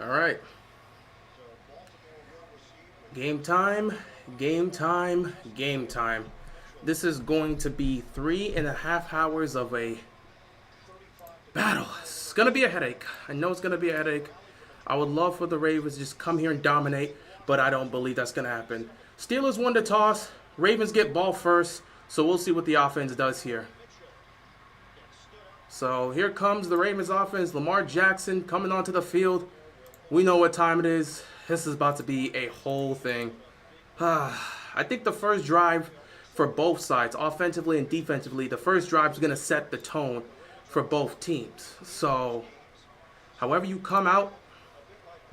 All right. Game time, game time, game time. This is going to be 3.5 hours of a battle. It's going to be a headache. I know it's going to be a headache. I would love for the Ravens to just come here and dominate, but I don't believe that's going to happen. Steelers won the toss. Ravens get ball first, so we'll see what the offense does here. So here comes the Ravens offense. Lamar Jackson coming onto the field. We know what time it is. This is about to be a whole thing. I think the first drive for both sides, offensively and defensively, the first drive is going to set the tone for both teams. So, however you come out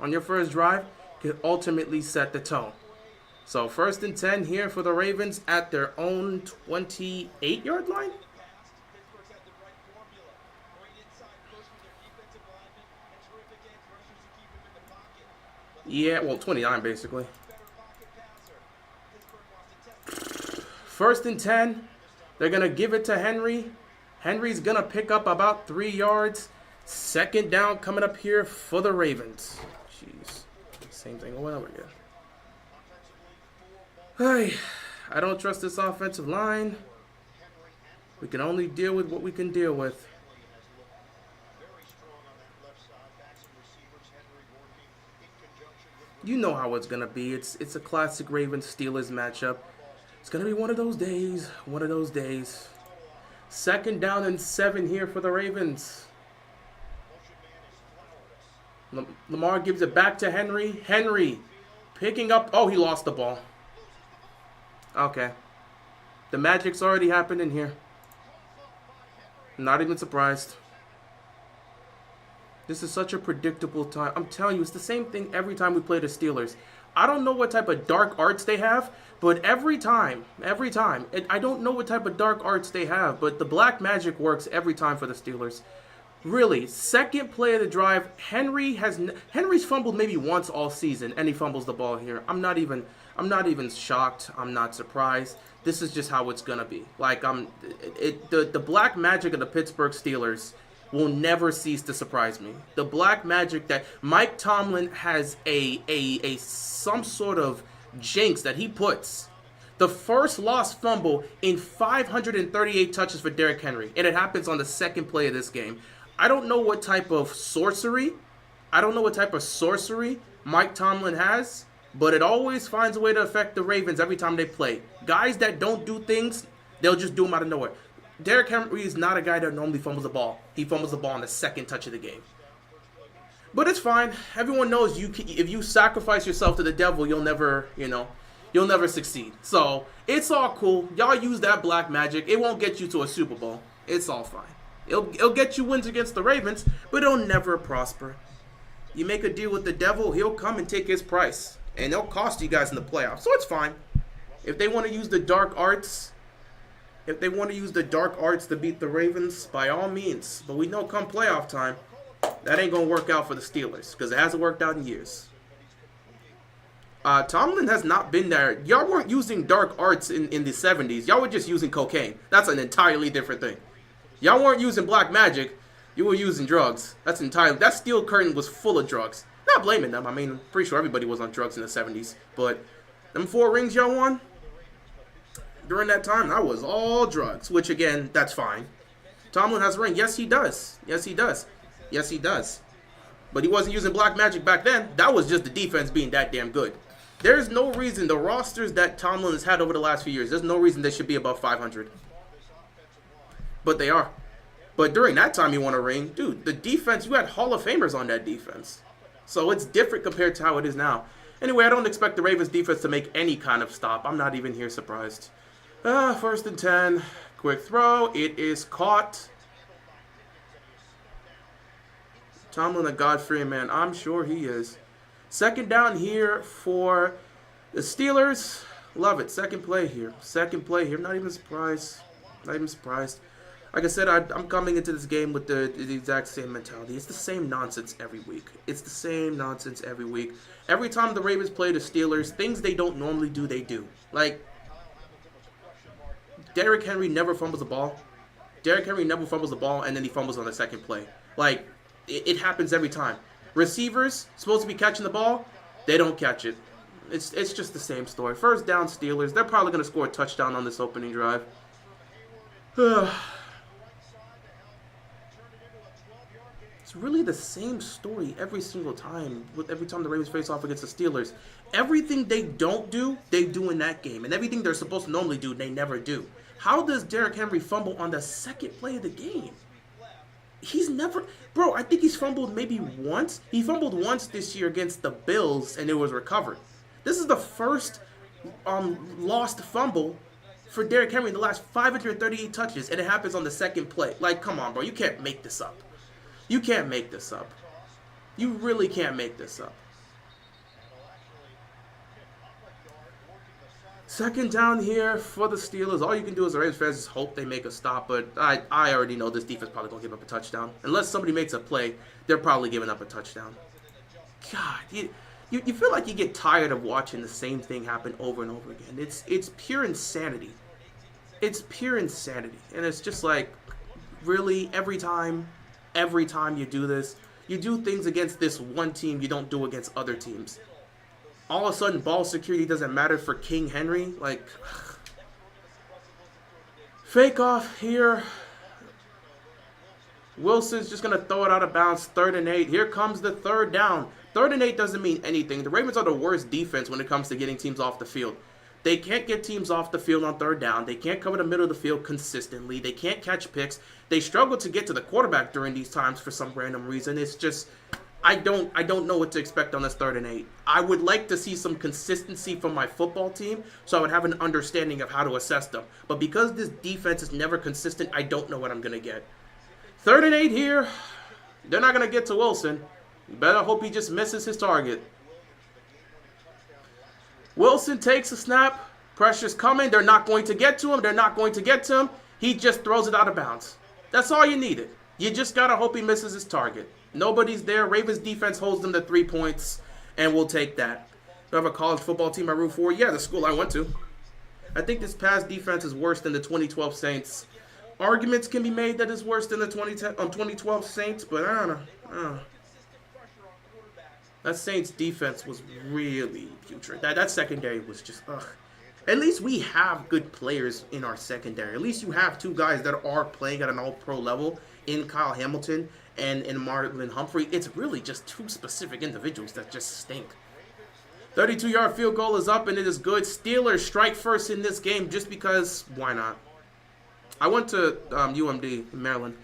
on your first drive can ultimately set the tone. So, 1st and 10 here for the Ravens at their own 28-yard line. Yeah, well, 29 basically. 1st and 10. They're going to give it to Henry. Henry's going to pick up about 3 yards. 2nd down coming up here for the Ravens. Jeez. Same thing over again. Hey, I don't trust this offensive line. We can only deal with what we can deal with. You know how it's going to be. It's a classic Ravens-Steelers matchup. It's going to be one of those days. One of those days. 2nd down and 7 here for the Ravens. Lamar gives it back to Henry. Henry picking up. Oh, he lost the ball. Okay. The magic's already happened in here. Not even surprised. This is such a predictable time. I'm telling you, it's the same thing every time we play the Steelers. I don't know what type of dark arts they have, but every time, I don't know what type of dark arts they have, but the black magic works every time for the Steelers. Really, 2nd play of the drive, Henry's fumbled maybe once all season, and he fumbles the ball here. I'm not even shocked. I'm not surprised. This is just how it's gonna be. Like the black magic of the Pittsburgh Steelers will never cease to surprise me. The black magic that Mike Tomlin has a some sort of jinx that he puts. The first lost fumble in 538 touches for Derrick Henry, and it happens on the 2nd play of this game. I don't know what type of sorcery Mike Tomlin has, but it always finds a way to affect the Ravens every time they play. Guys that don't do things, they'll just do them out of nowhere. Derrick Henry is not a guy that normally fumbles the ball. He fumbles the ball on the 2nd touch of the game. But it's fine. Everyone knows if you sacrifice yourself to the devil, you'll never succeed. So it's all cool. Y'all use that black magic. It won't get you to a Super Bowl. It's all fine. It'll get you wins against the Ravens, but it'll never prosper. You make a deal with the devil, he'll come and take his price, and it'll cost you guys in the playoffs. So it's fine. If they want to use the dark arts, to beat the Ravens, by all means. But we know come playoff time, that ain't going to work out for the Steelers because it hasn't worked out in years. Tomlin has not been there. Y'all weren't using dark arts in the 70s. Y'all were just using cocaine. That's an entirely different thing. Y'all weren't using black magic. You were using drugs. That steel curtain was full of drugs. Not blaming them. I mean, I'm pretty sure everybody was on drugs in the 70s. But them 4 rings y'all won, during that time, that was all drugs. Which, again, that's fine. Tomlin has a ring. Yes, he does. But he wasn't using black magic back then. That was just the defense being that damn good. There's no reason the rosters that Tomlin has had over the last few years, there's no reason they should be above 500. But they are. But during that time you won a ring, dude, the defense, you had Hall of Famers on that defense. So it's different compared to how it is now. Anyway, I don't expect the Ravens defense to make any kind of stop. I'm not even here surprised. 1st and 10. Quick throw. It is caught. Tomlin a God-fearing man. I'm sure he is. 2nd down here for the Steelers. Love it. 2nd play here. Not even surprised. Like I said, I'm coming into this game with the exact same mentality. It's the same nonsense every week. Every time the Ravens play the Steelers, things they don't normally do, they do. Like, Derrick Henry never fumbles the ball. And then he fumbles on the 2nd play. Like, it happens every time. Receivers, supposed to be catching the ball, they don't catch it. It's just the same story. First down Steelers. They're probably going to score a touchdown on this opening drive. It's really the same story every single time. Every time the Ravens face off against the Steelers. Everything they don't do, they do in that game. And everything they're supposed to normally do, they never do. How does Derrick Henry fumble on the second play of the game? He's never... Bro, I think he's fumbled maybe once. He fumbled once this year against the Bills, and it was recovered. This is the first lost fumble for Derrick Henry in the last 538 touches, and it happens on the second play. Like, come on, bro. You can't make this up. You can't make this up. You really can't make this up. Second down here for the Steelers. All you can do as a Ravens fan is just hope they make a stop, but I already know this defense probably going to give up a touchdown. Unless somebody makes a play, they're probably giving up a touchdown. God, you feel like you get tired of watching the same thing happen over and over again. It's pure insanity. It's pure insanity. And it's just like, really, every time you do this, you do things against this one team you don't do against other teams. All of a sudden, ball security doesn't matter for King Henry. Like, fake off here. Wilson's just going to throw it out of bounds. 3rd and 8. Here comes the 3rd down. 3rd and 8 doesn't mean anything. The Ravens are the worst defense when it comes to getting teams off the field. They can't get teams off the field on 3rd down. They can't cover the middle of the field consistently. They can't catch picks. They struggle to get to the quarterback during these times for some random reason. It's just... I don't know what to expect on this 3rd and 8. I would like to see some consistency from my football team so I would have an understanding of how to assess them. But because this defense is never consistent, I don't know what I'm going to get. 3rd and 8 here. They're not going to get to Wilson. You better hope he just misses his target. Wilson takes a snap. Pressure's coming. They're not going to get to him. They're not going to get to him. He just throws it out of bounds. That's all you needed. You just got to hope he misses his target. Nobody's there. Ravens defense holds them to 3 points, and we'll take that. Do I have a college football team I root for? Yeah, the school I went to. I think this past defense is worse than the 2012 Saints. Arguments can be made that it's worse than the 2012 Saints, but I don't know. That Saints defense was really putrid. That secondary was just, ugh. At least we have good players in our secondary. At least you have 2 guys that are playing at an all-pro level in Kyle Hamilton and in Marlon Humphrey. It's really just 2 specific individuals that just stink. 32-yard field goal is up, and it is good. Steelers strike first in this game just because, why not? I went to UMD, Maryland.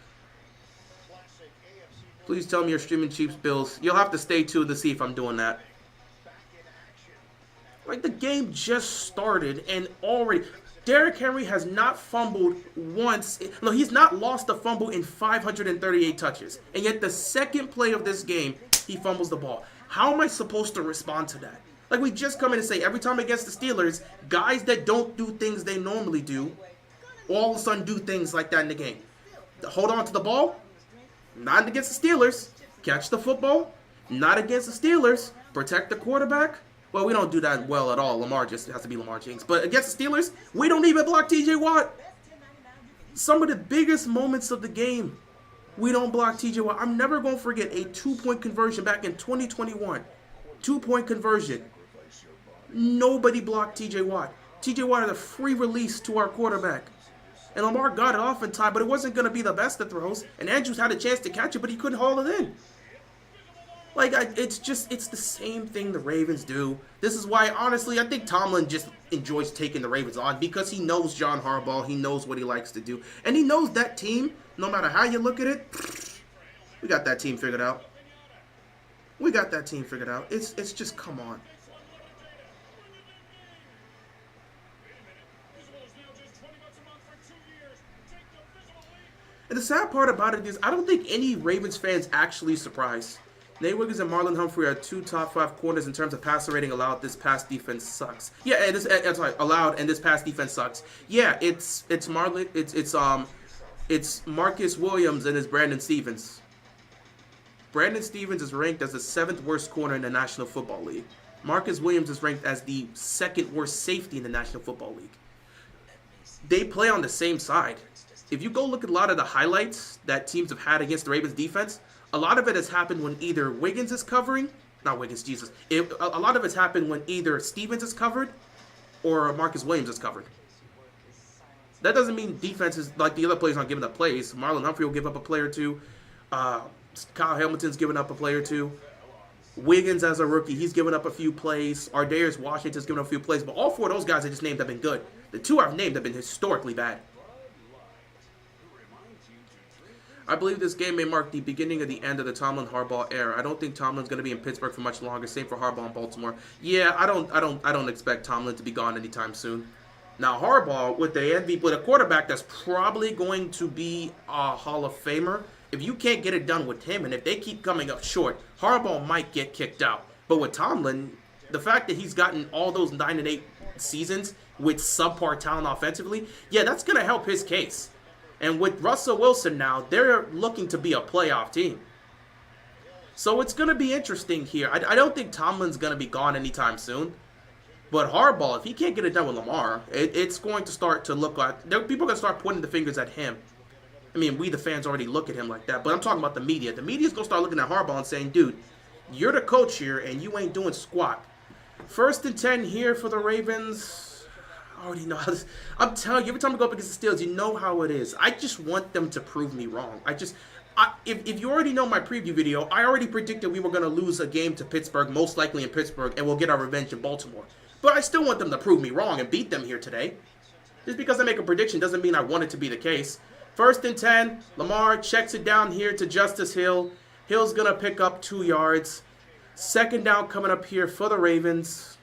Please tell me you're streaming Chiefs Bills. You'll have to stay tuned to see if I'm doing that. Like, the game just started, and already... Derrick Henry has not fumbled once. No, he's not lost a fumble in 538 touches. And yet the second play of this game, he fumbles the ball. How am I supposed to respond to that? Like, we just come in and say every time against the Steelers, guys that don't do things they normally do, all of a sudden do things like that in the game. Hold on to the ball. Not against the Steelers. Catch the football. Not against the Steelers. Protect the quarterback. Well, we don't do that well at all. Lamar just has to be Lamar James. But against the Steelers, we don't even block TJ Watt. Some of the biggest moments of the game, we don't block TJ Watt. I'm never going to forget a 2-point conversion back in 2021. 2-point conversion. Nobody blocked TJ Watt. TJ Watt had a free release to our quarterback. And Lamar got it off in time, but it wasn't going to be the best of throws. And Andrews had a chance to catch it, but he couldn't haul it in. Like, it's the same thing the Ravens do. This is why, honestly, I think Tomlin just enjoys taking the Ravens on because he knows John Harbaugh. He knows what he likes to do. And he knows that team, no matter how you look at it, we got that team figured out. We got that team figured out. It's just, come on. And the sad part about it is I don't think any Ravens fans actually surprised. Nate Wiggins and Marlon Humphrey are 2 top 5 corners in terms of passer rating allowed. This pass defense sucks. Yeah, allowed, and this pass defense sucks. Yeah, it's Marlon. It's Marcus Williams and it's Brandon Stevens. Brandon Stevens is ranked as the 7th worst corner in the National Football League. Marcus Williams is ranked as the 2nd worst safety in the National Football League. They play on the same side. If you go look at a lot of the highlights that teams have had against the Ravens defense, A lot of it has happened when either Wiggins is covering, not Wiggins, Jesus. A lot of it's happened when either Stevens is covered or Marcus Williams is covered. That doesn't mean defense is like the other players aren't giving up plays. Marlon Humphrey will give up a play or two. Kyle Hamilton's giving up a play or two. Wiggins, as a rookie, he's given up a few plays. Ardarius Washington's given up a few plays. But all 4 of those guys I just named have been good. The 2 I've named have been historically bad. I believe this game may mark the beginning of the end of the Tomlin-Harbaugh era. I don't think Tomlin's going to be in Pittsburgh for much longer. Same for Harbaugh in Baltimore. Yeah, I don't expect Tomlin to be gone anytime soon. Now Harbaugh with the MVP, with a quarterback that's probably going to be a Hall of Famer. If you can't get it done with him, and if they keep coming up short, Harbaugh might get kicked out. But with Tomlin, the fact that he's gotten all those 9-8 seasons with subpar talent offensively, yeah, that's going to help his case. And with Russell Wilson now, they're looking to be a playoff team. So it's going to be interesting here. I don't think Tomlin's going to be gone anytime soon. But Harbaugh, if he can't get it done with Lamar, it's going to start to look like people are going to start pointing the fingers at him. I mean, we the fans already look at him like that, but I'm talking about the media. The media's going to start looking at Harbaugh and saying, dude, you're the coach here and you ain't doing squat. 1st and 10 here for the Ravens. I already know how this. I'm telling you, every time I go up against the Steelers, you know how it is. I just want them to prove me wrong. If you already know my preview video, I already predicted we were going to lose a game to Pittsburgh, most likely in Pittsburgh, and we'll get our revenge in Baltimore. But I still want them to prove me wrong and beat them here today. Just because I make a prediction doesn't mean I want it to be the case. 1st and 10, Lamar checks it down here to Justice Hill. Hill's going to pick up 2 yards. 2nd down coming up here for the Ravens.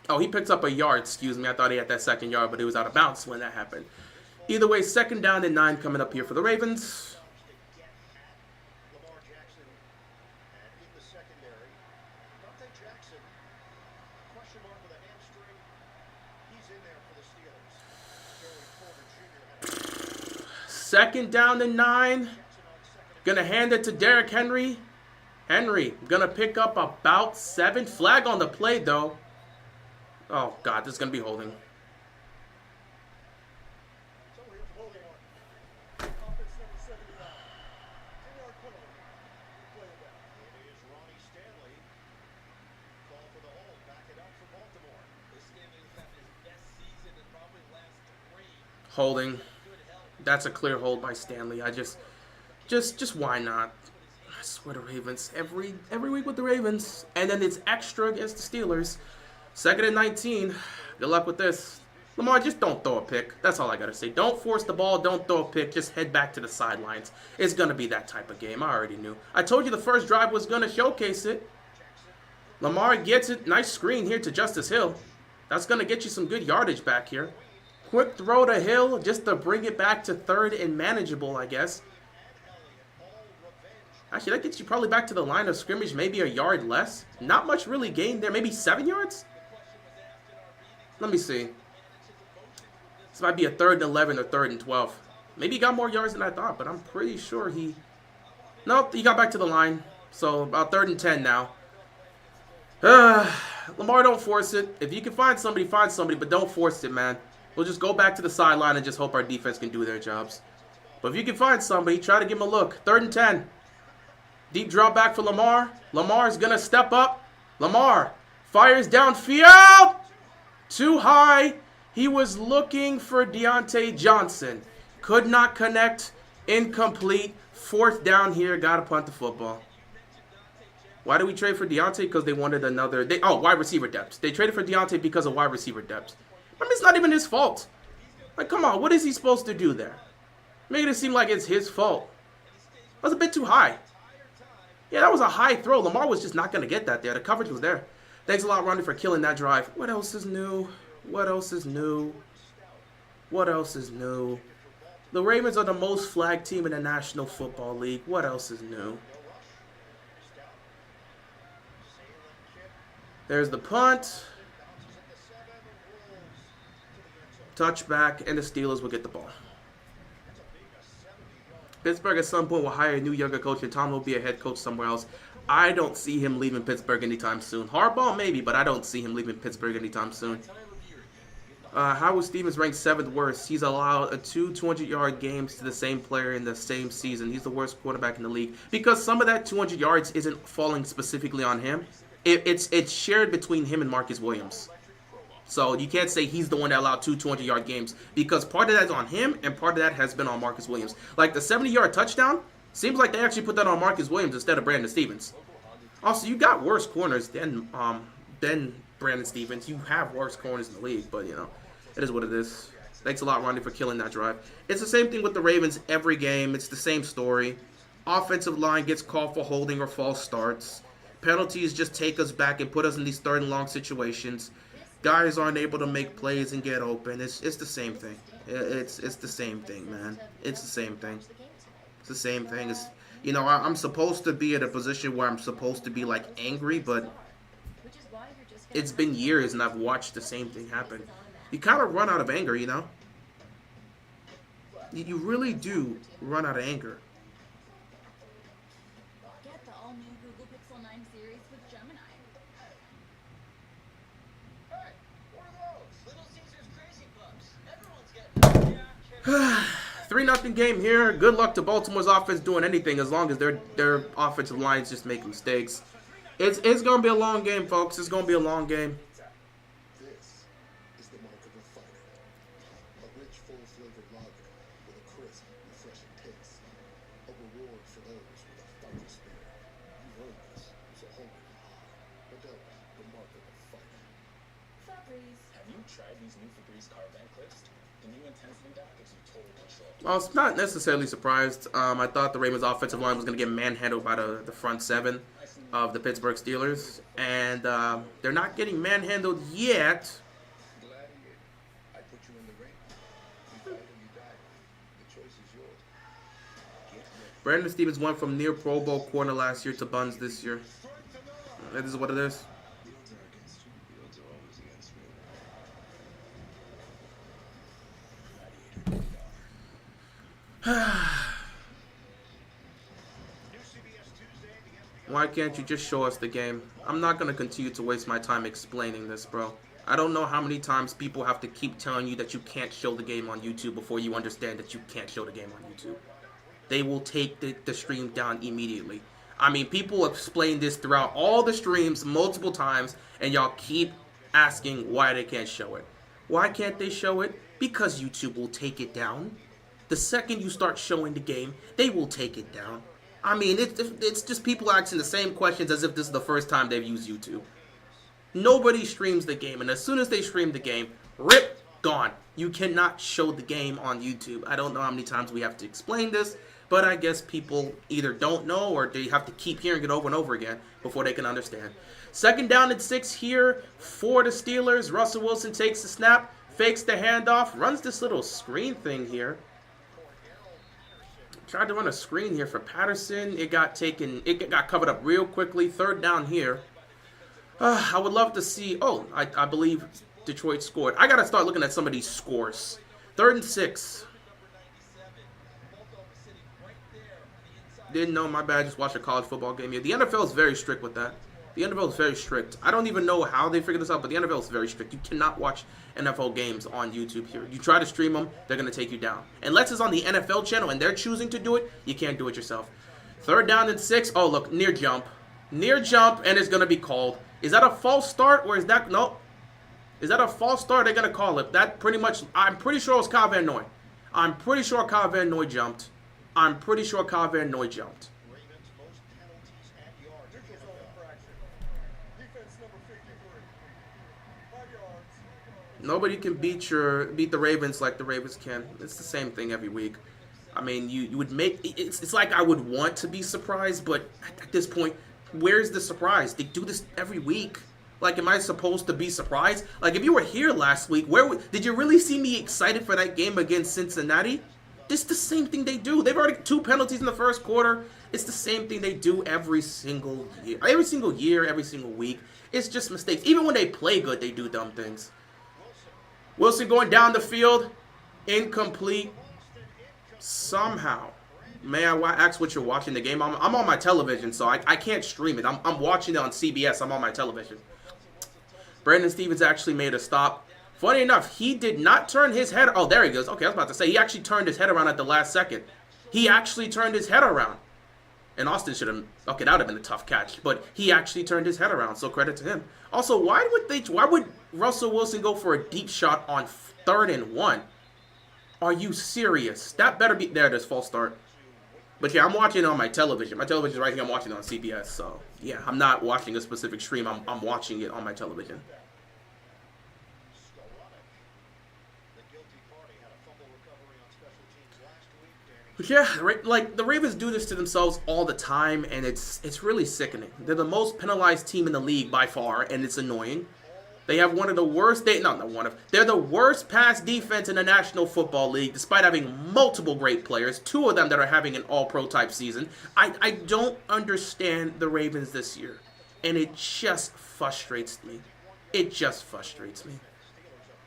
Oh, he picks up a yard, excuse me. I thought he had that 2nd yard, but he was out of bounds when that happened. Either way, 2nd down and 9 coming up here for the Ravens. Second down and 9. Gonna hand it to Derrick Henry. Henry gonna pick up about 7. Flag on the play, though. Oh, God, this is going to be holding. Holding. That's a clear hold by Stanley. Just why not? I swear to Ravens. Every week with the Ravens. And then it's extra against the Steelers. 2nd and 19. Good luck with this. Lamar, just don't throw a pick. That's all I got to say. Don't force the ball. Don't throw a pick. Just head back to the sidelines. It's going to be that type of game. I already knew. I told you the first drive was going to showcase it. Lamar gets it. Nice screen here to Justice Hill. That's going to get you some good yardage back here. Quick throw to Hill just to bring it back to 3rd and manageable, I guess. Actually, that gets you probably back to the line of scrimmage, maybe a yard less. Not much really gained there. Maybe 7 yards? Let me see. This might be a 3rd and 11 or 3rd and 12. Maybe he got more yards than I thought, but I'm pretty sure he... Nope, he got back to the line. So about 3rd and 10 now. Lamar, don't force it. If you can find somebody, but don't force it, man. We'll just go back to the sideline and just hope our defense can do their jobs. But if you can find somebody, try to give him a look. 3rd and 10. Deep drop back for Lamar. Lamar's going to step up. Lamar fires downfield. Too high. He was looking for Deontay Johnson. Could not connect. Incomplete. 4th down here. Got to punt the football. Why did we trade for Deontay? Because they wanted another... wide receiver depth. They traded for Deontay because of wide receiver depth. I mean, it's not even his fault. Like, come on. What is he supposed to do there? Making it seem like it's his fault. That was a bit too high. Yeah, that was a high throw. Lamar was just not going to get that there. The coverage was there. Thanks a lot, Ronnie, for killing that drive. What else is new? What else is new? What else is new? The Ravens are the most flagged team in the National Football League. What else is new? There's the punt. Touchback, and the Steelers will get the ball. Pittsburgh at some point will hire a new younger coach, and Tom will be a head coach somewhere else. I don't see him leaving Pittsburgh anytime soon. Harbaugh maybe, but I don't see him leaving Pittsburgh anytime soon. Howard Stevens ranked 7th worst. He's allowed two 200-yard games to the same player in the same season. He's the worst quarterback in the league because some of that 200 yards isn't falling specifically on him. It's shared between him and Marcus Williams. So you can't say he's the one that allowed two 200-yard games because part of that's on him and part of that has been on Marcus Williams. Like the 70-yard touchdown, seems like they actually put that on Marcus Williams instead of Brandon Stevens. Also, you got worse corners than Brandon Stevens. You have worse corners in the league, but you know, it is what it is. Thanks a lot, Ronnie, for killing that drive. It's the same thing with the Ravens every game. It's the same story. Offensive line gets called for holding or false starts. Penalties just take us back and put us in these third and long situations. Guys aren't able to make plays and get open. It's the same thing. It's the same thing, man. It's the same thing. It's the same thing. It's, you know, I'm supposed to be at a position where I'm supposed to be like angry, but it's been years and I've watched the same thing happen. You kind of run out of anger, you know? You really do run out of anger. Get the all-new Google Pixel 9 series with Gemini. Hey, what are those? Little Caesar's Crazy Pups. Everyone's getting 3-0 game here. Good luck to Baltimore's offense doing anything as long as their offensive lines just make mistakes. It's going to be a long game, folks. It's going to be a long game. This is the mark of a fighter. A rich, full-flavored lager with a crisp, refreshing taste. A reward for those with a fighter spirit. You've earned this, so hold it high. Modelo, the mark of a fighter. Febreze. Have you tried these new Febreze Carbon clips? The new intensity dock gives you total control. I was not necessarily surprised. I thought the Ravens' offensive line was going to get manhandled by the front seven of the Pittsburgh Steelers, and they're not getting manhandled yet. Gladiator, I put you in the ring. You fight or you die. The choice is yours. Get ready. Brandon Stevens went from near Pro Bowl corner last year to buns this year. That is what it is. The odds are against you. The odds are always against me. Why can't you just show us the game? I'm not going to continue to waste my time explaining this, bro. I don't know how many times people have to keep telling you that you can't show the game on YouTube before you understand that you can't show the game on YouTube. They will take the stream down immediately. I mean, people explain this throughout all the streams multiple times, and y'all keep asking why they can't show it. Why can't they show it? Because YouTube will take it down. The second you start showing the game, they will take it down. I mean, it's just people asking the same questions as if this is the first time they've used YouTube. Nobody streams the game, and as soon as they stream the game, rip, gone. You cannot show the game on YouTube. I don't know how many times we have to explain this, but I guess people either don't know or they have to keep hearing it over and over again before they can understand. 2nd down and 6 here for the Steelers. Russell Wilson takes the snap, fakes the handoff, runs this little screen thing here. Tried to run a screen here for Patterson. It got covered up real quickly. 3rd down here. I would love to see. Oh, I believe Detroit scored. I got to start looking at some of these scores. 3rd and 6. Didn't know, my bad. Just watched a college football game here. The NFL is very strict with that. The NFL is very strict. I don't even know how they figured this out, but the NFL is very strict. You cannot watch NFL games on YouTube here. You try to stream them, they're going to take you down. Unless it's on the NFL channel and they're choosing to do it, you can't do it yourself. 3rd down and 6. Oh, look, near jump. Near jump, and it's going to be called. Is that a false start, or is that... No. Is that a false start? They're going to call it. That pretty much... I'm pretty sure it was Kyle Van Noy. I'm pretty sure Kyle Van Noy jumped. I'm pretty sure Kyle Van Noy jumped. Ravens most penalties at yards. Neutral zone infraction. Defense number 53. 5 yards. Nobody can beat the Ravens like the Ravens can. It's the same thing every week. I mean, you would make... It's like I would want to be surprised, but at this point, where's the surprise? They do this every week. Like, am I supposed to be surprised? Like, if you were here last week, did you really see me excited for that game against Cincinnati? This is the same thing they do. They've already 2 penalties in the 1st quarter. It's the same thing they do every single year. Every single year, every single week. It's just mistakes. Even when they play good, they do dumb things. Wilson going down the field. Incomplete. Somehow. May I ask what you're watching the game? I'm on my television, so I can't stream it. I'm watching it on CBS. I'm on my television. Brandon Stevens actually made a stop Funny enough, he did not turn his head. Oh, there he goes. Okay, I was about to say, he actually turned his head around at the last second. He actually turned his head around. And Austin should have. Okay, that would have been a tough catch. But he actually turned his head around, so credit to him. Also, why would Russell Wilson go for a deep shot on 3rd and 1? Are you serious? That better be. There it is, false start. But yeah, I'm watching it on my television. My television is right here. I'm watching it on CBS. So yeah, I'm not watching a specific stream. I'm watching it on my television. Yeah, like the Ravens do this to themselves all the time, and it's really sickening. They're the most penalized team in the league by far, and it's annoying. They have one of the worst. They're the worst pass defense in the National Football League, despite having multiple great players. 2 of them that are having an All-Pro type season. I don't understand the Ravens this year, and it just frustrates me. It just frustrates me.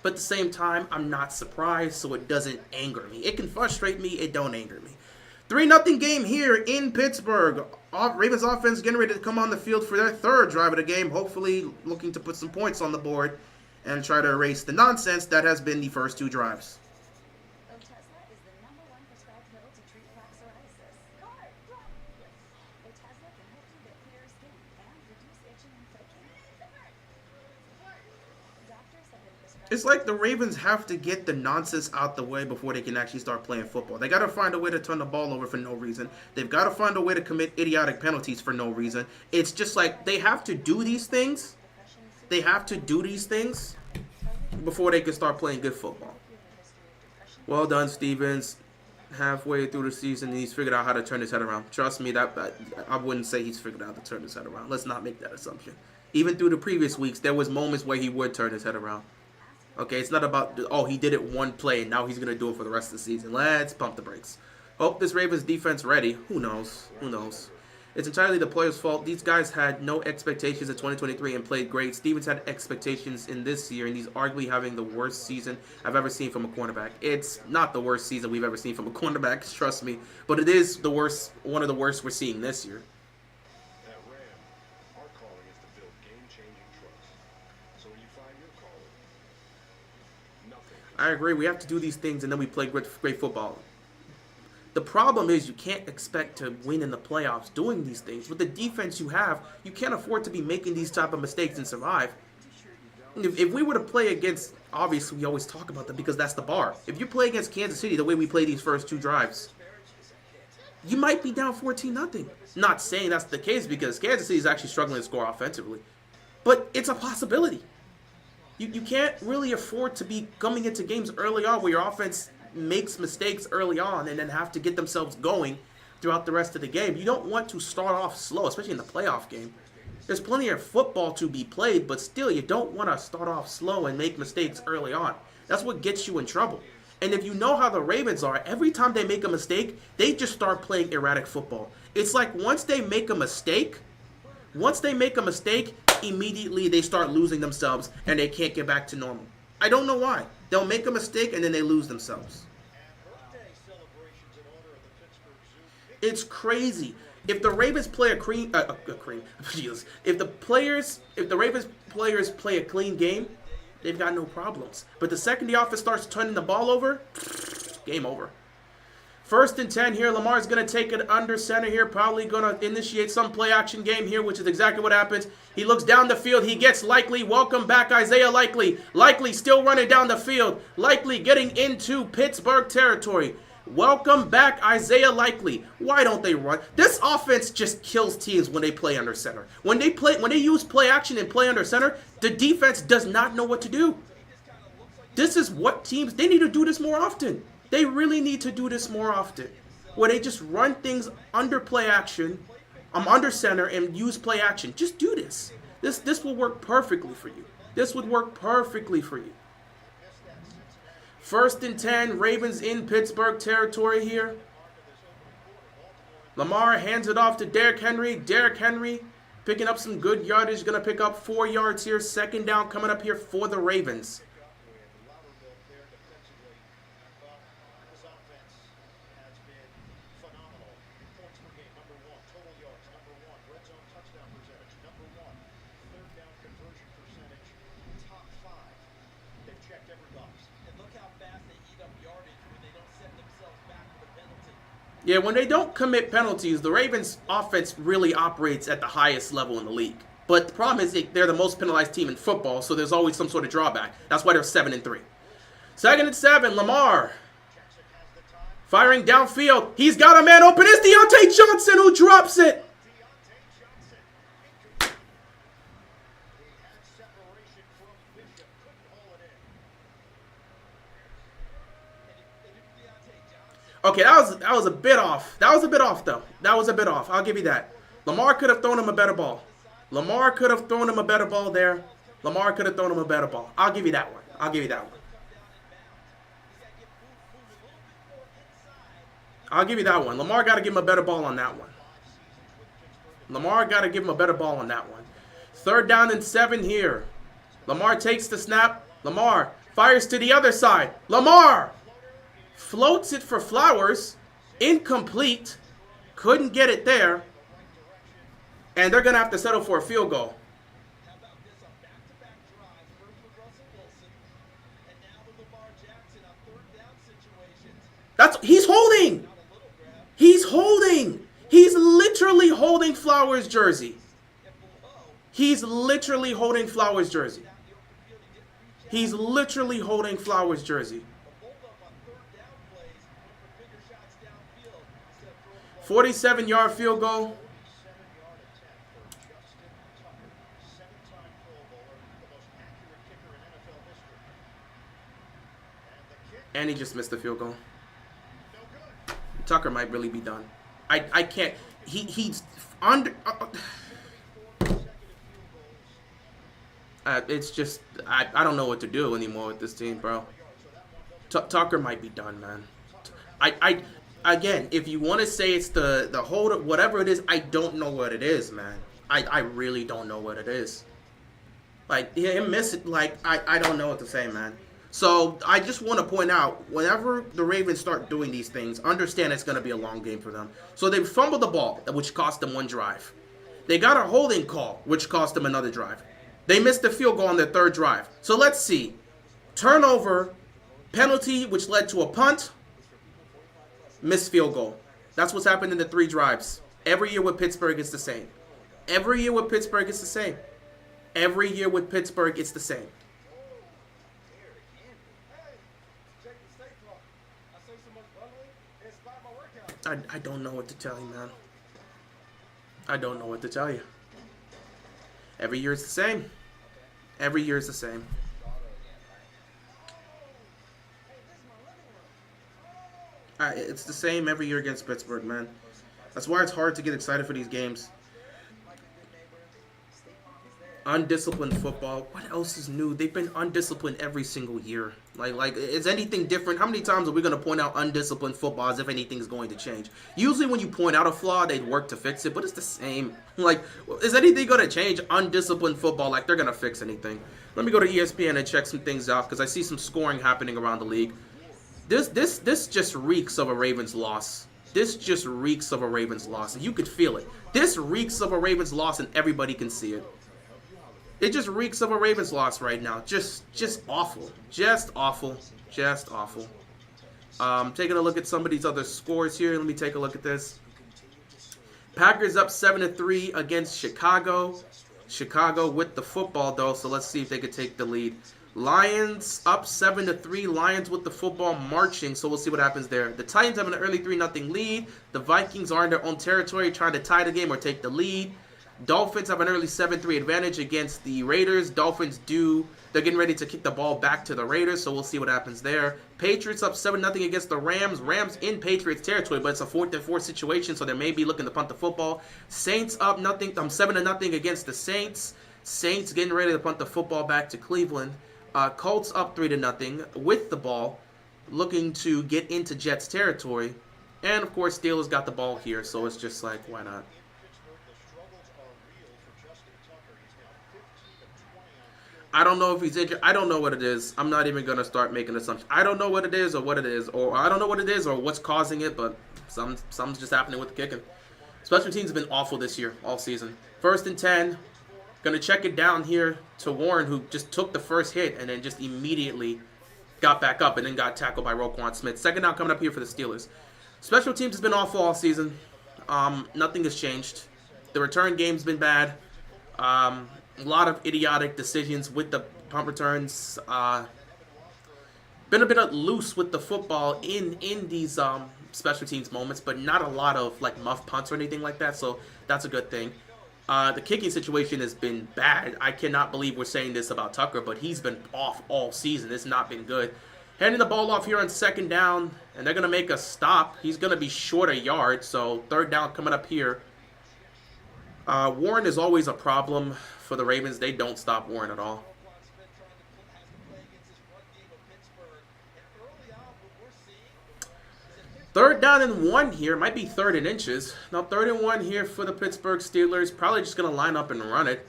But at the same time, I'm not surprised, so it doesn't anger me. It can frustrate me, it don't anger me. 3-0 game here in Pittsburgh. Ravens offense getting ready to come on the field for their 3rd drive of the game, hopefully looking to put some points on the board and try to erase the nonsense that has been the first 2 drives. Otezla is the #1 prescribed pill to treat plaque psoriasis. Otezla can help you get clearer skin and reduce itching and flaking. Doctors have been prescribed. It's like the Ravens have to get the nonsense out the way before they can actually start playing football. They got to find a way to turn the ball over for no reason. They've got to find a way to commit idiotic penalties for no reason. It's just like they have to do these things. They have to do these things before they can start playing good football. Well done, Stevens. Halfway through the season, he's figured out how to turn his head around. Trust me, that I wouldn't say he's figured out how to turn his head around. Let's not make that assumption. Even through the previous weeks, there was moments where he would turn his head around. Okay, it's not about, oh, he did it one play, and now he's going to do it for the rest of the season. Let's pump the brakes. Hope this Ravens defense ready. Who knows? Who knows? It's entirely the players' fault. These guys had no expectations in 2023 and played great. Stevens had expectations in this year, and he's arguably having the worst season I've ever seen from a cornerback. It's not the worst season we've ever seen from a cornerback, trust me, but it is the worst, one of the worst we're seeing this year. At Ram, our calling is to build game-changing trust. So when you find your calling, nothing. I agree. We have to do these things, and then we play great football. The problem is you can't expect to win in the playoffs doing these things. With the defense you have, you can't afford to be making these type of mistakes and survive. If we were to play against, obviously we always talk about them because that's the bar. If you play against Kansas City the way we play these first 2 drives, you might be down 14-0. Not saying that's the case because Kansas City is actually struggling to score offensively. But it's a possibility. You can't really afford to be coming into games early on where your offense makes mistakes early on and then have to get themselves going throughout the rest of the game. You don't want to start off slow, especially in the playoff game. There's plenty of football to be played, but still you don't want to start off slow and make mistakes early on. That's what gets you in trouble. And if you know how the Ravens are, every time they make a mistake, they just start playing erratic football. It's like once they make a mistake, immediately they start losing themselves and they can't get back to normal. I don't know why. They'll make a mistake and then they lose themselves. It's crazy. If the Ravens play if the Ravens players play a clean game, they've got no problems. But the second the offense starts turning the ball over, game over. 1st and 10 here. Lamar's going to take it under center here. Probably going to initiate some play action game here, which is exactly what happens. He looks down the field. He gets Likely. Welcome back, Isaiah Likely. Likely still running down the field. Likely getting into Pittsburgh territory. Welcome back, Isaiah Likely. Why don't they run? This offense just kills teams when they play under center. When they use play action and play under center, the defense does not know what to do. This is what teams, they need to do this more often. They really need to do this more often, where they just run things under play action, under center, and use play action. Just do this. This will work perfectly for you. This would work perfectly for you. 1st and 10, Ravens in Pittsburgh territory here. Lamar hands it off to Derrick Henry. Derrick Henry picking up some good yardage. Going to pick up 4 yards here. 2nd down coming up here for the Ravens. Yeah, when they don't commit penalties, the Ravens' offense really operates at the highest level in the league. But the problem is they're the most penalized team in football, so there's always some sort of drawback. That's why they're 7-3. 2nd and 7, Lamar. Firing downfield. He's got a man open. It's Deontay Johnson who drops it. Okay, that was a bit off. That was a bit off, though. That was a bit off. I'll give you that. Lamar could have thrown him a better ball. Lamar could have thrown him a better ball there. Lamar could have thrown him a better ball. I'll give you that one. I'll give you that one. I'll give you that one. Lamar got to give him a better ball on that one. Lamar got to give him a better ball on that one. 3rd down and 7 here. Lamar takes the snap. Lamar fires to the other side. Lamar floats it for Flowers. Incomplete. Couldn't get it there. And they're going to have to settle for a field goal. How about this on back-to-back drives? First with Russell Wilson, and now with Lamar Jackson on 3rd down situations. He's holding. He's holding. He's literally holding Flowers' jersey. He's literally holding Flowers' jersey. He's literally holding Flowers' jersey. 47-yard field goal. And he just missed the field goal. Tucker might really be done. I can't. He's under. It's just I don't know what to do anymore with this team, bro. Tucker might be done, man. Again, if you want to say it's the hold, whatever it is, I don't know what it is, man. I really don't know what it is. Like him miss it. Like I don't know what to say, man. So I just want to point out, whenever the Ravens start doing these things, understand it's going to be a long game for them. So they fumbled the ball, which cost them 1 drive. They got a holding call, which cost them another drive. They missed the field goal on their 3rd drive. So let's see. Turnover, penalty, which led to a punt, missed field goal. That's what's happened in the 3 drives. Every year with Pittsburgh, it's the same. Every year with Pittsburgh, it's the same. Every year with Pittsburgh, it's the same. I don't know what to tell you, man. I don't know what to tell you. Every year it's the same. Every year it's the same. It's the same every year against Pittsburgh, man. That's why it's hard to get excited for these games. Undisciplined football. What else is new? They've been undisciplined every single year. Like, is anything different? How many times are we going to point out undisciplined football as if anything's going to change? Usually when you point out a flaw, they work to fix it, but it's the same. Like, is anything going to change? Undisciplined football, like they're going to fix anything. Let me go to ESPN and check some things out, because I see some scoring happening around the league. This just reeks of a Ravens loss. This just reeks of a Ravens loss. You could feel it. This reeks of a Ravens loss, and everybody can see it. It just reeks of a Ravens loss right now. Just awful. Just awful. Just awful. Taking a look at some of these other scores here. Let me take a look at this. Packers up 7-3 against Chicago. Chicago with the football, though, so let's see if they could take the lead. Lions up 7-3. Lions with the football marching, so we'll see what happens there. The Titans have an early 3-0 lead. The Vikings are in their own territory trying to tie the game or take the lead. Dolphins have an early 7-3 advantage against the Raiders. Dolphins they're getting ready to kick the ball back to the Raiders, so we'll see what happens there. Patriots up 7-0 against the Rams. Rams in Patriots territory, but it's a 4th-and-4 situation, so they may be looking to punt the football. Saints up 7-0 against the Saints. Saints getting ready to punt the football back to Cleveland. Colts up 3-0 with the ball, looking to get into Jets territory. And, of course, Steelers got the ball here, so it's just like, why not? I don't know if he's injured. I don't know what it is. I'm not even going to start making assumptions. I don't know what it is or what it is. Or I don't know what it is or what's causing it, but something's just happening with the kicking. Special teams have been awful this year, all season. 1st and 10. Going to check it down here to Warren, who just took the first hit and then just immediately got back up and then got tackled by Roquan Smith. 2nd down coming up here for the Steelers. Special teams has been awful all season. Nothing has changed. The return game's been bad. A lot of idiotic decisions with the punt returns. Been a bit loose with the football in these special teams moments, but not a lot of like muff punts or anything like that. So that's a good thing. The kicking situation has been bad. I cannot believe we're saying this about Tucker, but he's been off all season. It's not been good. Handing the ball off here on second down, and they're going to make a stop. He's going to be short a yard, so third down coming up here. Warren is always a problem for the Ravens. They don't stop Warren at all. Third down and 1 here. Might be third and inches. Now 3rd and 1 here for the Pittsburgh Steelers. Probably just going to line up and run it.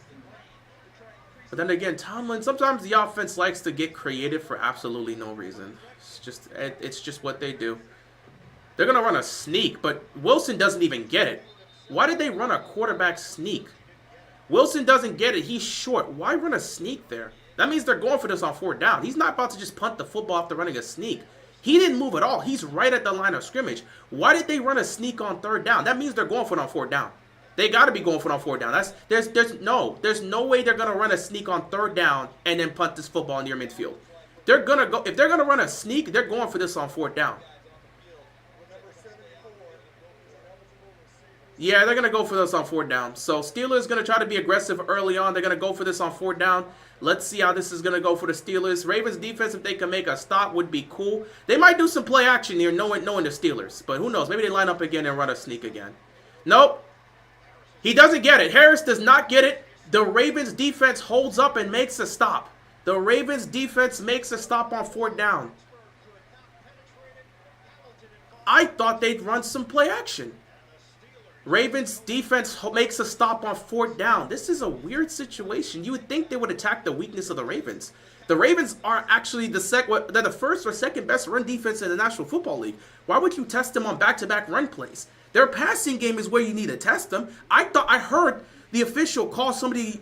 But then again, Tomlin, sometimes the offense likes to get creative for absolutely no reason. It's just what they do. They're going to run a sneak, but Wilson doesn't even get it. Why did they run a quarterback sneak? Wilson doesn't get it. He's short. Why run a sneak there? That means they're going for this on 4th down. He's not about to just punt the football after running a sneak. He didn't move at all. He's right at the line of scrimmage. Why did they run a sneak on 3rd down? That means they're going for it on 4th down. They got to be going for it on 4th down. There's no way they're going to run a sneak on 3rd down and then punt this football near midfield. They're going to go, if they're going to run a sneak, they're going for this on 4th down. Yeah, they're going to go for this on 4th down. So Steelers going to try to be aggressive early on. They're going to go for this on 4th down. Let's see how this is going to go for the Steelers. Ravens defense, if they can make a stop, would be cool. They might do some play action here knowing the Steelers. But who knows? Maybe they line up again and run a sneak again. Nope. He doesn't get it. Harris does not get it. The Ravens defense holds up and makes a stop. The Ravens defense makes a stop on 4th down. I thought they'd run some play action. Ravens defense makes a stop on 4th down. This is a weird situation. You would think they would attack the weakness of the Ravens. The Ravens are actually they're the first or second best run defense in the National Football League. Why would you test them on back-to-back run plays? Their passing game is where you need to test them. I heard the official call somebody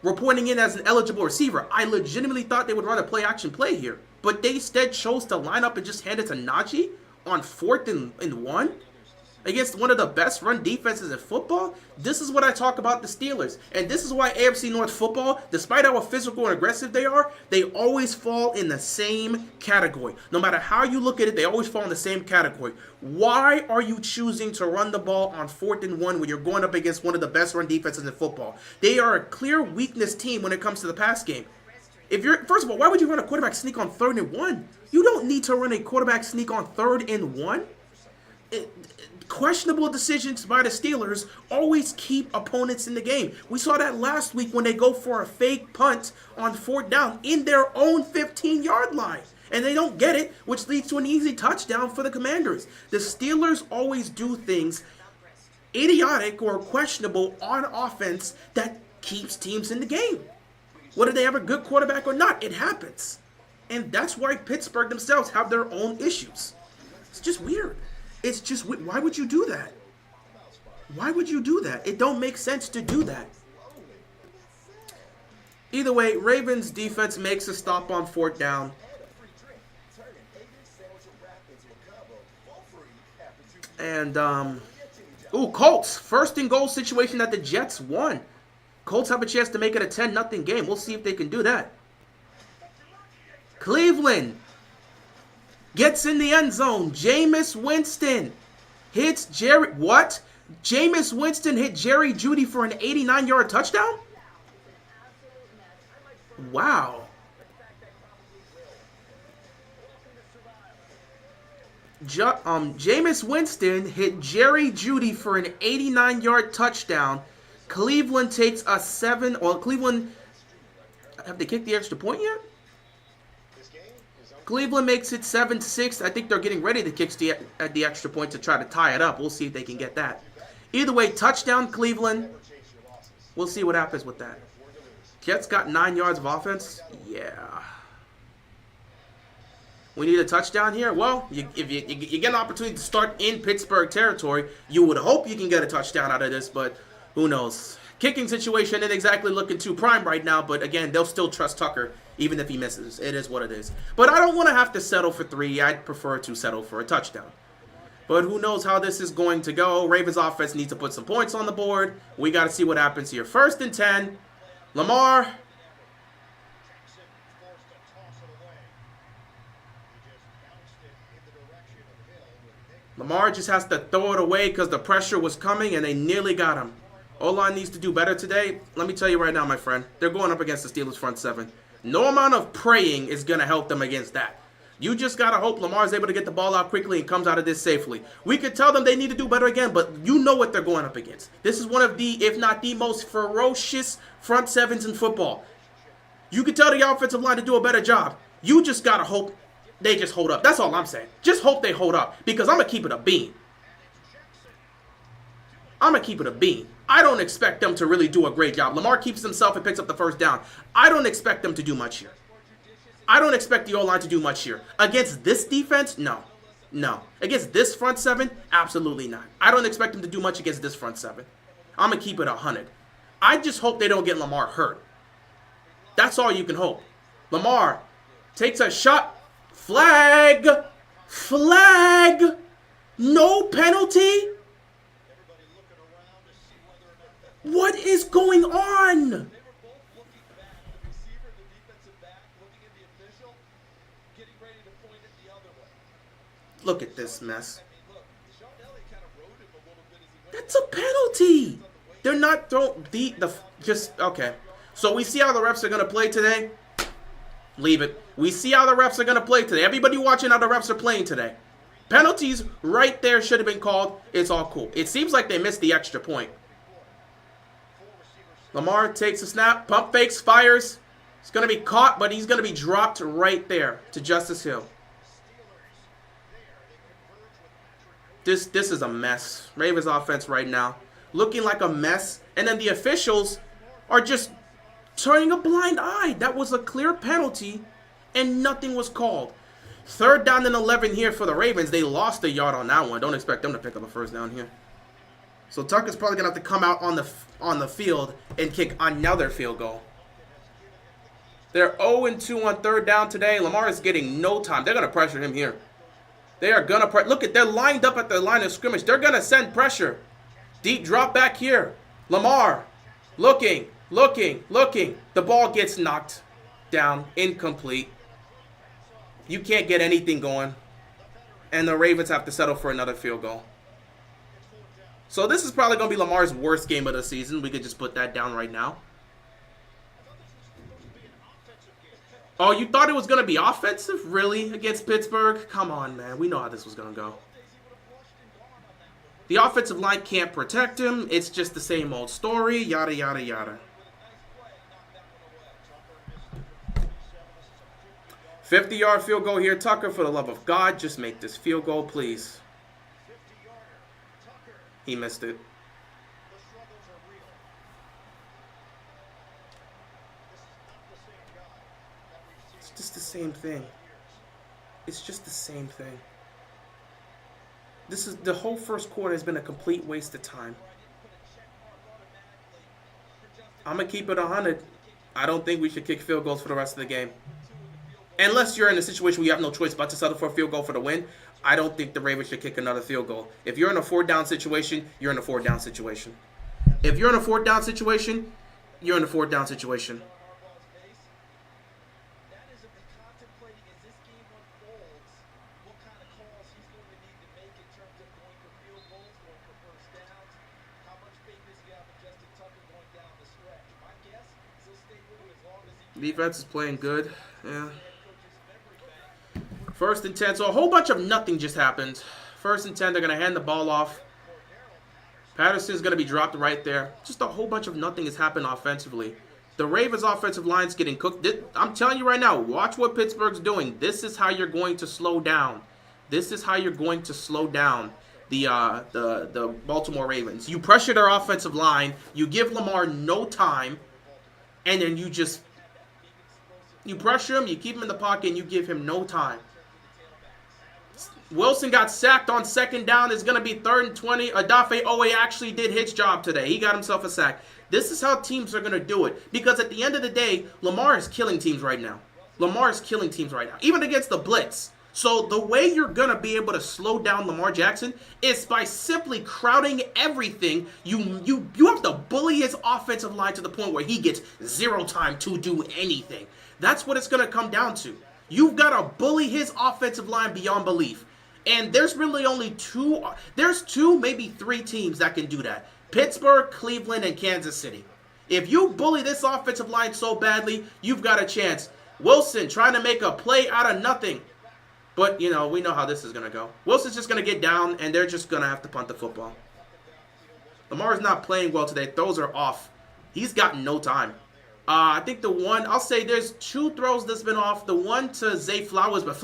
reporting in as an eligible receiver. I legitimately thought they would run a play-action play here. But they instead chose to line up and just hand it to Najee on 4th and 1? Against one of the best run defenses in football. This is what I talk about the Steelers. And this is why AFC North football, despite how physical and aggressive they are, they always fall in the same category. No matter how you look at it, they always fall in the same category. Why are you choosing to run the ball on 4th and 1 when you're going up against one of the best run defenses in football? They are a clear weakness team when it comes to the pass game. First of all, why would you run a quarterback sneak on 3rd and 1? You don't need to run a quarterback sneak on 3rd and 1. Questionable decisions by the Steelers always keep opponents in the game. We saw that last week when they go for a fake punt on 4th down in their own 15-yard line. And they don't get it, which leads to an easy touchdown for the Commanders. The Steelers always do things idiotic or questionable on offense that keeps teams in the game. Whether they have a good quarterback or not, it happens. And that's why Pittsburgh themselves have their own issues. It's just weird. It's just, why would you do that? Why would you do that? It don't make sense to do that. Either way, Ravens defense makes a stop on 4th down. And, Colts. 1st and goal situation that the Jets won. Colts have a chance to make it a 10-0 game. We'll see if they can do that. Cleveland gets in the end zone. Jameis Winston hits Jerry. What? Jameis Winston hit Jerry Jeudy for an 89-yard touchdown? Wow. Jameis Winston hit Jerry Jeudy for an 89-yard touchdown. Cleveland takes a 7. Well, Cleveland, have they kicked the extra point yet? Cleveland makes it 7-6. I think they're getting ready to kick the extra point to try to tie it up. We'll see if they can get that. Either way, touchdown Cleveland. We'll see what happens with that. Jets got 9 yards of offense. Yeah. We need a touchdown here. Well, if you get an opportunity to start in Pittsburgh territory, you would hope you can get a touchdown out of this, but who knows. Kicking situation isn't exactly looking too prime right now, but again, they'll still trust Tucker even if he misses. It is what it is. But I don't want to have to settle for 3. I'd prefer to settle for a touchdown. But who knows how this is going to go. Ravens offense needs to put some points on the board. We got to see what happens here. 1st and 10. Lamar. Jackson forced to toss it away. He just bounced it in the direction of Hill with Nick. Lamar just has to throw it away because the pressure was coming and they nearly got him. O-line needs to do better today. Let me tell you right now, my friend. They're going up against the Steelers front 7. No amount of praying is going to help them against that. You just got to hope Lamar's able to get the ball out quickly and comes out of this safely. We could tell them they need to do better again, but you know what they're going up against. This is one of the, if not the most ferocious front 7s in football. You could tell the offensive line to do a better job. You just got to hope they just hold up. That's all I'm saying. Just hope they hold up because I'm going to keep it a bean. I'm going to keep it a bean. I don't expect them to really do a great job. Lamar keeps himself and picks up the 1st down. I don't expect them to do much here. I don't expect the O-line to do much here. Against this defense, no. No. Against this front 7, absolutely not. I don't expect them to do much against this front 7. I'm going to keep it 100. I just hope they don't get Lamar hurt. That's all you can hope. Lamar takes a shot. Flag. Flag. No penalty. What is going on? They were both looking back. The receiver, the defensive back, looking at the official, getting ready to point it the other way. Look at this mess. I mean, look, Sean Elliott kind of rode him a little bit as he went. That's a penalty. They're not throwing okay. So we see how the refs are going to play today. Leave it. We see how the refs are going to play today. Everybody watching how the refs are playing today. Penalties right there should have been called. It's all cool. It seems like they missed the extra point. Lamar takes a snap, pump fakes, fires. He's going to be caught, but he's going to be dropped right there to Justice Hill. This is a mess. Ravens offense right now looking like a mess. And then the officials are just turning a blind eye. That was a clear penalty, and nothing was called. 3rd down and 11 here for the Ravens. They lost a yard on that one. Don't expect them to pick up a 1st down here. So Tucker's probably going to have to come out on the field and kick another field goal. They're 0-2 on 3rd down today. Lamar is getting no time. They're going to pressure him here. They are going to look at, they're lined up at the line of scrimmage. They're going to send pressure. Deep drop back here. Lamar looking. The ball gets knocked down, incomplete. You can't get anything going. And the Ravens have to settle for another field goal. So this is probably going to be Lamar's worst game of the season. We could just put that down right now. Oh, you thought it was going to be offensive? Really? Against Pittsburgh? Come on, man. We know how this was going to go. The offensive line can't protect him. It's just the same old story. Yada, yada, yada. 50-yard field goal here. Tucker, for the love of God, just make this field goal, please. He missed it. It's just the same thing. It's just the same thing. This is the whole first quarter has been a complete waste of time. I'm going to keep it 100. I don't think we should kick field goals for the rest of the game. Unless you're in a situation where you have no choice but to settle for a field goal for the win, I don't think the Ravens should kick another field goal. If you're in a 4th down situation, you're in a 4th down situation. If you're in a 4th down situation, you're in a 4th down situation. That is if they're contemplating as this game unfolds, what kind of calls he's going to need to make in terms of going for field goals, going for 1st downs. How much faith does he have in Justin Tucker going down the stretch? My guess is he'll stay with him as long as he can. Defense is playing good. Yeah. 1st and 10. So a whole bunch of nothing just happened. 1st and 10. They're going to hand the ball off. Patterson's going to be dropped right there. Just a whole bunch of nothing has happened offensively. The Ravens' offensive line's getting cooked. I'm telling you right now, watch what Pittsburgh's doing. This is how you're going to slow down. This is how you're going to slow down the Baltimore Ravens. You pressure their offensive line. You give Lamar no time. And then you pressure him, you keep him in the pocket, and you give him no time. Wilson got sacked on 2nd down. It's going to be 3rd and 20. Odafe Owe actually did his job today. He got himself a sack. This is how teams are going to do it. Because at the end of the day, Lamar is killing teams right now. Even against the blitz. So the way you're going to be able to slow down Lamar Jackson is by simply crowding everything. You have to bully his offensive line to the point where he gets zero time to do anything. That's what it's going to come down to. You've got to bully his offensive line beyond belief. And there's really only two, maybe three teams that can do that. Pittsburgh, Cleveland, and Kansas City. If you bully this offensive line so badly, you've got a chance. Wilson trying to make a play out of nothing. But, we know how this is going to go. Wilson's just going to get down, and they're just going to have to punt the football. Lamar's not playing well today. Throws are off. He's gotten no time. I think I'll say there's two throws that's been off. The one to Zay Flowers, but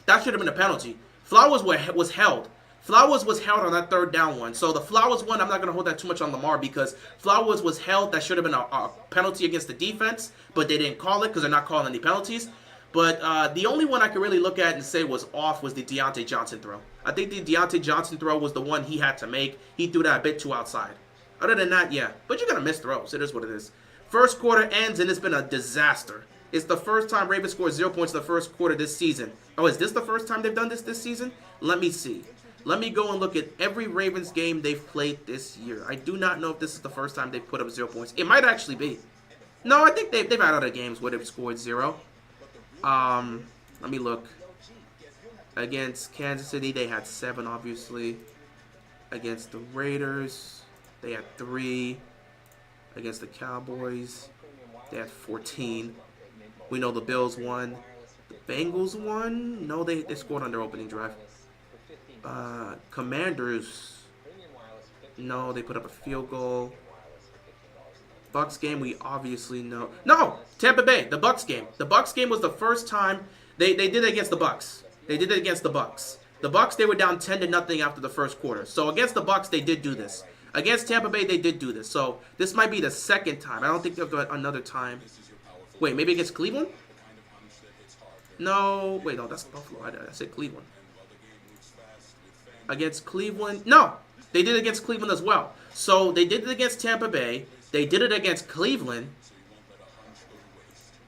that should have been a penalty. Flowers was held. Flowers was held on that third down one. So the Flowers one, I'm not going to hold that too much on Lamar because Flowers was held. That should have been a penalty against the defense, but they didn't call it because they're not calling any penalties. But the only one I could really look at and say was off was the Deontay Johnson throw. I think the Deontay Johnson throw was the one he had to make. He threw that a bit too outside. Other than that, yeah. But you're going to miss throws. It is what it is. First quarter ends, and it's been a disaster. It's the first time Ravens scored 0 points in the first quarter this season. Oh, is this the first time they've done this season? Let me see. Let me go and look at every Ravens game they've played this year. I do not know if this is the first time they've put up 0 points. It might actually be. No, I think they've had other games where they've scored 0. Let me look. Against Kansas City, they had 7, obviously. Against the Raiders, they had 3. Against the Cowboys, they had 14. We know the Bills won. The Bengals won. No, they scored on their opening drive. Commanders. No, they put up a field goal. Bucks game, we obviously know. No! Tampa Bay, the Bucks game. The Bucks game was the first time they did it against the Bucks. They did it against the Bucks. The Bucks, they were down 10-0 after the first quarter. So against the Bucks, they did do this. Against Tampa Bay, they did do this. So this might be the second time. I don't think they'll do it another time. Wait, maybe against Cleveland? No. Wait, no, that's Buffalo. I said Cleveland. Against Cleveland? No! They did it against Cleveland as well. So they did it against Tampa Bay. They did it against Cleveland.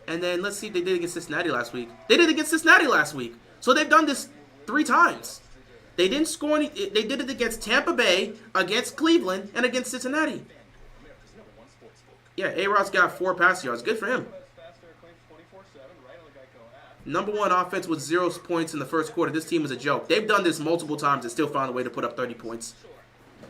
And then let's see if they did it against Cincinnati last week. They did it against Cincinnati last week. So they've done this 3 times. They didn't score any. They did it against Tampa Bay, against Cleveland, and against Cincinnati. Yeah, A-Rod's got 4 pass yards. Good for him. Number 1 offense with 0 points in the first quarter. This team is a joke. They've done this multiple times and still found a way to put up 30 points.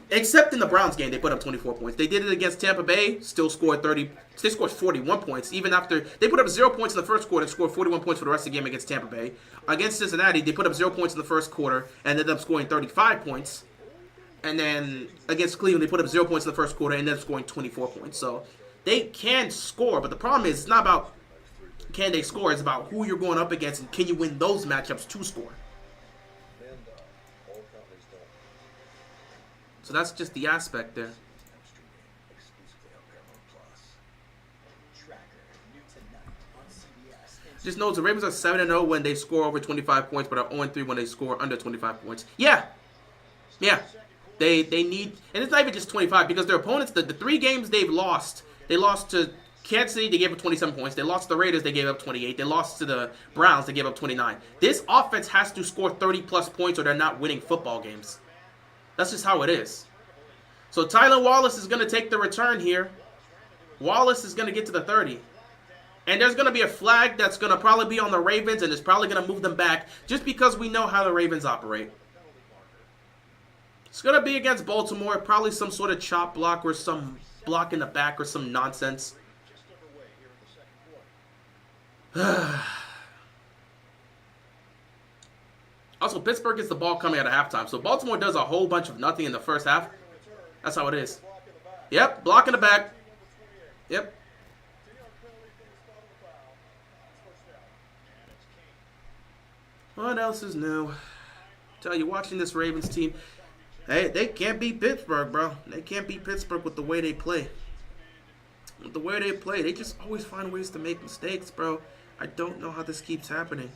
Except in the Browns game, they put up 24 points. They did it against Tampa Bay, still scored 30. They scored 41 points, even after they put up 0 points in the first quarter and scored 41 points for the rest of the game against Tampa Bay. Against Cincinnati, they put up 0 points in the first quarter and ended up scoring 35 points. And then against Cleveland, they put up 0 points in the first quarter and ended up scoring 24 points. So they can score, but the problem is it's not about can they score, it's about who you're going up against and can you win those matchups to score. So that's just the aspect there. Just note the Ravens are 7-0 when they score over 25 points, but are 0-3 when they score under 25 points. Yeah. They need, and it's not even just 25 because their opponents, the 3 games they've lost, they lost to Kansas City, they gave up 27 points. They lost to the Raiders, they gave up 28. They lost to the Browns, they gave up 29. This offense has to score 30-plus points or they're not winning football games. That's just how it is. So Tylan Wallace is going to take the return here. Wallace is going to get to the 30. And there's going to be a flag that's going to probably be on the Ravens, and it's probably going to move them back just because we know how the Ravens operate. It's going to be against Baltimore, probably some sort of chop block or some block in the back or some nonsense. Also, Pittsburgh gets the ball coming out of halftime. So Baltimore does a whole bunch of nothing in the first half. That's how it is. Yep, block in the back. Yep. What else is new? Tell you, watching this Ravens team, hey, they can't beat Pittsburgh, bro. They can't beat Pittsburgh with the way they play. With the way they play, they just always find ways to make mistakes, bro. I don't know how this keeps happening.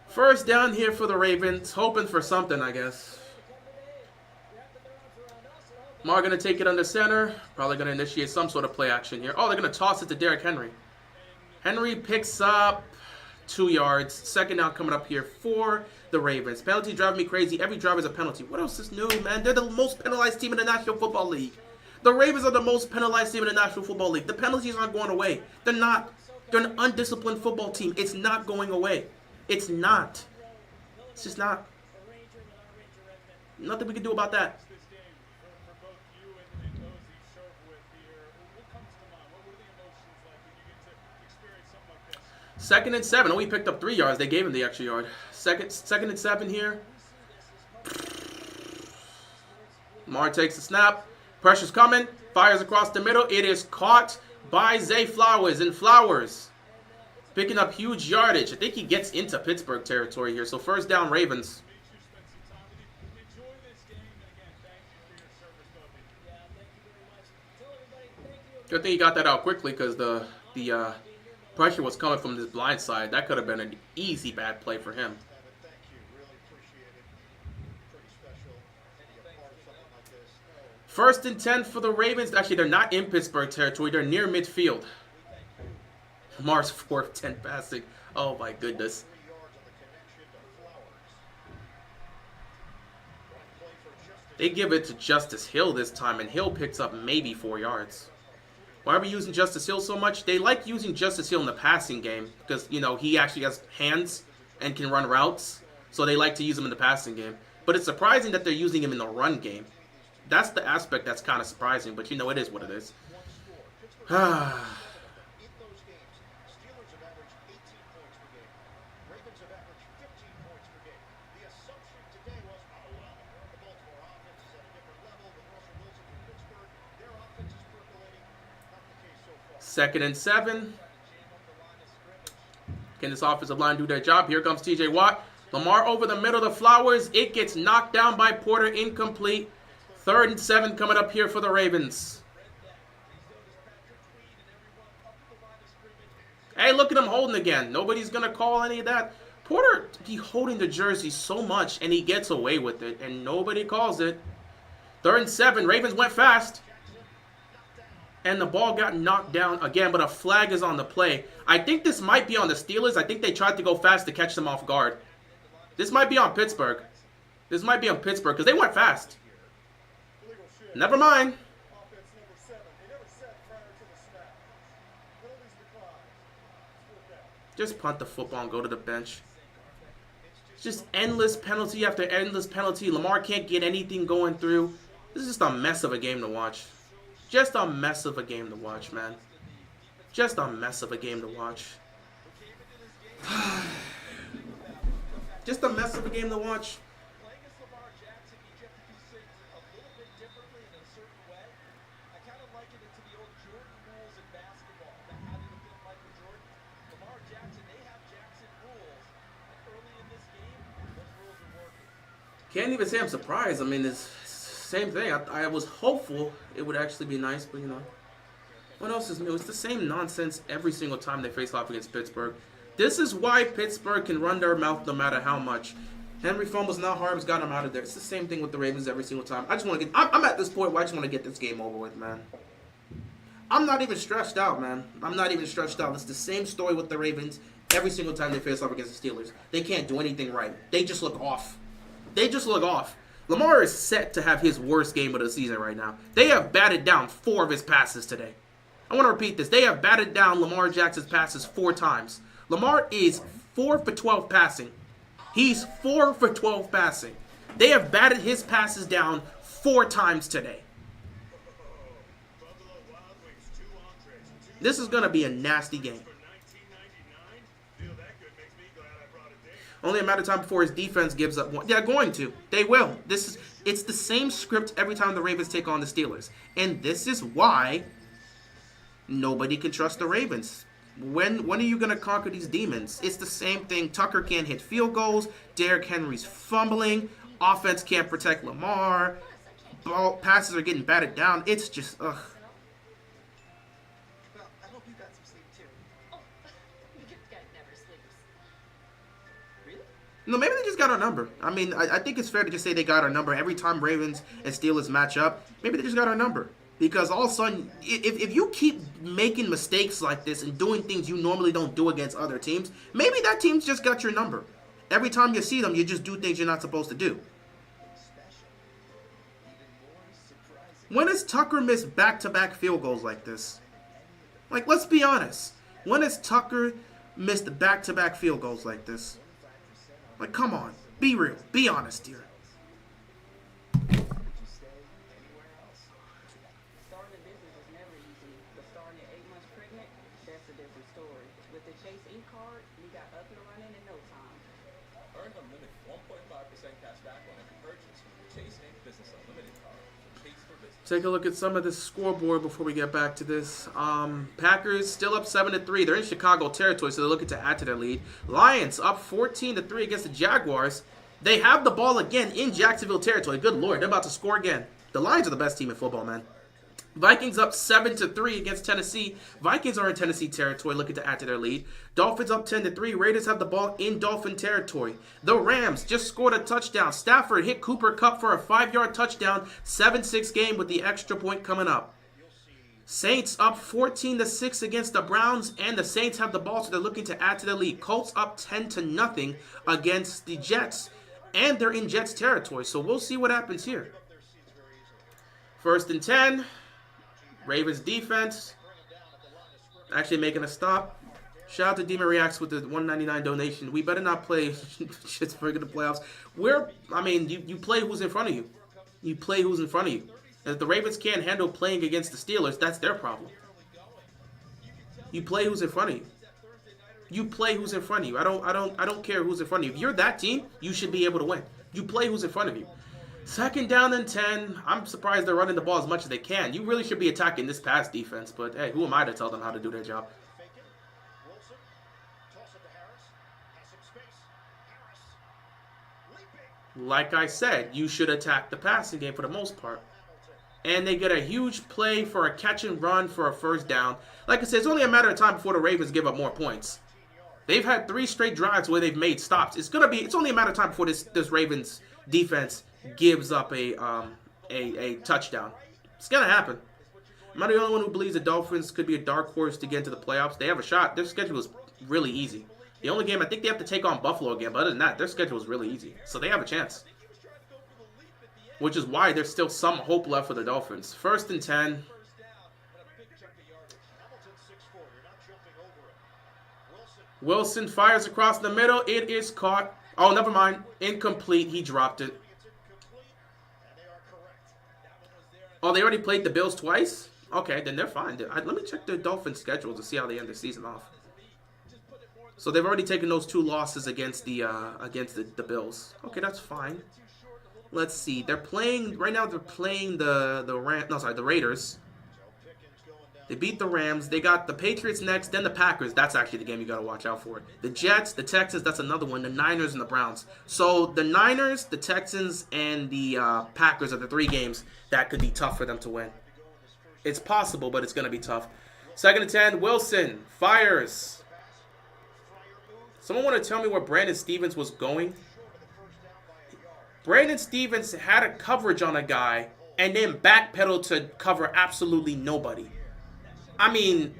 First down here for the Ravens, hoping for something, I guess. Lamar going to take it under center. Probably going to initiate some sort of play action here. Oh, they're going to toss it to Derrick Henry. Henry picks up 2 yards. Second down coming up here for the Ravens. Penalty driving me crazy. Every drive is a penalty. What else is new, man? They're the most penalized team in the National Football League. The Ravens are the most penalized team in the National Football League. The penalties aren't going away. They're not. They're an undisciplined football team. It's not going away. It's not. It's just not. Nothing we can do about that. Second and 7. Oh, he picked up 3 yards. They gave him the extra yard. Second and 7 here. Lamar takes the snap. Pressure's coming. Fires across the middle. It is caught by Zay Flowers. And Flowers picking up huge yardage. I think he gets into Pittsburgh territory here. So first down, Ravens. Good thing he got that out quickly because the pressure was coming from this blind side. That could have been an easy bad play for him. Thank you. Really appreciate it. Pretty special. Any part of something like this. First and 10 for the Ravens. Actually, they're not in Pittsburgh territory. They're near midfield. Lamar's 4th 10 passing. Oh my goodness. 3 yards on the connection to Flowers. Right play for Justice. They give it to Justice Hill this time, and Hill picks up maybe 4 yards. Why are we using Justice Hill so much? They like using Justice Hill in the passing game because, you know, he actually has hands and can run routes. So they like to use him in the passing game. But it's surprising that they're using him in the run game. That's the aspect that's kind of surprising, but, you know, it is what it is. In those games, Steelers have averaged 18 points per game. Ravens have averaged 15 points per game. The assumption today was, oh, well, the Baltimore offense is at a different level with Russell Wilson from Pittsburgh. Their offense is percolating. Not the case so far. Second and 7. Jam up the line of scrimmage. Can this offensive line do their job? Here comes TJ Watt. Lamar over the middle of the Flowers. It gets knocked down by Porter. Incomplete. 3rd and 7 coming up here for the Ravens. Hey, look at him holding again. Nobody's going to call any of that. Porter, he holding the jersey so much, and he gets away with it, and nobody calls it. 3rd and 7. Ravens went fast. And the ball got knocked down again, but a flag is on the play. I think this might be on the Steelers. I think they tried to go fast to catch them off guard. This might be on Pittsburgh. This might be on Pittsburgh, because they went fast. Never mind. Offense number 7. They never set prior to the snap. Penalties declined. Fourth down. Just punt the football and go to the bench. Just endless penalty after endless penalty. Lamar can't get anything going through. This is just a mess of a game to watch. Just a mess of a game to watch, man. Just a mess of a game to watch. Just a mess of a game to watch. Playing against Lamar Jackson, you have to do things a little bit differently in a certain way. I kind of liken it to the old Jordan rules in basketball. How did it fit Michael Jordan? Lamar Jackson, they have Jackson rules. And early in this game, those rules are working. Can't even say I'm surprised. I mean, it's same thing. I was hopeful it would actually be nice, but, you know. What else is new? It's the same nonsense every single time they face off against Pittsburgh. This is why Pittsburgh can run their mouth no matter how much. Henry fumbles, now Harm's got him out of there. It's the same thing with the Ravens every single time. I just want to get... I'm at this point where I just want to get this game over with, man. I'm not even stressed out, man. I'm not even stressed out. It's the same story with the Ravens every single time they face off against the Steelers. They can't do anything right. They just look off. They just look off. Lamar is set to have his worst game of the season right now. They have batted down 4 of his passes today. I want to repeat this. They have batted down Lamar Jackson's passes 4 times. Lamar is 4 for 12 passing. He's 4 for 12 passing. They have batted his passes down 4 times today. This is going to be a nasty game. Only a matter of time before his defense gives up one. They're going to. They will. It's the same script every time the Ravens take on the Steelers. And this is why nobody can trust the Ravens. When are you going to conquer these demons? It's the same thing. Tucker can't hit field goals. Derrick Henry's fumbling. Offense can't protect Lamar. Passes are getting batted down. It's just, ugh. Well, I hope you got some sleep too. Oh, this guy never sleeps. Really? No, maybe they just got our number. I mean, I think it's fair to just say they got our number every time Ravens and Steelers match up. Maybe they just got our number. Because all of a sudden, if you keep making mistakes like this and doing things you normally don't do against other teams, maybe that team's just got your number. Every time you see them, you just do things you're not supposed to do. When has Tucker missed back-to-back field goals like this? Like, let's be honest. When has Tucker missed back-to-back field goals like this? Like, come on. Be real. Be honest here. Starting a business is never easy, but starting at 8 months pregnant, that's a different story. With the Chase Ink card, you got up and running in no time. Earn unlimited 1.5% cash back on every purchase with your Chase Ink Business Unlimited card from Chase for Business. Take a look at some of the scoreboard before we get back to this. Packers still up 7-3. They're in Chicago territory, so they're looking to add to their lead. Lions up 14-3 against the Jaguars. They have the ball again in Jacksonville territory. Good Lord, they're about to score again. The Lions are the best team in football, man. Vikings up 7-3 against Tennessee. Vikings are in Tennessee territory looking to add to their lead. Dolphins up 10-3. Raiders have the ball in Dolphin territory. The Rams just scored a touchdown. Stafford hit Cooper Kupp for a 5-yard touchdown. 7-6 game with the extra point coming up. Saints up 14-6 against the Browns, and the Saints have the ball, so they're looking to add to the lead. Colts up 10-0 against the Jets, and they're in Jets territory, so we'll see what happens here. 1st and 10. Ravens defense actually making a stop. Shout out to Demon Reacts with the $1.99 donation. We better not play Pittsburgh in the playoffs. You play who's in front of you. You play who's in front of you. And if the Ravens can't handle playing against the Steelers, that's their problem. You play who's in front of you. You play who's in front of you. I don't care who's in front of you. If you're that team, you should be able to win. You play who's in front of you. 2nd down and 10. I'm surprised they're running the ball as much as they can. You really should be attacking this pass defense, but hey, who am I to tell them how to do their job? Like I said, you should attack the passing game for the most part. And they get a huge play for a catch and run for a 1st down. Like I said, it's only a matter of time before the Ravens give up more points. They've had 3 straight drives where they've made stops. It's only a matter of time before this Ravens defense gives up a touchdown. It's gonna happen. I'm not the only one who believes the Dolphins could be a dark horse to get into the playoffs. They have a shot. Their schedule is really easy. The only game I think they have to take on Buffalo again, but other than that, their schedule is really easy. So they have a chance. Which is why there's still some hope left for the Dolphins. 1st and 10. Wilson fires across the middle. It is caught. Oh, never mind. Incomplete. He dropped it. Oh, they already played the Bills twice? Okay, then they're fine. Let me check the Dolphins' schedule to see how they end the season off. So they've already taken those 2 losses against the Bills. Okay, that's fine. Let's see. They're playing right now. They're playing the Raiders. They beat the Rams. They got the Patriots next, then the Packers. That's actually the game you got to watch out for. The Jets, the Texans, that's another one. The Niners and the Browns. So the Niners, the Texans, and the Packers are the 3 games that could be tough for them to win. It's possible, but it's going to be tough. 2nd and 10, Wilson fires. Someone want to tell me where Brandon Stevens was going? Brandon Stevens had a coverage on a guy and then backpedaled to cover absolutely nobody. I mean,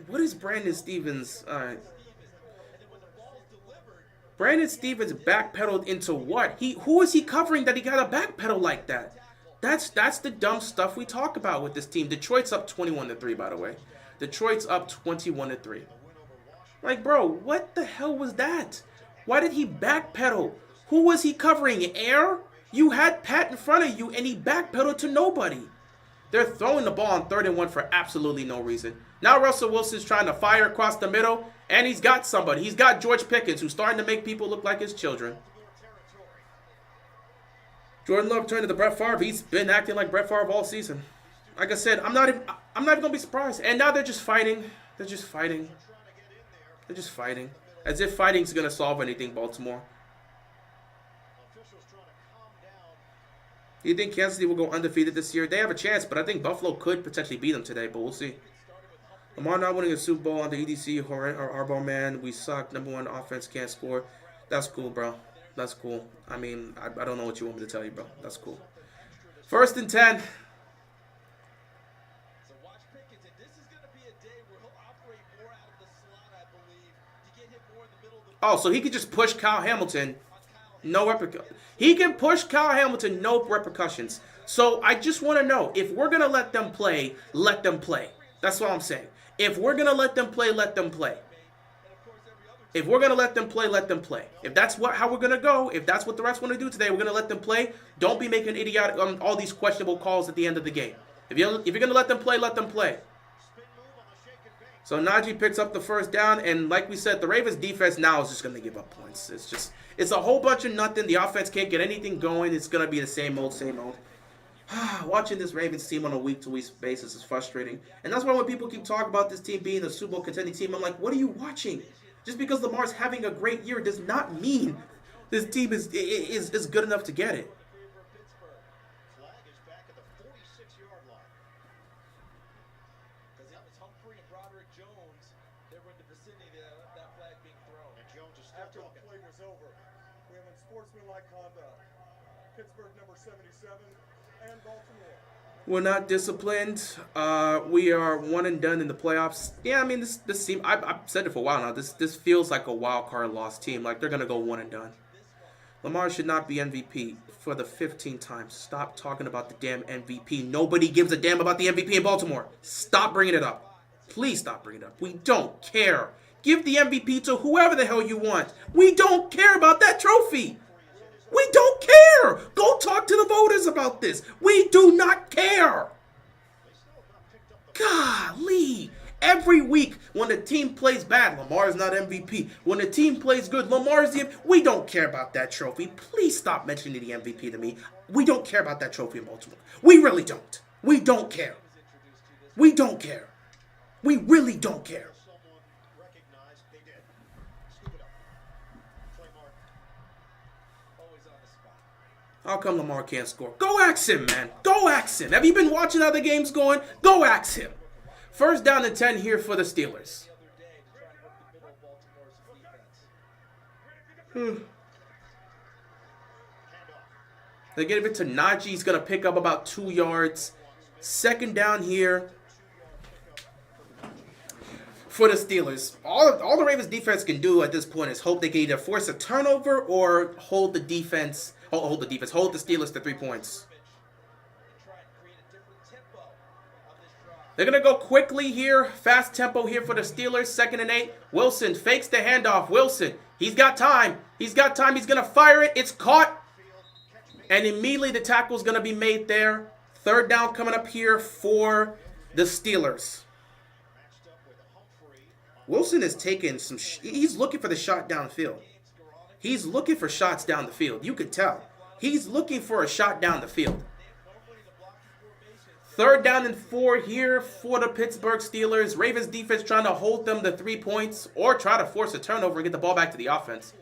what is Brandon Stevens? Brandon Stevens backpedaled into what? Who is he covering that he got a backpedal like that? That's the dumb stuff we talk about with this team. Detroit's up 21-3, by the way. Detroit's up 21-3. Like, bro, what the hell was that? Why did he backpedal? Who was he covering? Air? You had Pat in front of you, and he backpedaled to nobody. They're throwing the ball on 3rd and 1 for absolutely no reason. Now Russell Wilson's trying to fire across the middle, and he's got somebody. He's got George Pickens, who's starting to make people look like his children. Jordan Love turned to the Brett Favre. He's been acting like Brett Favre all season. Like I said, I'm not even gonna be surprised. And now they're just fighting. They're just fighting. They're just fighting. As if fighting's gonna solve anything, Baltimore. Do you think Kansas City will go undefeated this year? They have a chance, but I think Buffalo could potentially beat them today, but we'll see. Lamar not winning a Super Bowl on the EDC or Arbor man. We suck. Number one offense can't score. That's cool, bro. That's cool. I mean, I don't know what you want me to tell you, bro. That's cool. 1st and 10. So watch Pickens, and this is going to be a day where he'll operate more out of the slot, I believe, to get him more in the middle of the Oh, so he could just push Kyle Hamilton. No repercussions. He can push Kyle Hamilton, no repercussions. So I just want to know, if we're going to let them play, let them play. That's what I'm saying. If we're going to let them play, let them play. If we're going to let them play, let them play. If that's how we're going to go, if that's what the refs want to do today, we're going to let them play. Don't be making idiotic all these questionable calls at the end of the game. If you're going to let them play, let them play. So Najee picks up the 1st down, and like we said, the Ravens defense now is just going to give up points. It's a whole bunch of nothing. The offense can't get anything going. It's going to be the same old, same old. Watching this Ravens team on a week-to-week basis is frustrating. And that's why when people keep talking about this team being a Super Bowl contending team, I'm like, what are you watching? Just because Lamar's having a great year does not mean this team is good enough to get it. Flag is back at the 46-yard line. Because that was Humphrey and Broderick Jones. They were in the vicinity of that flag being thrown. And Jones is still After the talking. play was over, we have unsportsmanlike conduct. Pittsburgh number 77 and Baltimore. We're not disciplined. We are one and done in the playoffs. Yeah, I mean, this team, I've said it for a while now. This feels like a wild card lost team. Like, they're going to go one and done. Lamar should not be MVP for the 15th time. Stop talking about the damn MVP. Nobody gives a damn about the MVP in Baltimore. Stop bringing it up. Please stop bringing it up. We don't care. Give the MVP to whoever the hell you want. We don't care about that trophy. We don't care. Go talk to the voters about this. We do not care. Golly. Every week when the team plays bad, Lamar's not MVP. When the team plays good, Lamar's the MVP. We don't care about that trophy. Please stop mentioning the MVP to me. We don't care about that trophy in Baltimore. We really don't. We don't care. We don't care. We really don't care. Someone recognized they did. Scoop it up. Play mark. Always on the spot. How come Lamar can't score? Go ask him, man. Go ask him. Have you been watching how the game's going? Go ask him. 1st down and 10 here for the Steelers. The other day to try and work the middle of Baltimore's defense. They give it to Najee. He's going to pick up about 2 yards. 2nd down here for the Steelers. All the Ravens defense can do at this point is hope they can either force a turnover or hold the Steelers to 3 points. Try and create a different tempo on this drive. They're going to go quickly here. Fast tempo here for the Steelers. 2nd and 8. Wilson fakes the handoff. Wilson, he's got time. He's got time. He's going to fire it. It's caught. And immediately the tackle's going to be made there. 3rd down coming up here for the Steelers. Matched up with Humphrey. Wilson is taking some... he's looking for the shot downfield. He's looking for shots down the field. You could tell. He's looking for a shot down the field. 3rd down and 4 here for the Pittsburgh Steelers. Ravens defense trying to hold them to 3 points or try to force a turnover and get the ball back to the offense.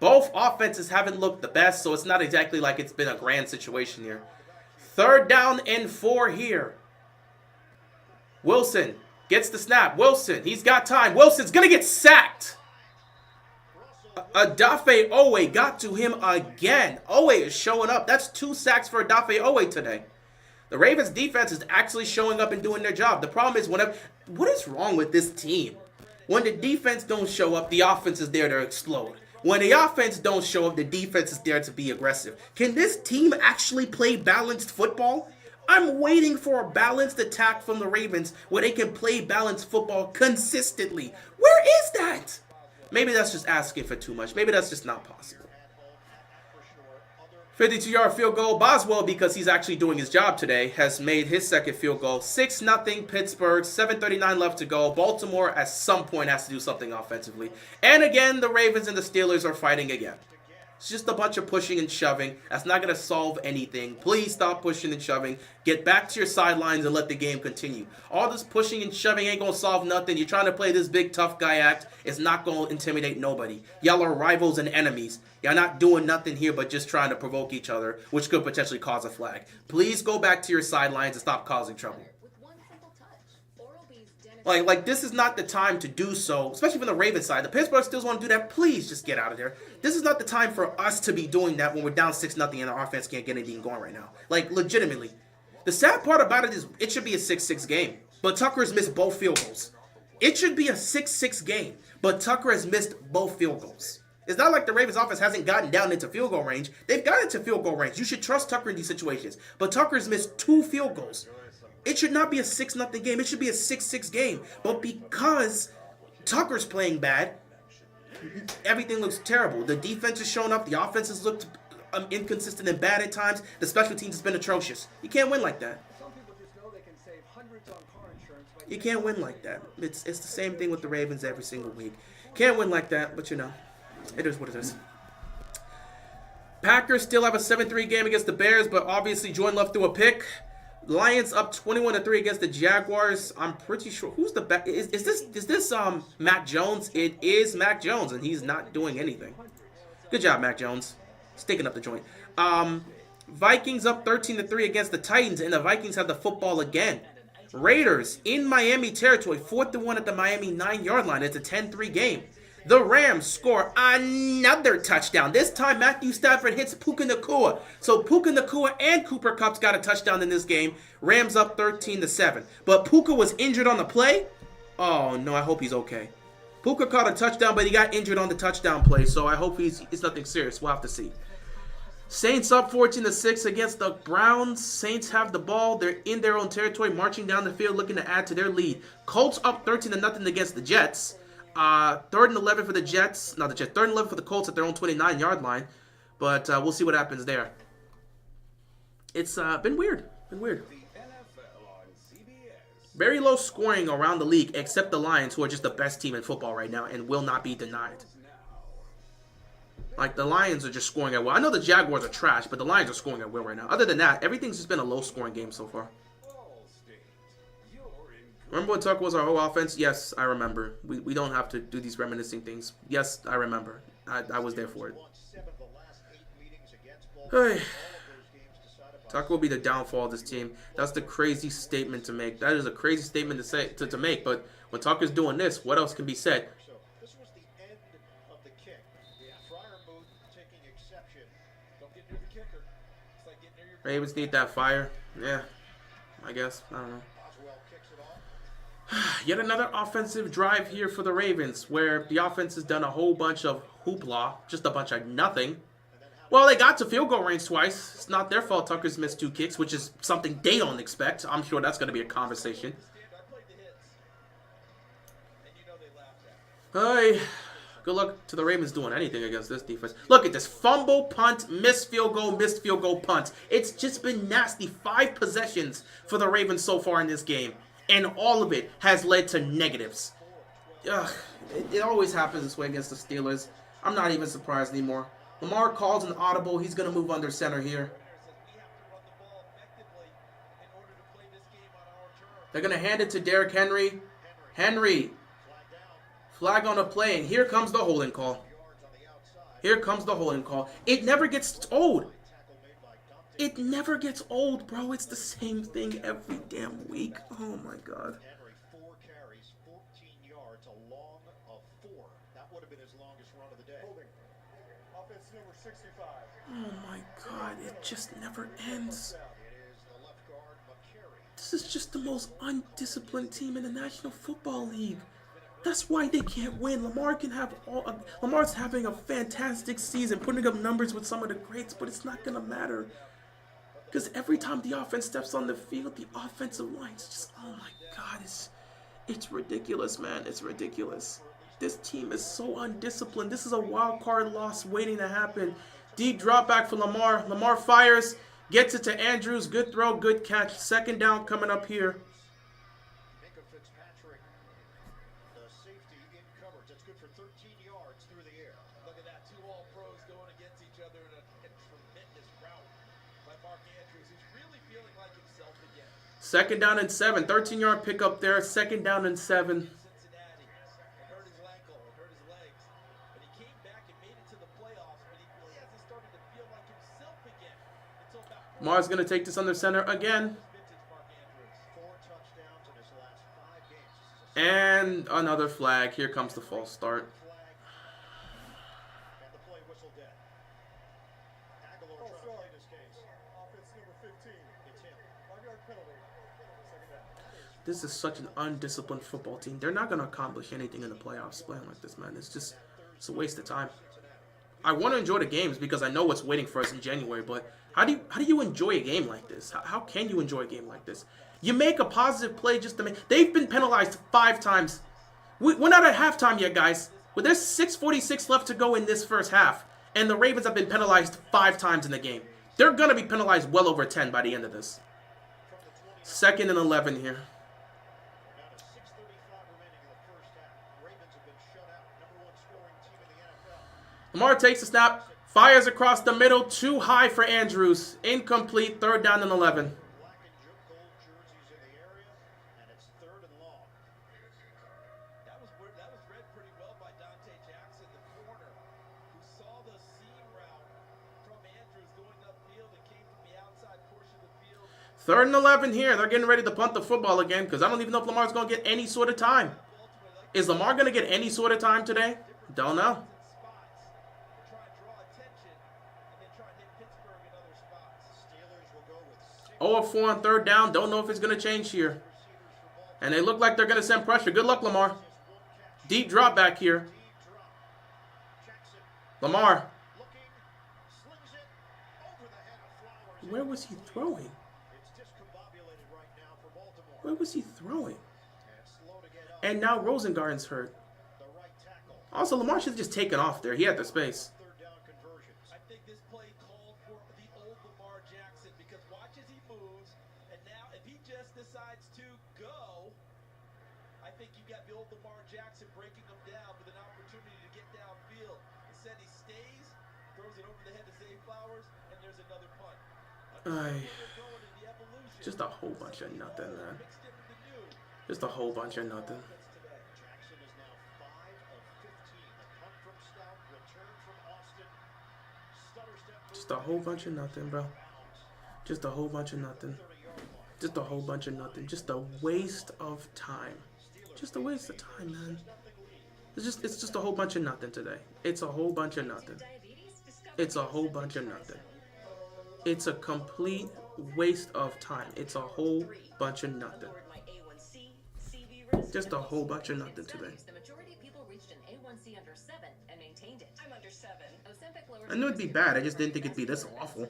Both offenses haven't looked the best, so it's not exactly like it's been a grand situation here. 3rd down and 4 here. Wilson gets the snap. Wilson, he's got time. Wilson's going to get sacked. Adafe Owe got to him again. Owe is showing up. That's 2 sacks for Adafe Owe today. The Ravens defense is actually showing up and doing their job. The problem is what is wrong with this team? When the defense don't show up, the offense is there to explode. When the offense don't show up, the defense is there to be aggressive. Can this team actually play balanced football? I'm waiting for a balanced attack from the Ravens where they can play balanced football consistently. Where is that? Maybe that's just asking for too much. Maybe that's just not possible. 52-yard field goal. Boswell, because he's actually doing his job today, has made his 2nd field goal. 6-0 Pittsburgh. 7:39 left to go. Baltimore at some point has to do something offensively. And again, the Ravens and the Steelers are fighting again. It's just a bunch of pushing and shoving. That's not going to solve anything. Please stop pushing and shoving. Get back to your sidelines and let the game continue. All this pushing and shoving ain't going to solve nothing. You're trying to play this big tough guy act. It's not going to intimidate nobody. Y'all are rivals and enemies. Y'all not doing nothing here but just trying to provoke each other, which could potentially cause a flag. Please go back to your sidelines and stop causing trouble. With one simple touch, Oral-B's Dental Like this is not the time to do so, especially from the Ravens side. The Pittsburgh Steelers want to do that. Please just get out of there. This is not the time for us to be doing that when we're down 6-0 and our offense can't get anything going right now. Like, legitimately. The sad part about it is it should be a 6-6 game, but Tucker has missed both field goals. It should be a 6-6 game, but Tucker has missed both field goals. It's not like the Ravens offense hasn't gotten down into field goal range. They've gotten into field goal range. You should trust Tucker in these situations. But Tucker's missed 2 field goals. It should not be a 6-0 game. It should be a 6-6 game. But because Tucker's playing bad, everything looks terrible. The defense is showing up. The offense has looked inconsistent and bad at times. The special teams has been atrocious. You can't win like that. Some people just know they can save hundreds on car insurance by You can't win like that. It's the same thing with the Ravens every single week. Can't win like that, but you know, it is what it is. Packers still have a 7-3 game against the Bears, but obviously Jordan Love threw a pick. Lions up 21-3 against the Jaguars. I'm pretty sure who's the back. Is this Mac Jones? It is Mac Jones, and he's not doing anything. Good job, Mac Jones. Stinking up the joint. Vikings up 13-3 against the Titans, and the Vikings have the football again. Raiders in Miami territory, 4-1 at the Miami 9-yard line. It's a 10-3 game. The Rams score another touchdown. This time, Matthew Stafford hits Puka Nacua. So Puka Nacua and Cooper Kupp's got a touchdown in this game. Rams up 13-7. But Puka was injured on the play. Oh, no, I hope he's okay. Puka caught a touchdown, but he got injured on the touchdown play. So I hope it's nothing serious. We'll have to see. Saints up 14-6 against the Browns. Saints have the ball. They're in their own territory, marching down the field, looking to add to their lead. Colts up 13-0 against the Jets. 3rd and 11 for the Jets. Not the Jets. 3rd and 11 for the Colts at their own 29-yard line. But we'll see what happens there. It's been weird. Very low scoring around the league, except the Lions, who are just the best team in football right now and will not be denied. Like, the Lions are just scoring at will. I know the Jaguars are trash, but the Lions are scoring at will right now. Other than that, everything's just been a low-scoring game so far. Remember when Tucker was our whole offense? Yes, I remember. We don't have to do these reminiscing things. Yes, I remember. I was there for it. Hey. Tucker will be the downfall of this team. That's the crazy statement to make. That is a crazy statement to say to make. But when Tucker's doing this, what else can be said? This was the end of the kick. Fryermuth taking exception. Don't get near the kicker. It's like getting near your Ravens need that fire. Yeah, I guess. I don't know. Boswell kicks it off. Yet another offensive drive here for the Ravens, where the offense has done a whole bunch of hoopla, just a bunch of nothing. Well, they got to field goal range twice. It's not their fault Tucker's missed 2 kicks, which is something they don't expect. I'm sure that's going to be a conversation. Hey, good luck to the Ravens doing anything against this defense. Look at this. Fumble, punt, missed field goal, punt. It's just been nasty. 5 possessions for the Ravens so far in this game. And all of it has led to negatives. Ugh, it always happens this way against the Steelers. I'm not even surprised anymore. Lamar calls an audible. He's going to move under center here. They're going to hand it to Derrick Henry. Henry. Flag on a play, and here comes the holding call. Here comes the holding call. It never gets old. It never gets old, bro. It's the same thing every damn week. Oh, my God. Henry, 4 carries, 14 yards, a long of 4. That would have been his longest run of the day. holding. Offense number 65. Oh, my God. It just never ends. It is the left guard, McCary. This is just the most undisciplined team in the National Football League. That's why they can't win. Lamar's having a fantastic season, putting up numbers with some of the greats, but it's not going to matter. Because every time the offense steps on the field, the offensive line's just, oh my God, it's ridiculous, man. It's ridiculous. This team is so undisciplined. This is a wild card loss waiting to happen. Deep drop back for Lamar. Lamar fires, gets it to Andrews. Good throw, good catch. 2nd down coming up here. Minka Fitzpatrick, the safety in coverage. That's good for 13 yards through the air. Look at that, 2 all-pros going against each other in a tremendous rout by Mark Andrews, who's really feeling like himself again. 2nd down and 7. 13-yard pickup there. 2nd down and 7. Cincinnati. It hurt his ankle, it hurt his legs, but he came back and made it to the playoffs, but he really hasn't started to feel like himself again until about Lamar's going to take this under center again. Vintage Mark Andrews. 4 touchdowns in his last 5 games. This is a And another flag. Here comes the false start. And the play whistle dead. Aguilar False trying to start. play this case. Offense number 15. It's him. 5-yard penalty. Second down. This is such an undisciplined football team. They're not going to accomplish anything in the playoffs playing like this, man. It's a waste of time. I want to enjoy the games because I know what's waiting for us in January, but how do you enjoy a game like this? How can you enjoy a game like this? You make a positive play just to make... They've been penalized 5 times. We're not at halftime yet, guys. But there's 6:46 left to go in this first half, and the Ravens have been penalized 5 times in the game. They're going to be penalized well over 10 by the end of this. 2nd and 11 here. Down to 6:35 remaining in the first half. Ravens have been shut out. Number 1 scoring team in the NFL. Lamar takes the snap, fires across the middle, too high for Andrews. Incomplete, 3rd down and 11. Black and gold jerseys in the area, and it's 3rd and long. That was read pretty well by Dante Jackson, the corner, who saw the seam route from Andrews going upfield and came from the outside portion of the field. 3rd and 11 here. They're getting ready to punt the football again because I don't even know if Lamar's going to get any sort of time. Is Lamar going to get any sort of time today? Don't know. Spots to try and draw attention and then try and hit Pittsburgh in other spots. Steelers will go with 0 of 4 on 3rd down. Don't know if it's going to change here. And they look like they're going to send pressure. Good luck, Lamar. Deep drop back here. Lamar. looking, slings it over the head of Flowers. Where was he throwing? It's discombobulated right now for Baltimore. Where was he throwing? And slow to get up. And now Rosengarten's hurt. The right tackle. Also, Lamar should have just taken off there. He had the space. 3rd down conversions. I think this play called for the old Lamar Jackson because watch as he moves, and now if he just decides to go, I think you got the old Lamar Jackson breaking him down with an opportunity to get downfield. Instead, he stays, throws it over the head of Zay Flowers, and there's another punt. Ay. They're going in the evolution. Just a whole bunch of nothing, man. Mixed in with the new. Just a whole bunch of nothing. Jackson is now 5 of 15. The punt from Stout, return from Austin. Stutter step move. Just a whole bunch of nothing, bro. Just a whole bunch of nothing. Just a whole bunch of nothing. Just a waste of time. Just a waste of time, man. It's just a whole bunch of nothing today. It's a whole bunch of nothing. It's a whole bunch of nothing. It's a complete waste of time. It's a whole bunch of nothing. Just a whole bunch of nothing today. The majority of people reached an A1C under 7 and maintained it. I'm under 7. Ozempic lowers I knew it'd be bad. I just didn't think it'd be this awful.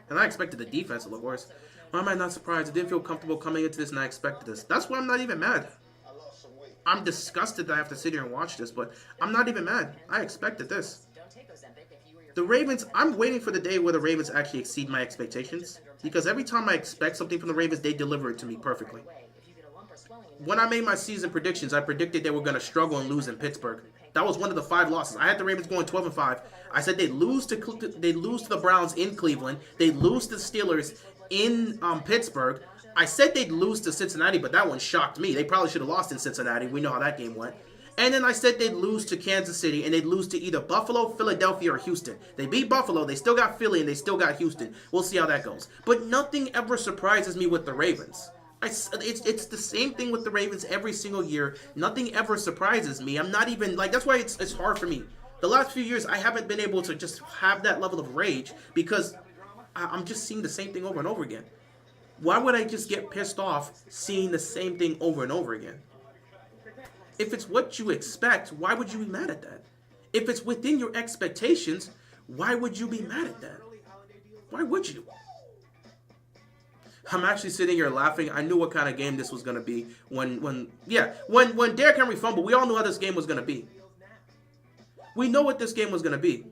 And I expected the defense to look worse. Why am I not surprised? I didn't feel comfortable coming into this and I expected this. That's why I'm not even mad. I lost some weight. I'm disgusted that I have to sit here and watch this, but I'm not even mad. I expected this. Don't take Ozempic if you or your The Ravens, I'm waiting for the day where the Ravens actually exceed my expectations. Because every time I expect something from the Ravens, they deliver it to me perfectly. way. If you get a lump or swelling in When I made my season predictions, I predicted they were going to struggle and lose in Pittsburgh. That was one of the 5 losses. I had the Ravens going 12-5. I said they'd lose to the Browns in Cleveland. They'd lose to the Steelers in Pittsburgh. I said they'd lose to Cincinnati, but that one shocked me. They probably should have lost in Cincinnati. We know how that game went. And then I said they'd lose to Kansas City, and they'd lose to either Buffalo, Philadelphia, or Houston. They beat Buffalo, they still got Philly, and they still got Houston. We'll see how that goes. But nothing ever surprises me with the Ravens. It's the same thing with the Ravens every single year. Nothing ever surprises me. I'm not even, like, that's why it's hard for me. The last few years, I haven't been able to just have that level of rage because I'm just seeing the same thing over and over again. Why would I just get pissed off seeing the same thing over and over again? If it's what you expect, why would you be mad at that? If it's within your expectations, why would you be mad at that? Why would you? I'm actually sitting here laughing. I knew what kind of game this was going to be when Derrick Henry fumbled. We all knew how this game was going to be. We know what this game was going to be.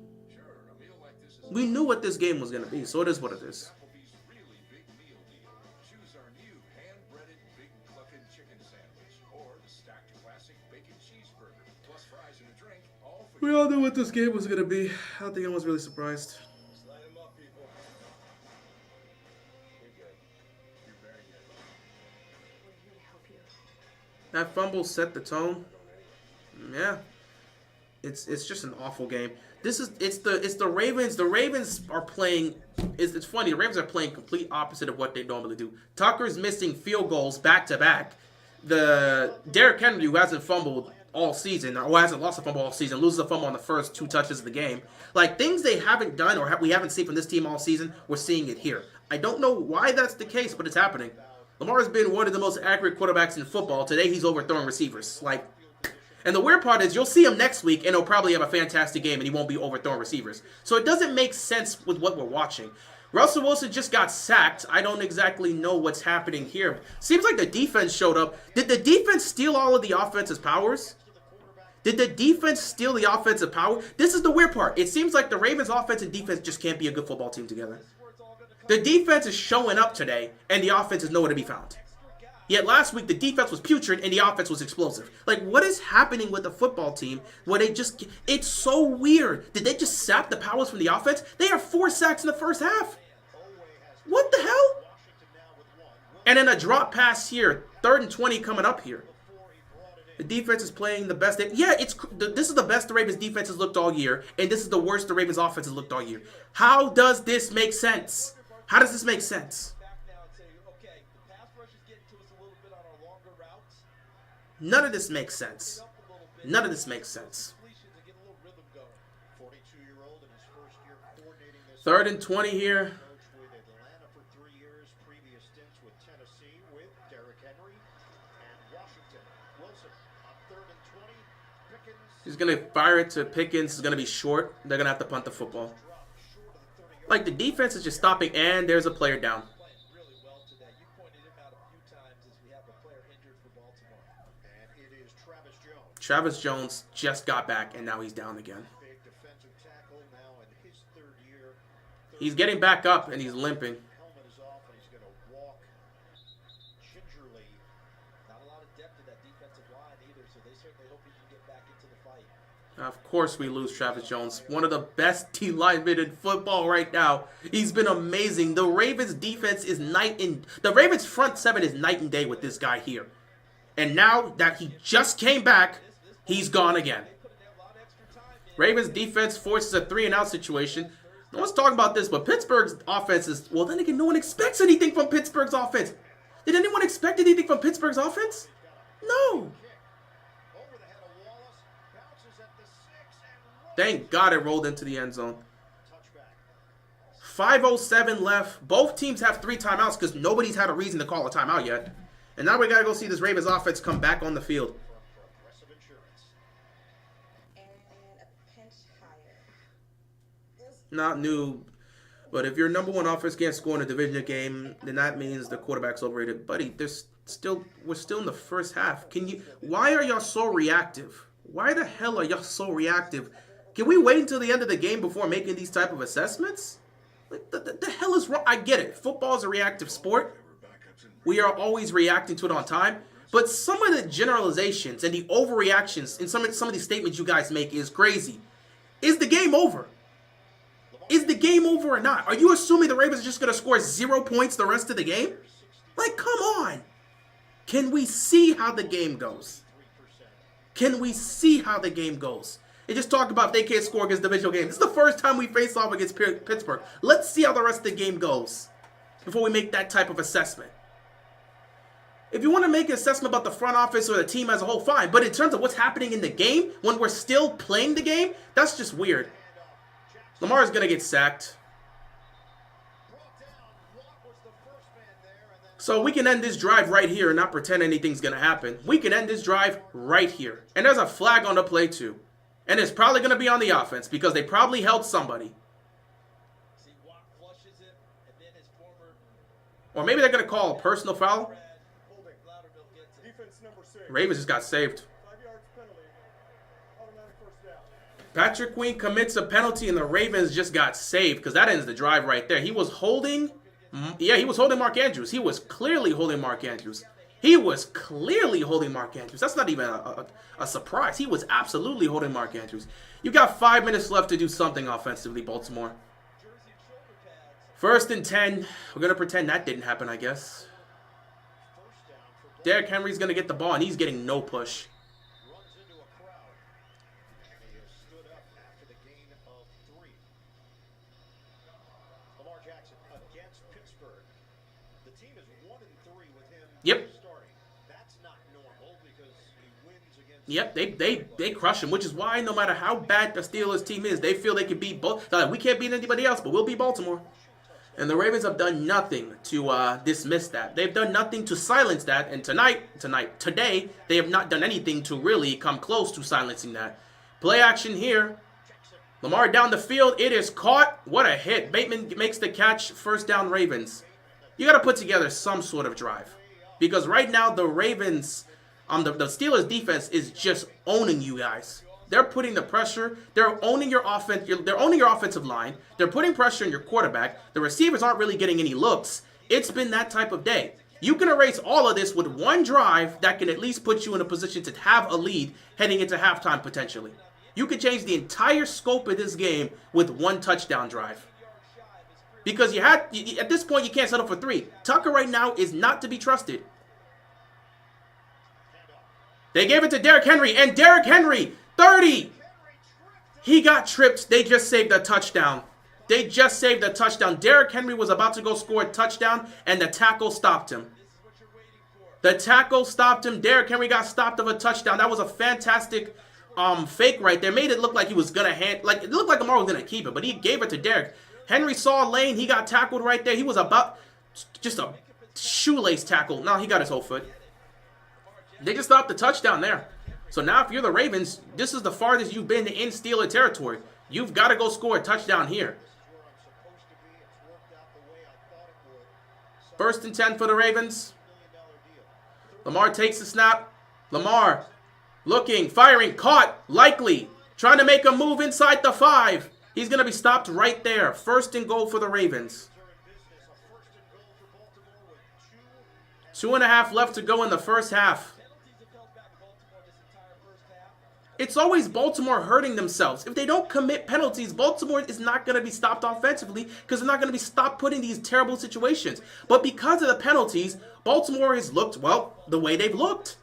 We knew what this game was going to be, so it is what it is. Applebee's really big meal deal. Choose our new hand-breaded Big Cluckin' chicken sandwich or the stacked classic bacon cheeseburger plus fries and a drink, all for We all knew what this game was going to be. I don't think anyone's really surprised. Slide him up, people. You're good. You're very good. We're here to help you. That fumble set the tone. Yeah. It's just an awful game. It's the Ravens. The Ravens are playing. It's funny. The Ravens are playing complete opposite of what they normally do. Tucker's missing field goals back to back. the Derrick Henry, who hasn't fumbled all season, or hasn't lost a fumble all season, loses a fumble on the first 2 touches of the game. Like, things they haven't done or we haven't seen from this team all season, we're seeing it here. I don't know why that's the case, but it's happening. Lamar has been one of the most accurate quarterbacks in football. Today, he's overthrowing receivers. Like, and the weird part is you'll see him next week, and he'll probably have a fantastic game, and he won't be overthrowing receivers. So it doesn't make sense with what we're watching. Russell Wilson just got sacked. I don't exactly know what's happening here. Seems like the defense showed up. Did the defense steal all of the offense's powers? Did the defense steal the offensive power? This is the weird part. It seems like the Ravens' offense and defense just can't be a good football team together. The defense is showing up today, and the offense is nowhere to be found. Yet last week, the defense was putrid, and the offense was explosive. Like, what is happening with the football team where they just... It's so weird. Did they just sap the powers from the offense? They have 4 sacks in the first half. What the hell? And then a drop pass here. 3rd and 20 coming up here. The defense is playing the best. This is the best the Ravens defense has looked all year, and this is the worst the Ravens offense has looked all year. How does this make sense? How does this make sense? None of this makes sense. None of this makes sense. 3rd and 20 here. He's going to fire it to Pickens. It's going to be short. They're going to have to punt the football. Like, the defense is just stopping, and there's a player down. Travis Jones just got back, and now he's down again. He's getting back up, and he's limping. Of course we lose Travis Jones. One of the best D linemen in football right now. He's been amazing. The Ravens defense is the Ravens front 7 is night and day with this guy here. And now that he just came back, he's gone again. Ravens defense forces a 3-and-out situation. No one's talking about this, but Pittsburgh's offense is... Well, then again, no one expects anything from Pittsburgh's offense. Did anyone expect anything from Pittsburgh's offense? No. Thank God it rolled into the end zone. 5:07 left. Both teams have 3 timeouts because nobody's had a reason to call a timeout yet. And now we got to go see this Ravens offense come back on the field. Not new, but if your number 1 offense can't score in a division game, then that means the quarterback's overrated. Buddy, we're still in the first half. Why are y'all so reactive? Why the hell are y'all so reactive? Can we wait until the end of the game before making these type of assessments? Like, the hell is wrong? I get it. Football is a reactive sport. We are always reacting to it on time. But some of the generalizations and the overreactions in some of these statements you guys make is crazy. Is the game over? Is the game over or not? Are you assuming the Ravens are just going to score 0 points the rest of the game? Like, come on. Can we see how the game goes? Can we see how the game goes? They just talked about if they can't score against divisional games. This is the first time we face off against Pittsburgh. Let's see how the rest of the game goes before we make that type of assessment. If you want to make an assessment about the front office or the team as a whole, fine. But in terms of what's happening in the game, when we're still playing the game, that's just weird. Lamar's going to get sacked. So we can end this drive right here and not pretend anything's going to happen. We can end this drive right here. And there's a flag on the play too. And it's probably going to be on the offense because they probably held somebody. Or maybe they're going to call a personal foul. Ravens just got saved. Patrick Queen commits a penalty and the Ravens just got saved because that ends the drive right there. He was holding... Yeah, he was holding Mark Andrews. He was clearly holding Mark Andrews. He was clearly holding Mark Andrews. That's not even a surprise. He was absolutely holding Mark Andrews. You got 5 minutes left to do something offensively, Baltimore. 1st and 10. We're going to pretend that didn't happen, I guess. Derrick Henry's going to get the ball, and he's getting no push. Yep. Yep, they crush him, which is why no matter how bad the Steelers team is, they feel they can beat both. Like, we can't beat anybody else, but we'll beat Baltimore. And the Ravens have done nothing to dismiss that. They've done nothing to silence that. And today, they have not done anything to really come close to silencing that. Play action here. Lamar down the field. It is caught. What a hit. Bateman makes the catch. First down, Ravens. You got to put together some sort of drive. Because right now, the Ravens, the Steelers defense is just owning you guys. They're putting the pressure. They're owning your offense. They're owning your offensive line. They're putting pressure on your quarterback. The receivers aren't really getting any looks. It's been that type of day. You can erase all of this with one drive that can at least put you in a position to have a lead heading into halftime potentially. You can change the entire scope of this game with one touchdown drive. Because at this point, you can't settle for 3. Tucker right now is not to be trusted. They gave it to Derrick Henry, and Derrick Henry, 30. He got tripped. They just saved a touchdown. They just saved a touchdown. Derrick Henry was about to go score a touchdown, and the tackle stopped him. The tackle stopped him. Derrick Henry got stopped of a touchdown. That was a fantastic fake right there. Made it look like he was going to it looked like Lamar was going to keep it, but he gave it to Derrick. Henry saw a lane. He got tackled right there. He was about just a shoelace tackle. No, he got his whole foot. They just stopped the touchdown there. So now if you're the Ravens, this is the farthest you've been in Steeler territory. You've got to go score a touchdown here. 1st and 10 for the Ravens. Lamar takes the snap. Lamar looking, firing, caught, likely. Trying to make a move inside the 5. He's going to be stopped right there. 1st and goal for the Ravens. 2.5 left to go in the first half. It's always Baltimore hurting themselves. If they don't commit penalties, Baltimore is not going to be stopped offensively because they're not going to be stopped putting these terrible situations. But because of the penalties, Baltimore has looked, well, the way they've looked.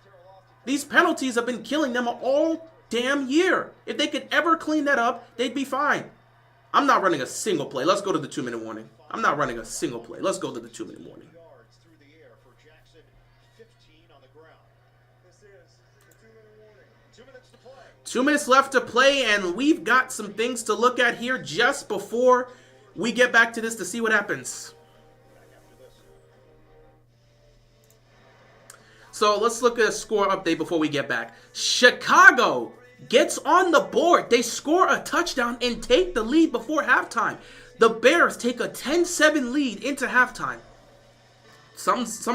These penalties have been killing them all damn year. If they could ever clean that up, they'd be fine. I'm not running a single play. Let's go to the 2-minute warning. I'm not running a single play. Let's go to the 2-minute warning. 2 minutes left to play, and we've got some things to look at here just before we get back to this to see what happens. So let's look at a score update before we get back. Chicago gets on the board. They score a touchdown and take the lead before halftime. The Bears take a 10-7 lead into halftime. Something's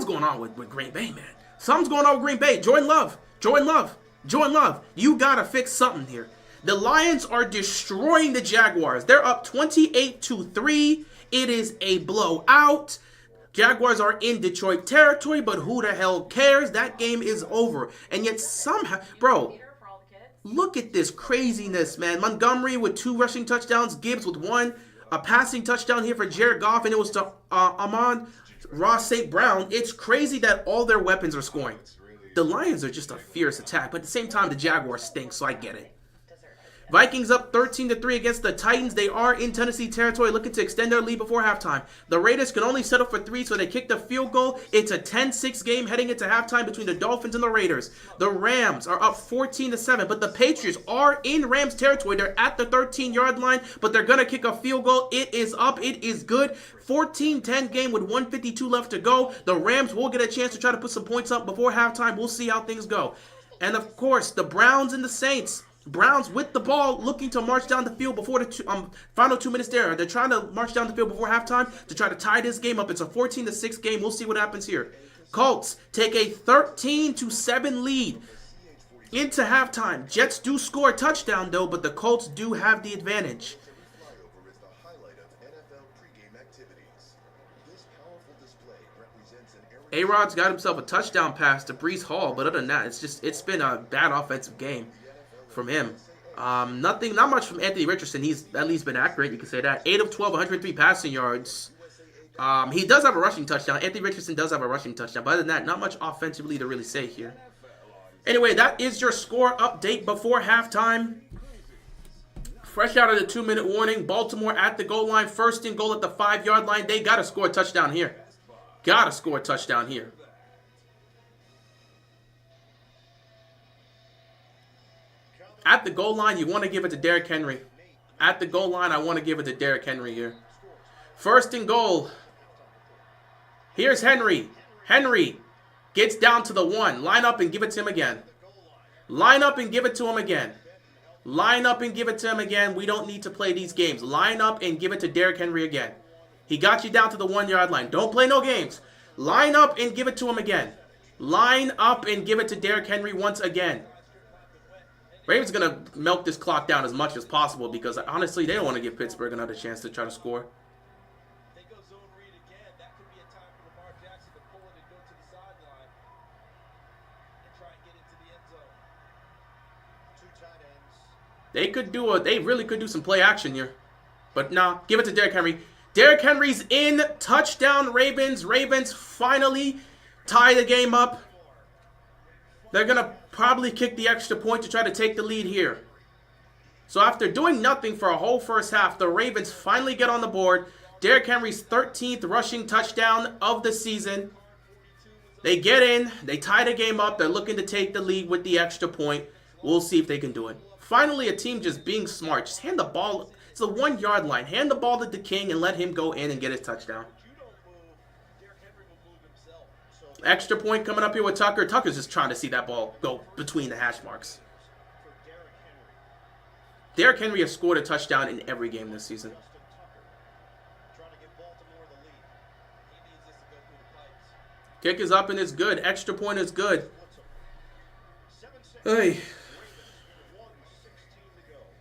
going on with Green Bay, man. Something's going on with Green Bay. Jordan Love, you gotta fix something here. The Lions are destroying the Jaguars. They're up 28-3. It is a blowout. Jaguars are in Detroit territory, but who the hell cares? That game is over. And yet somehow, bro, look at this craziness, man. Montgomery with 2 rushing touchdowns. Gibbs with 1. A passing touchdown here for Jared Goff, and it was to Amon-Ra St. Brown. It's crazy that all their weapons are scoring. The Lions are just a fierce attack, but at the same time, the Jaguars stink, so I get it. Vikings up 13-3 against the Titans. They are in Tennessee territory looking to extend their lead before halftime. The Raiders can only settle for 3, so they kicked a field goal. It's a 10-6 game heading into halftime between the Dolphins and the Raiders. The Rams are up 14-7, but the Patriots are in Rams territory. They're at the 13-yard line, but they're going to kick a field goal. It is up. It is good. 14-10 game with 1:52 left to go. The Rams will get a chance to try to put some points up before halftime. We'll see how things go. And, of course, the Browns and the Saints. Browns with the ball, looking to march down the field before the final 2 minutes there. They're trying to march down the field before halftime to try to tie this game up. It's a 14-6 game. We'll see what happens here. Colts take a 13-7 lead into halftime. Jets do score a touchdown, though, but the Colts do have the advantage. A-Rod's got himself a touchdown pass to Breece Hall, but other than that, it's been a bad offensive game from him. Not much from Anthony Richardson. He's at least been accurate, you can say that. 8 of 12, 103 passing yards. He does have a rushing touchdown. Anthony Richardson does have a rushing touchdown. But other than that, not much offensively to really say here. Anyway, that is your score update before halftime. Fresh out of the 2-minute warning, Baltimore at the goal line. 1st and goal at the 5-yard line. They got to score a touchdown here. Got to score a touchdown here. At the goal line, you want to give it to Derrick Henry. At the goal line, I want to give it to Derrick Henry here. First and goal. Here's Henry. Henry gets down to the 1. Line up and give it to him again. Line up and give it to him again. Line up and give it to him again. We don't need to play these games. Line up and give it to Derrick Henry again. He got you down to the 1-yard line. Don't play no games. Line up and give it to him again. Line up and give it to Derrick Henry once again. Ravens going to milk this clock down as much as possible because, honestly, they don't want to give Pittsburgh another chance to try to score. They go zone read again. That could be a time for Lamar Jackson to pull it and go to the sideline and try and get into the end zone. Two tight ends. They really could do some play action here. But nah, give it to Derrick Henry. Derrick Henry's in. Touchdown, Ravens. Ravens finally tie the game up. They're going to probably kick the extra point to try to take the lead here. So after doing nothing for a whole first half, the Ravens finally get on the board. Derrick Henry's 13th rushing touchdown of the season. They get in. They tie the game up. They're looking to take the lead with the extra point. We'll see if they can do it. Finally, a team just being smart. Just hand the ball. It's a 1-yard line. Hand the ball to the King and let him go in and get his touchdown. Extra point coming up here with Tucker. Tucker's just trying to see that ball go between the hash marks. Derrick Henry has scored a touchdown in every game this season. Kick is up and it's good. Extra point is good. Hey.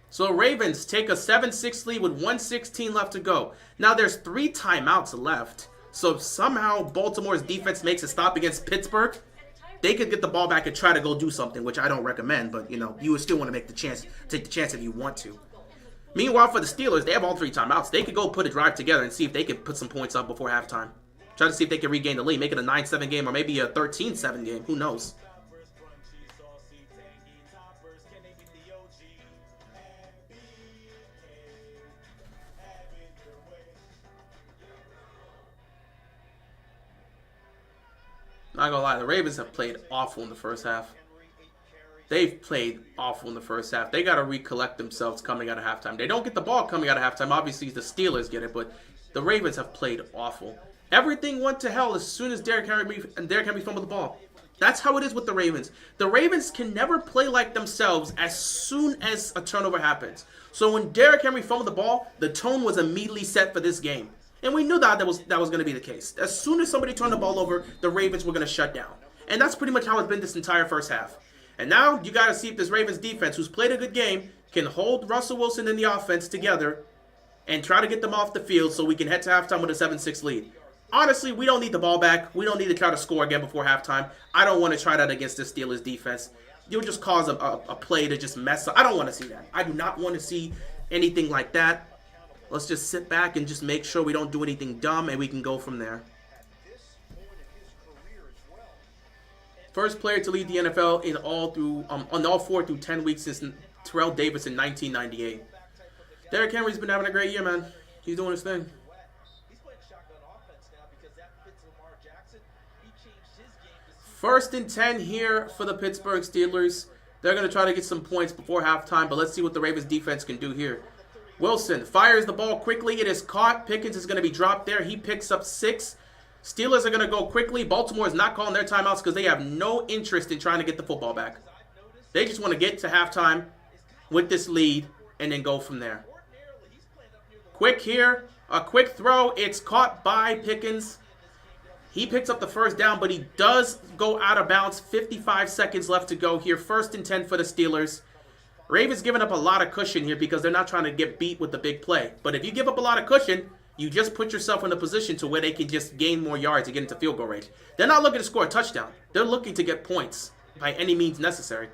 So Ravens take a 7-6 lead with 1:16 left to go. Now there's 3 timeouts left. So if somehow Baltimore's defense makes a stop against Pittsburgh, they could get the ball back and try to go do something, which I don't recommend. But, you know, you would still want to take the chance if you want to. Meanwhile, for the Steelers, they have all 3 timeouts. They could go put a drive together and see if they can put some points up before halftime. Try to see if they can regain the lead, make it a 9-7 game or maybe a 13-7 game. Who knows? Not gonna lie, the Ravens have played awful in the first half. They've played awful in the first half. They got to recollect themselves coming out of halftime. They don't get the ball coming out of halftime. Obviously, the Steelers get it, but the Ravens have played awful. Everything went to hell as soon as Derrick Henry fumbled the ball. That's how it is with the Ravens. The Ravens can never play like themselves as soon as a turnover happens. So when Derrick Henry fumbled the ball, the tone was immediately set for this game. And we knew that was going to be the case. As soon as somebody turned the ball over, the Ravens were going to shut down. And that's pretty much how it's been this entire first half. And now you got to see if this Ravens defense, who's played a good game, can hold Russell Wilson and the offense together and try to get them off the field so we can head to halftime with a 7-6 lead. Honestly, we don't need the ball back. We don't need to try to score again before halftime. I don't want to try that against the Steelers defense. You'll just cause a play to just mess up. I don't want to see that. I do not want to see anything like that. Let's just sit back and just make sure we don't do anything dumb and we can go from there. First player to lead the NFL in on all 4 through 10 weeks since Terrell Davis in 1998. Derrick Henry's been having a great year, man. He's doing his thing. First and 10 here for the Pittsburgh Steelers. They're going to try to get some points before halftime, but let's see what the Ravens defense can do here. Wilson fires the ball quickly. It is caught. Pickens is going to be dropped there. He picks up 6. Steelers are going to go quickly. Baltimore is not calling their timeouts because they have no interest in trying to get the football back. They just want to get to halftime with this lead and then go from there. Quick here. A quick throw. It's caught by Pickens. He picks up the first down, but he does go out of bounds. 55 seconds left to go here. First and 10 for the Steelers. Ravens giving up a lot of cushion here because they're not trying to get beat with the big play. But if you give up a lot of cushion, you just put yourself in a position to where they can just gain more yards and get into field goal range. They're not looking to score a touchdown. They're looking to get points by any means necessary.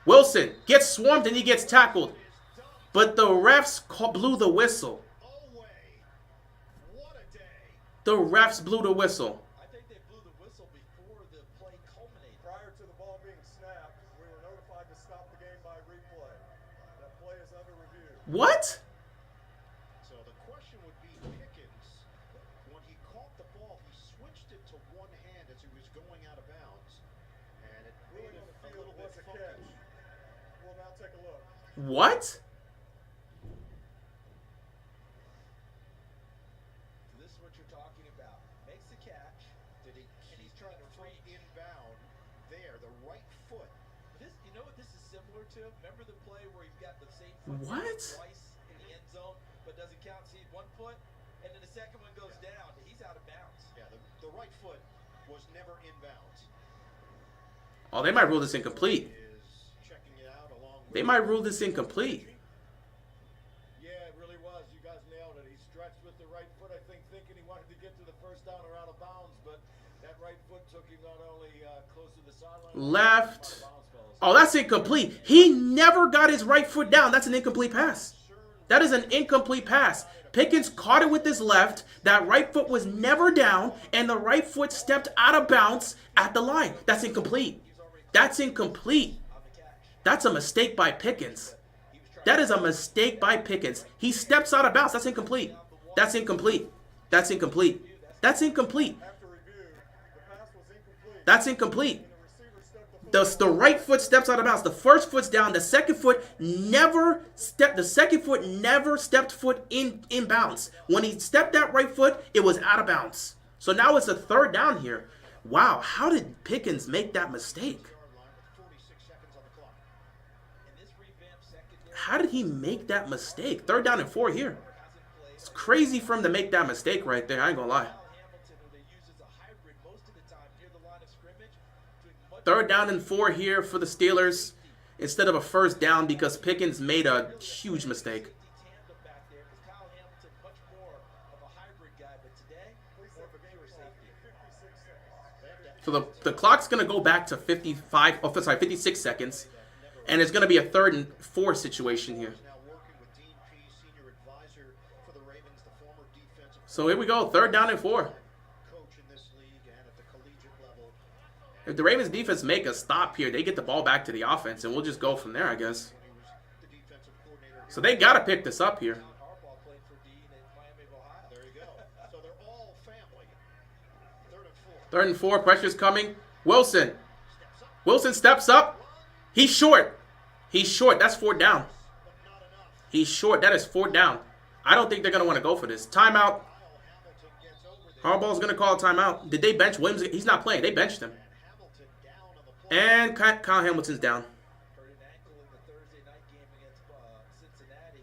Wilson gets swarmed and he gets tackled. But the refs blew the whistle. The refs blew the whistle. I think they blew the whistle before the play culminated. Prior to the ball being snapped, we were notified to stop the game by replay. That play is under review. What? So the question would be Pickens, when he caught the ball, he switched it to one hand as he was going out of bounds. And it made Ruling it on the a field little bit was a funky. catch. We'll now take a look. What? This is what you're talking about. Makes the catch. Did he And he's keep trying that to foot free. inbound there, the right foot? This, you know what this is similar to? Remember the play where you've got the same foot What? twice in the end zone, but doesn't count. See, one foot, and then the second one goes down. He's out of bounds. Yeah, the right foot was never inbounds. Oh, they might rule this incomplete. Is checking it out along with They might rule this incomplete. Yeah, it really was. You guys nailed it. He stretched with the right foot, I think, thinking he wanted to get to the first down or out of bounds, but that right foot took him not only close to the sideline. Left. Oh, that's incomplete. He never got his right foot down. That's an incomplete pass. That is an incomplete pass. Pickens caught it with his left. That right foot was never down, and the right foot stepped out of bounds at the line. That's incomplete. That's incomplete. That's a mistake by Pickens. That is a mistake by Pickens. He steps out of bounds. That's incomplete. That's incomplete. That's incomplete. That's incomplete. After review, the pass was incomplete. That's incomplete. And the receiver stepped the foot The right foot steps out of bounds. The first foot's down. The second foot never stepped. The second foot never stepped foot in bounds. When he stepped that right foot, it was out of bounds. So now it's a third down here. Wow, how did Pickens make that mistake? yard line with 46 seconds on the clock. In this revamped secondary, How did he make that mistake? Third down and 4 here. hasn't played. It's crazy for him to make that mistake right there. I ain't gonna lie. Kyle Hamilton, who they use as a hybrid most of the time near the line of scrimmage, doing much Third down and 4 here for the Steelers instead of a first down because Pickens made a huge mistake. tandem back there because Kyle Hamilton much more of a hybrid guy, but today more of a pure safety. 56 seconds. So the clock's going to go back to 56 seconds, and it's going to be a third and 4 situation here. Now working with Dean Pease, senior advisor for the Ravens, the former defensive So here we go, third down and 4. coach in this league and at the collegiate level. If the Ravens defense make a stop here, they get the ball back to the offense, and we'll just go from there, I guess. He was the defensive coordinator. So they got to pick this up here. Harbaugh played for Dean at Miami of Ohio. There you go. So they're all family. Third and 4. Third and 4, pressure's coming. Wilson steps up. He's short. He's short. That's 4th down. But not enough. He's short. That is 4th down. I don't think they're going to want to go for this. Timeout. Kyle Hamilton gets over there. Harbaugh's going to call a timeout. Did they bench Williams? He's not playing. They benched him. Hamilton down on the play. And Kyle Hamilton's down. Hurt an ankle in the Thursday night game against Cincinnati.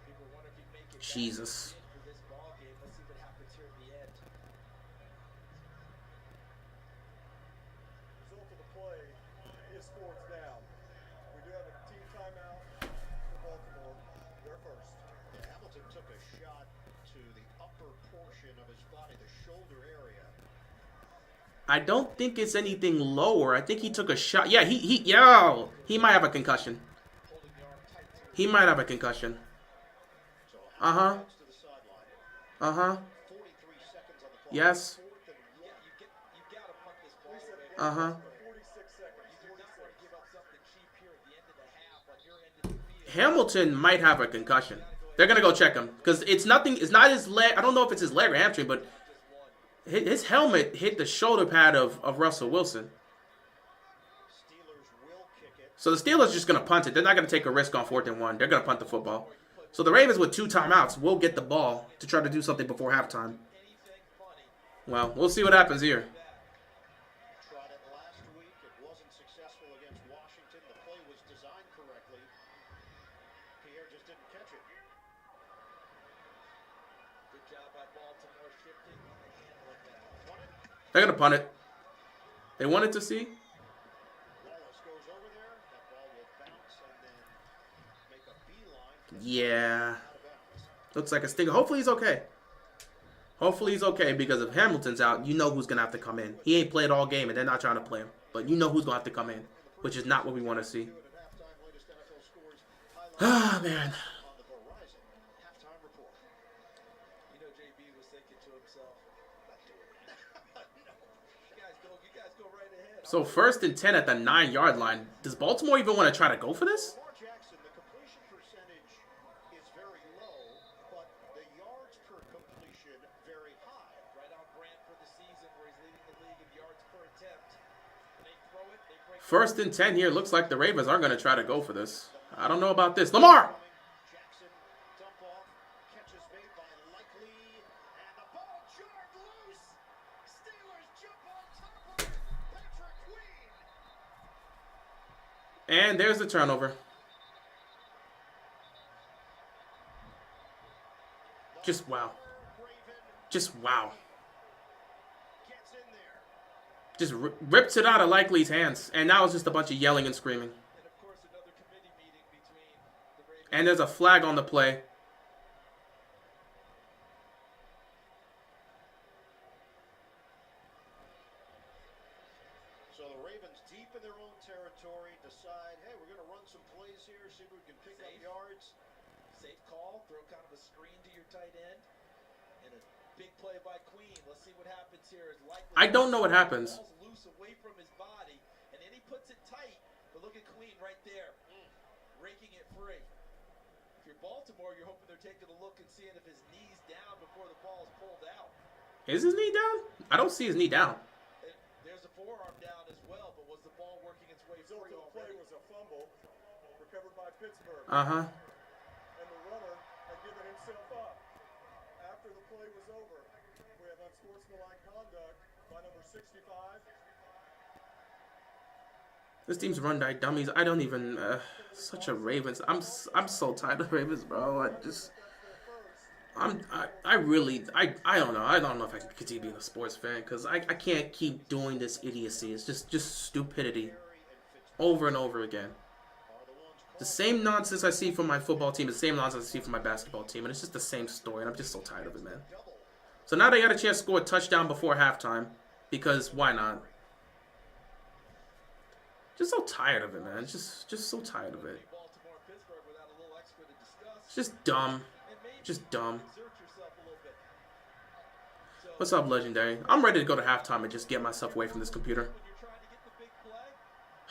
People wonder if he'd make it back Jesus. for this ball game. Let's see what happens here at the end. Result of the play is 4th down. We do have a team timeout for Baltimore. They're first. Hamilton took a shot to the upper portion of his body, the shoulder area. I don't think it's anything lower. I think he took a shot. Yeah, he might have a concussion. Holding the arm tight to He might have a concussion. So Uh-huh. Hamilton to the sideline. Uh-huh. 43 seconds on the clock. Yes. 4th and 1. you got to punt this ball We said away. Uh-huh. 46 seconds. You do not want to give up something cheap here at the end of the half on your end of the field. Hamilton might have a concussion. They're going to go check him because it's not his leg. I don't know if it's his leg or hamstring, but his helmet hit the shoulder pad of Russell Wilson. Steelers will kick it. So the Steelers just going to punt it. They're not going to take a risk on 4th and 1. They're going to punt the football. So the Ravens with 2 timeouts will get the ball to try to do something before halftime. Well, we'll see what happens here. Tried it last week. It wasn't successful against Washington. The play was designed correctly. Pierre just didn't catch it. Good job by Baltimore shifting and handling that. Won it. They're going to punt it. They wanted to see. Wallace goes over there. That ball will bounce and then make a beeline. Yeah. Out of bounds. Looks like a stinger. Hopefully he's okay. Hopefully he's okay because if Hamilton's out, you know who's going to have to come in. He ain't played all game and they're not trying to play him. But you know who's going to have to come in, which is not what we want to see. At halftime, latest NFL scores Ah, man. on the Verizon halftime report. You know, JB was thinking to himself, not doing it. You guys go right ahead. So 1st and 10 at the 9-yard line. Does Baltimore even want to try to go for this? Lamar Jackson, the completion percentage is very low, but the yards per completion very high. Right on brand for the season where he's leading the league in yards per attempt. When they throw it, they break 1st and 10 here. Looks like the Ravens aren't going to try to go for this. The I don't know about this. Lamar! Jackson, dump off, catches made by Likely, and the ball jarred loose. Steelers jump on top of it. Patrick Queen. And there's the turnover. Just wow. Just wow. Gets in there. Just rips it out of Likely's hands. And now it's just a bunch of yelling and screaming. And of course, another committee meeting between the Ravens. And there's a flag on the play. So the Ravens, deep in their own territory, decide, hey, we're going to run some plays here, see if we can pick up yards. Safe call, throw kind of a screen to your tight end, and a big play by Queen. Let's see what happens here. Is likely I don't know what happens. Ball's loose away from his body, and then he puts it tight. But look at Queen right there, raking it free. If you're Baltimore, you're hoping they're taking a look and seeing if his knee's down before the ball's pulled out. Is his knee down? I don't see his knee down. There's a forearm down as well, but was the ball working its way Result free of the play already? was a fumble recovered by Pittsburgh. Uh-huh. And the runner had given himself up. After the play was over, we have unsportsmanlike conduct by number 65. This team's run by dummies. I don't even... such a Ravens. I'm so tired of Ravens, bro. I don't know. I don't know if I can continue being a sports fan because I can't keep doing this idiocy. It's just stupidity over and over again. The same nonsense I see from my football team, the same nonsense I see from my basketball team, and it's just the same story, and I'm just so tired of it, man. So now they got a chance to score a touchdown before halftime because why not? Just so tired of it, man. Just so tired of it. Baltimore and Pittsburgh without a little extra to discuss. It's just dumb. And maybe Just dumb. exert yourself a little bit. So What's up, Legendary? I'm ready to go to halftime and just get myself away from this computer. when you're trying to get the big play,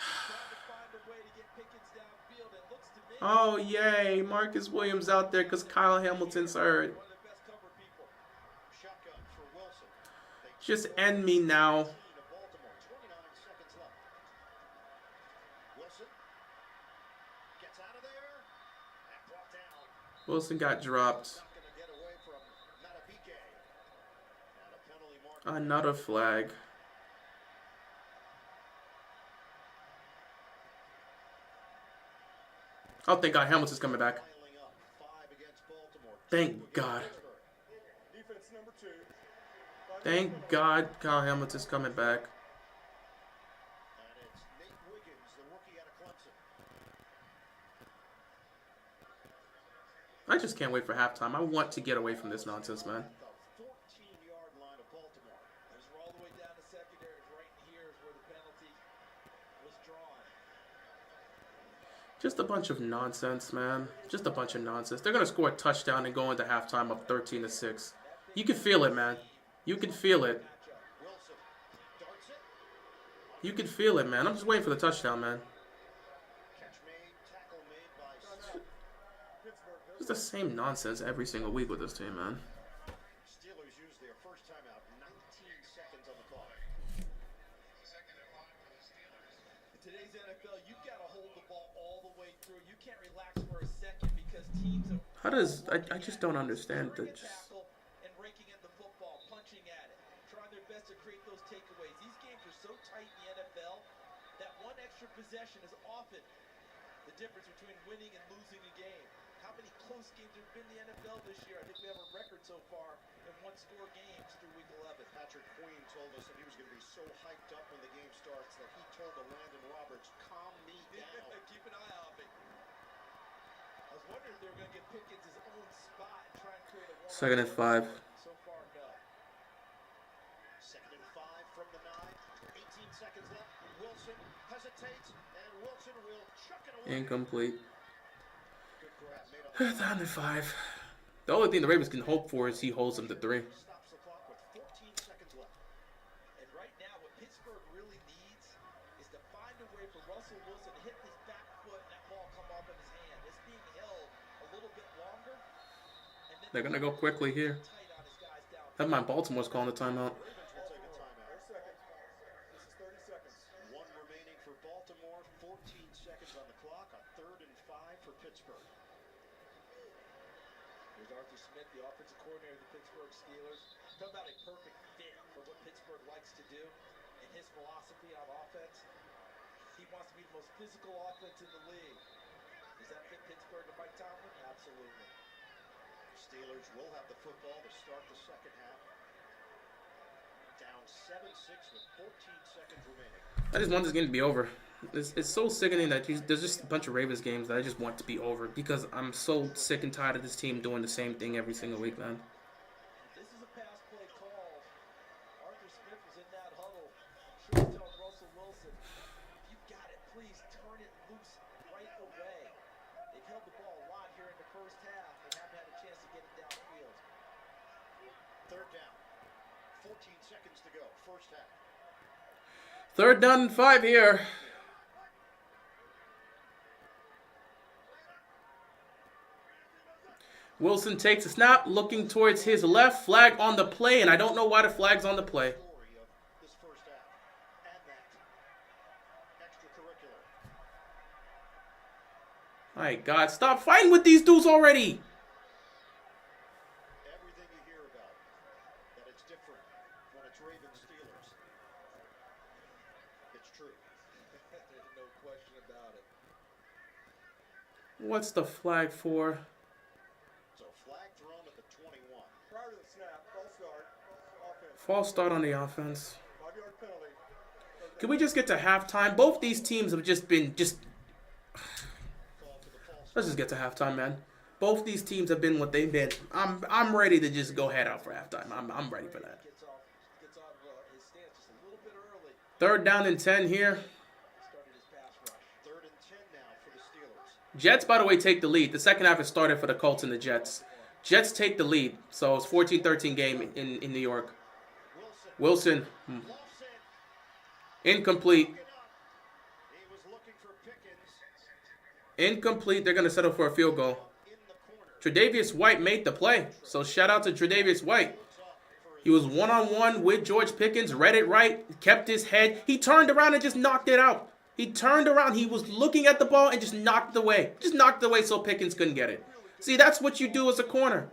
trying to find a way to get Pickens downfield, it looks to me Oh, yay. Marcus Williams out there because Kyle Hamilton's hurt. one of the best cover people. Shotgun for Wilson. They Just end me now. to Baltimore, 29 seconds left. Wilson gets out of there and brought down. Wilson got dropped. Not going to get away from Matabike. And a penalty mark. Another flag. Oh, thank God. Hamilton's coming back. Piling up. 5 against Baltimore. Thank God. Defense number 2. Thank God Kyle Hamilton's coming back. And it's Nate Wiggins, the rookie out of Clemson. I just can't wait for halftime. I want to get away from this nonsense, man. The 14-yard line of Baltimore. As we're all the way down to secondary, right here is where the penalty was drawn. Just a bunch of nonsense, man. Just a bunch of nonsense. They're going to score a touchdown and go into halftime up 13-6. You can feel it, man. You can feel it. Wilson darts it. You can feel it, man. I'm just waiting for the touchdown, man. Catch made, tackle made by Smith. Pittsburgh It's the same nonsense every single week with this team, man. Steelers use their first timeout. 19 seconds on the clock. In today's NFL, you've got to hold the ball all the way through. You can't relax for a second because teams are How does... I just don't understand that. clearing a tackle and raking at the football, punching at it, trying their best to create those takeaways. These games are so tight in the NFL that one extra possession is often the difference between winning and losing a game. How many close games there have been in the NFL this year? I think we have a record so far in one-score games through Week 11. Patrick Queen told us that he was going to be so hyped up when the game starts that he told Landon Roberts, calm me down. Keep an eye on me. I was wondering if they were going to get Pickens his own spot and try and create a one. Second and 5. So far, no. Second and 5 from the 9. 18 seconds left. Wilson hesitates, and Wilson will chuck it away. Incomplete. Good grab made on Down to 5. The only thing the Ravens can hope for is he holds them to 3. stops the clock with 14 seconds left. And right now, what Pittsburgh really needs is to find a way for Russell Wilson to hit his back foot and that ball come off in his hand. It's being held a little bit longer. And then They're going to go quickly here. tight on his guys down. Never mind, Baltimore's calling the timeout. Ravens will take a timeout. Their second. This is 30 seconds. One remaining for Baltimore. 14 seconds on the clock. A 3rd and 5 the offensive coordinator of the Pittsburgh Steelers. Talk about a perfect fit for what Pittsburgh likes to do and his philosophy on offense. He wants to be the most physical offense in the league. Does that fit Pittsburgh and Mike Tomlin? Absolutely. Steelers will have the football to start the second half. Down 7-6 with 14 seconds remaining. I just want this game to be over. It's so sickening that there's just a bunch of Ravens games that I just want to be over because I'm so sick and tired of this team doing the same thing every single week, man. This is a pass play call. Arthur Smith was in that huddle. Sure telling Russell Wilson, you got it. Please turn it loose right away. They've held the ball a lot here in the first half and haven't had a chance to get it downfield. Third down. 14 seconds to go. First half. 3rd down and 5 here. Wilson takes a snap, looking towards his left, flag on the play, and I don't know why the flag's on the play. Story of this first half. And that extracurricular. My God, stop fighting with these dudes already. Everything you hear about, that it's different when it's Ravens Steelers. It's true. There's no question about it. What's the flag for? So flag thrown at the 21. Prior to the snap, false start, offense, False start on the offense. 5-yard penalty. Can we just get to halftime? Both these teams have just been Let's just get to halftime, man. Both these teams have been what they've been. I'm ready to just go head out for halftime. I'm ready for that. Gets off his stance just a little bit early. 3rd down and 10 here. Started his pass rush. 3rd and 10 now for the Steelers. Jets, by the way, take the lead. The second half has started for the Colts and the Jets. Jets take the lead. So it's 14-13 game in New York. Wilson. Lofts in. Incomplete. He was looking for Pickens Incomplete. They're going to settle for a field goal. in the corner. Tre'Davious White made the play. So shout out to Tre'Davious White. He was one-on-one with George Pickens, read it right, kept his head. He turned around and just knocked it out. He turned around. He was looking at the ball and just knocked it away. Just knocked it away so Pickens couldn't get it. See, that's what you do as a corner.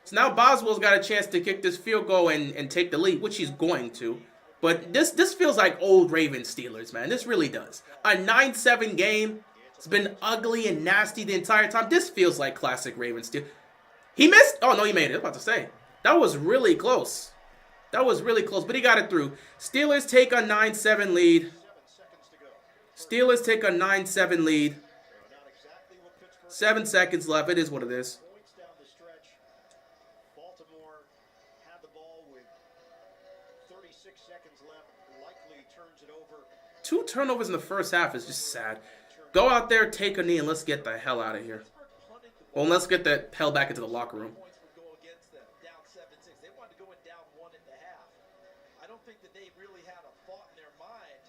So now Boswell's got a chance to kick this field goal and take the lead, which he's going to. But this feels like old Ravens Steelers, man. This really does. A 9-7 game. It's been ugly and nasty the entire time. This feels like classic Ravens Steelers. He missed. Oh, no, he made it. I was about to say. That was really close. That was really close, but he got it through. Steelers take a 9-7 lead. 7 seconds to go. Steelers take a 9-7 lead. Not exactly what Pittsburgh 7 seconds left. It is what it is. points down the stretch. Baltimore had the ball with 36 seconds left. Likely turns it over. 2 turnovers in the first half is just sad. Go out there, take a knee, and let's get the hell out of here. Well, let's get the hell back into the locker room. Points would go against them. Down 7-6. They wanted to go in down 1 at the half. I don't think that they really had a thought in their mind.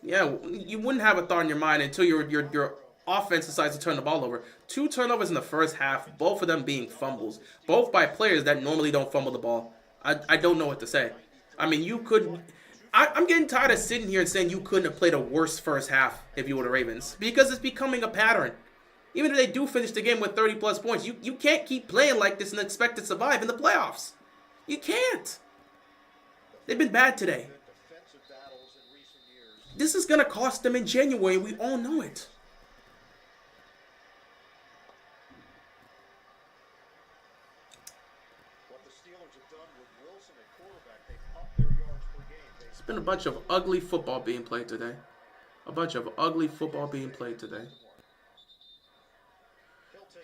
Yeah, you wouldn't have a thought in your mind until your offense decides to turn the ball over. 2 turnovers in the first half, both of them being fumbles. Both by players that normally don't fumble the ball. I don't know what to say. I mean, you couldn't... I'm getting tired of sitting here and saying you couldn't have played a worse first half if you were the Ravens. Because it's becoming a pattern. Even if they do finish the game with 30-plus points, you can't keep playing like this and expect to survive in the playoffs. You can't. They've been bad today. Defensive battles in recent years. This is going to cost them in January. We all know it. What the Steelers have done with Wilson at quarterback, they've upped their yards per game. It's been a bunch of ugly football being played today. A bunch of ugly football being played today.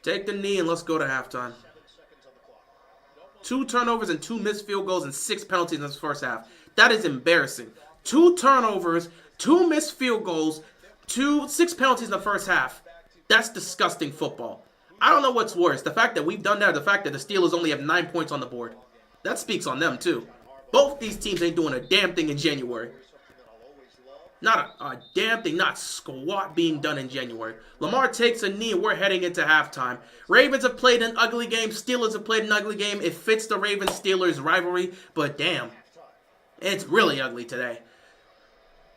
Take the knee and let's go to halftime. 7 seconds on the clock. 2 turnovers and 2 missed field goals and 6 penalties in this first half. That is embarrassing. 2 turnovers, 2 missed field goals, 6 penalties in the first half. That's disgusting football. I don't know what's worse. The fact that we've done that or the fact that the Steelers only have 9 points on the board. That speaks on them too. Both these teams ain't doing a damn thing in January. Not a damn thing, not squat being done in January. Lamar takes a knee and we're heading into halftime. Ravens have played an ugly game. Steelers have played an ugly game. It fits the Ravens-Steelers rivalry, but damn, it's really ugly today.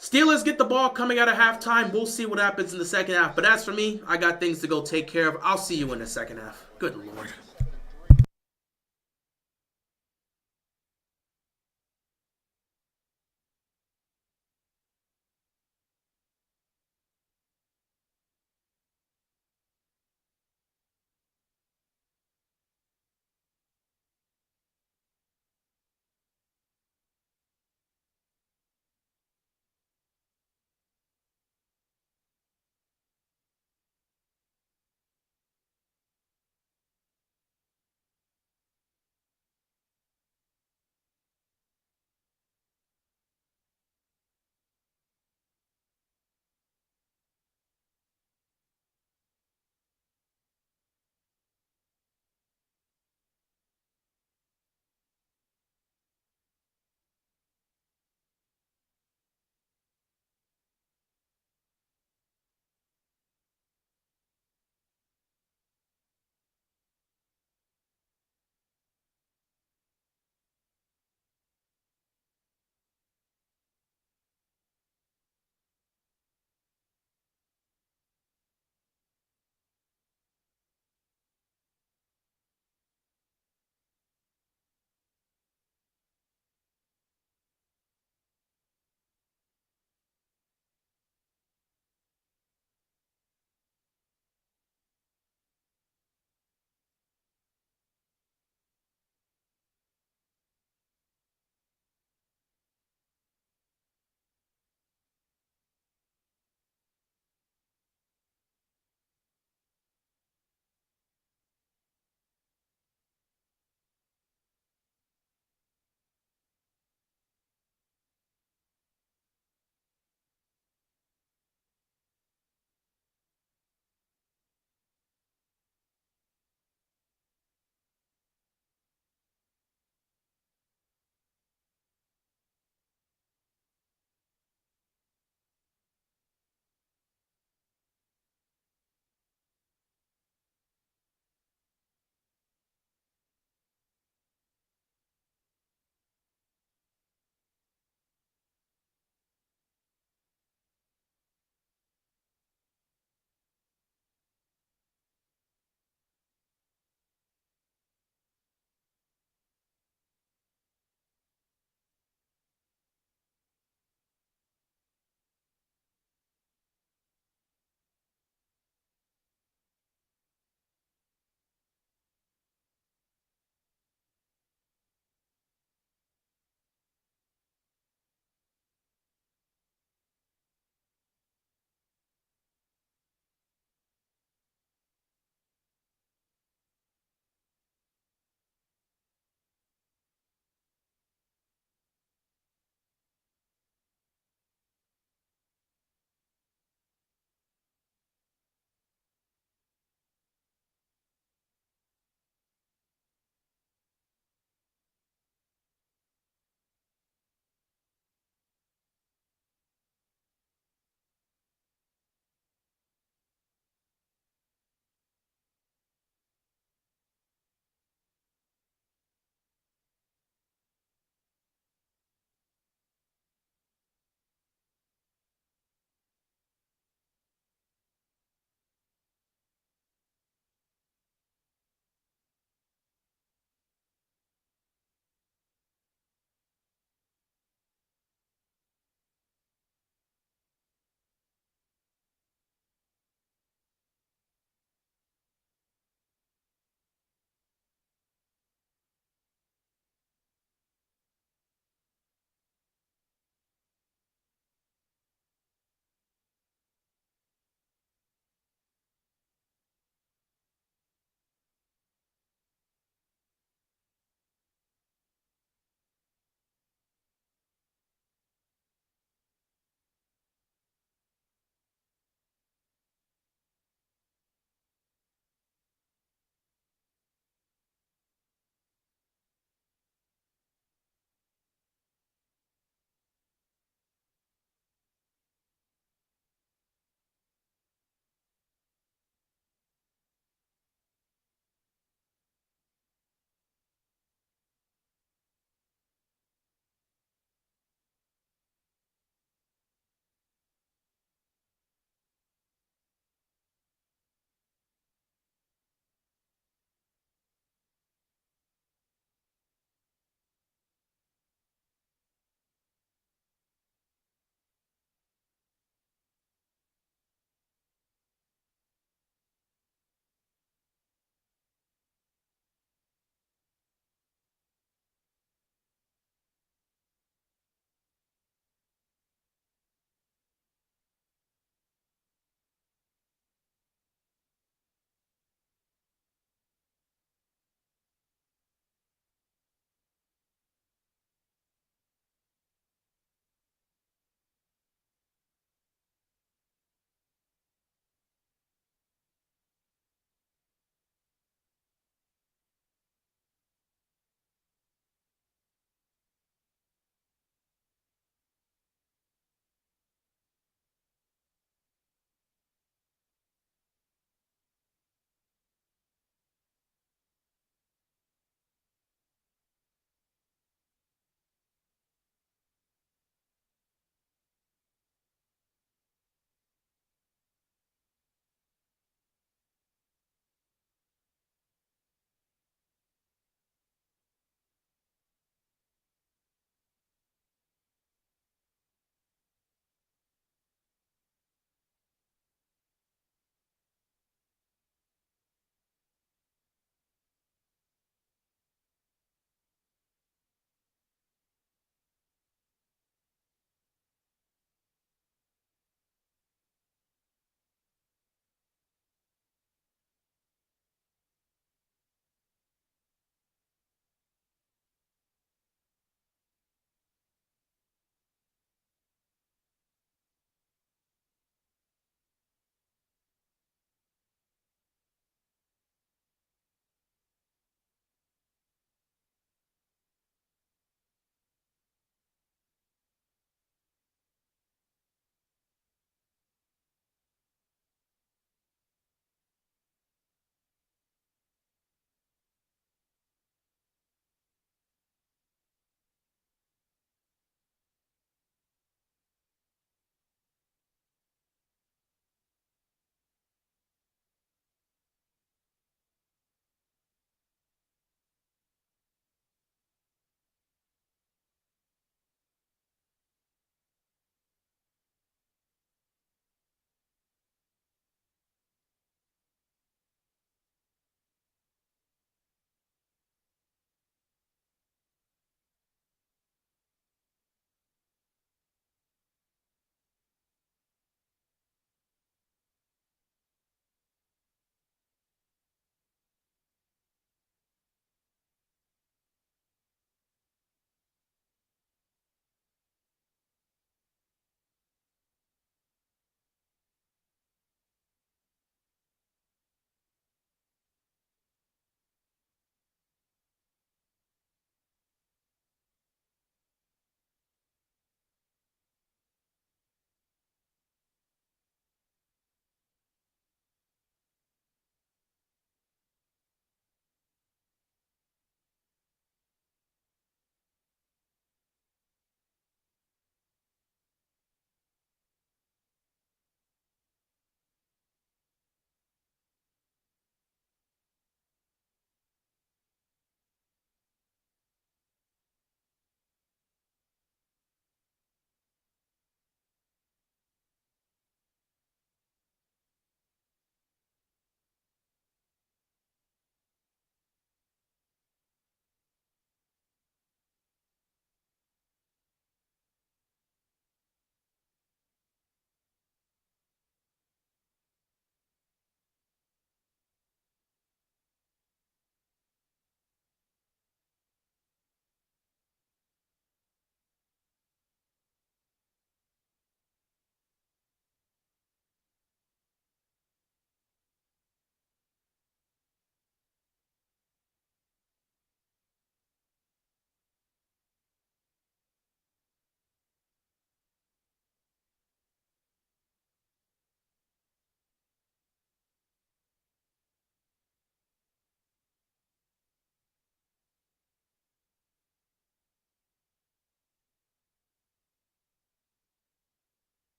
Steelers get the ball coming out of halftime. We'll see what happens in the second half. But as for me, I got things to go take care of. I'll see you in the second half. Good Lord.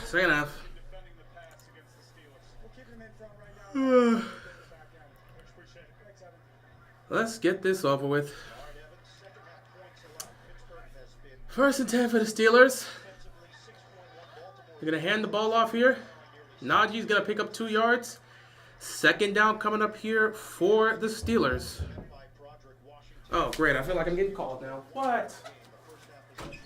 Second half. defending the pass against the Steelers. We'll keep him in front right now. Back end. Much appreciated. Thanks, Evan. Let's get this over with. All right, Evan, second half points allowed. Pittsburgh has been First and 10 for the Steelers. defensively 6.1. Baltimore They're going to hand the ball off here. Najee's going to pick up 2 yards. Second down coming up here for the Steelers. by Broderick Washington. Oh, great. I feel like I'm getting called now. What? The first half possession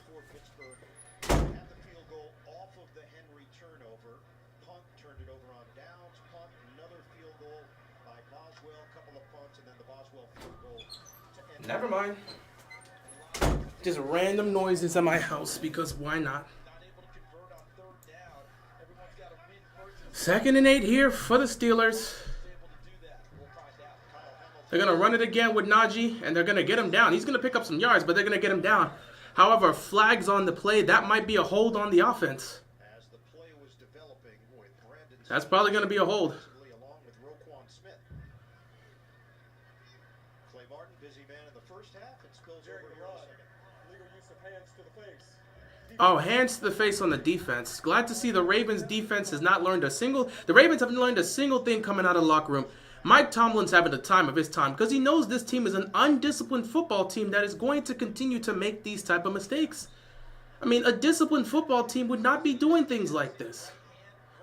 for Pittsburgh. Had the field goal off of the Henry turnover. Punt turned it over on downs. Punt, another field goal by Boswell. Couple of punts, and then the Boswell field goal to end. Never mind. Just random noises at my house because why not? Not able to convert on third down. Everyone's got to win first and Second and 8 here for the Steelers. able to do that. We'll find out. They're going to run it again with Najee, and they're going to get him down. He's going to pick up some yards, but they're going to get him down. However, flags on the play. That might be a hold on the offense. As the play was developing with Brandon That's probably going to be a hold. along with Roquan Smith. Clay Martin, busy man in the first half. It spills over Jerry to the Rod. second. Legal use of hands to the face. Oh, hands to the face on the defense. Glad to see the Ravens defense has not learned a single. The Ravens haven't learned a single thing coming out of the locker room. Mike Tomlin's having the time of his time because he knows this team is an undisciplined football team that is going to continue to make these type of mistakes. I mean, a disciplined football team would not be doing things like this.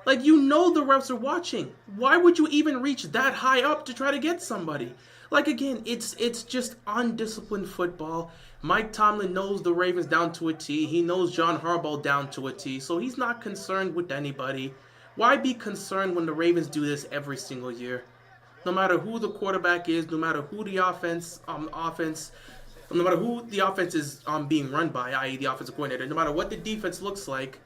Like, you know the refs are watching. Why would you even reach that high up to try to get somebody? Like, again, it's just undisciplined football. Mike Tomlin knows the Ravens down to a T. He knows John Harbaugh down to a T. So he's not concerned with anybody. Why be concerned when the Ravens do this every single year? No matter who the quarterback is, no matter who the offense no matter who the offense is being run by, i.e. the offensive coordinator, no matter what the defense looks like,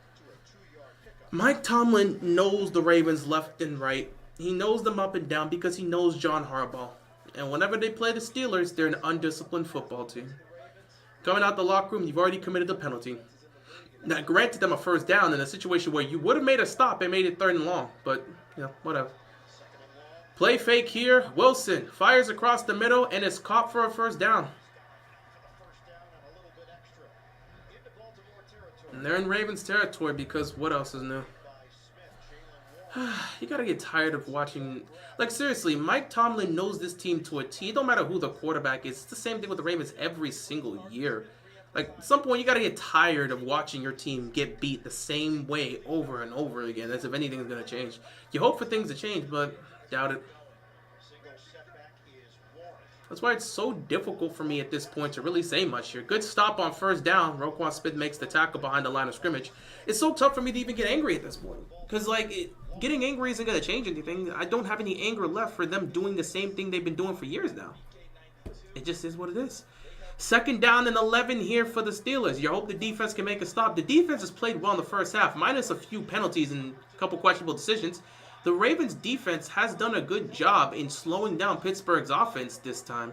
Mike Tomlin knows the Ravens left and right. He knows them up and down because he knows John Harbaugh. And whenever they play the Steelers, they're an undisciplined football team. Coming out the locker room, you've already committed a penalty. Now, granted them a first down in a situation where you would have made a stop and made it 3rd and long, but, you know, whatever. Play fake here. Wilson fires across the middle and is caught for a first down. And they're in Ravens territory because what else is new? You gotta get tired of watching. Like, seriously, Mike Tomlin knows this team to a T. It don't matter who the quarterback is. It's the same thing with the Ravens every single year. Like, at some point, you gotta get tired of watching your team get beat the same way over and over again, as if anything's gonna change. You hope for things to change, but doubt it. That's why it's so difficult for me at this point to really say much here. Good stop on first down. Roquan Smith makes the tackle behind the line of scrimmage. It's so tough for me to even get angry at this point. Because, like, getting angry isn't going to change anything. I don't have any anger left for them doing the same thing they've been doing for years now. It just is what it is. Second down and 11 here for the Steelers. You hope the defense can make a stop. The defense has played well in the first half, minus a few penalties and a couple questionable decisions. The Ravens defense has done a good job in slowing down Pittsburgh's offense this time.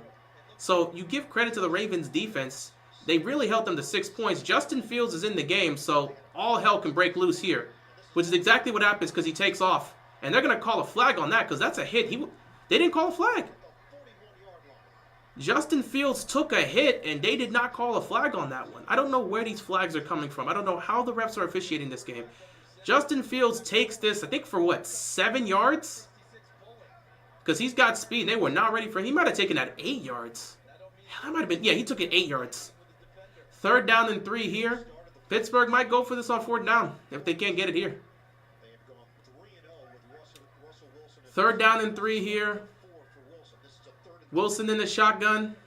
So you give credit to the Ravens defense. They really held them to 6 points. Justin Fields is in the game, so all hell can break loose here, which is exactly what happens because he takes off. And they're going to call a flag on that because that's a hit. They didn't call a flag. Justin Fields took a hit, and they did not call a flag on that one. I don't know where these flags are coming from. I don't know how the refs are officiating this game. Justin Fields takes this, I think, for what, 7 yards? Because he's got speed. They were not ready for him. He might have taken that 8 yards. That might have been, yeah, he took it 8 yards. 3rd down and 3 here. Pittsburgh might go for this on 4th down if they can't get it here. 3rd down and 3 here. Wilson in the shotgun.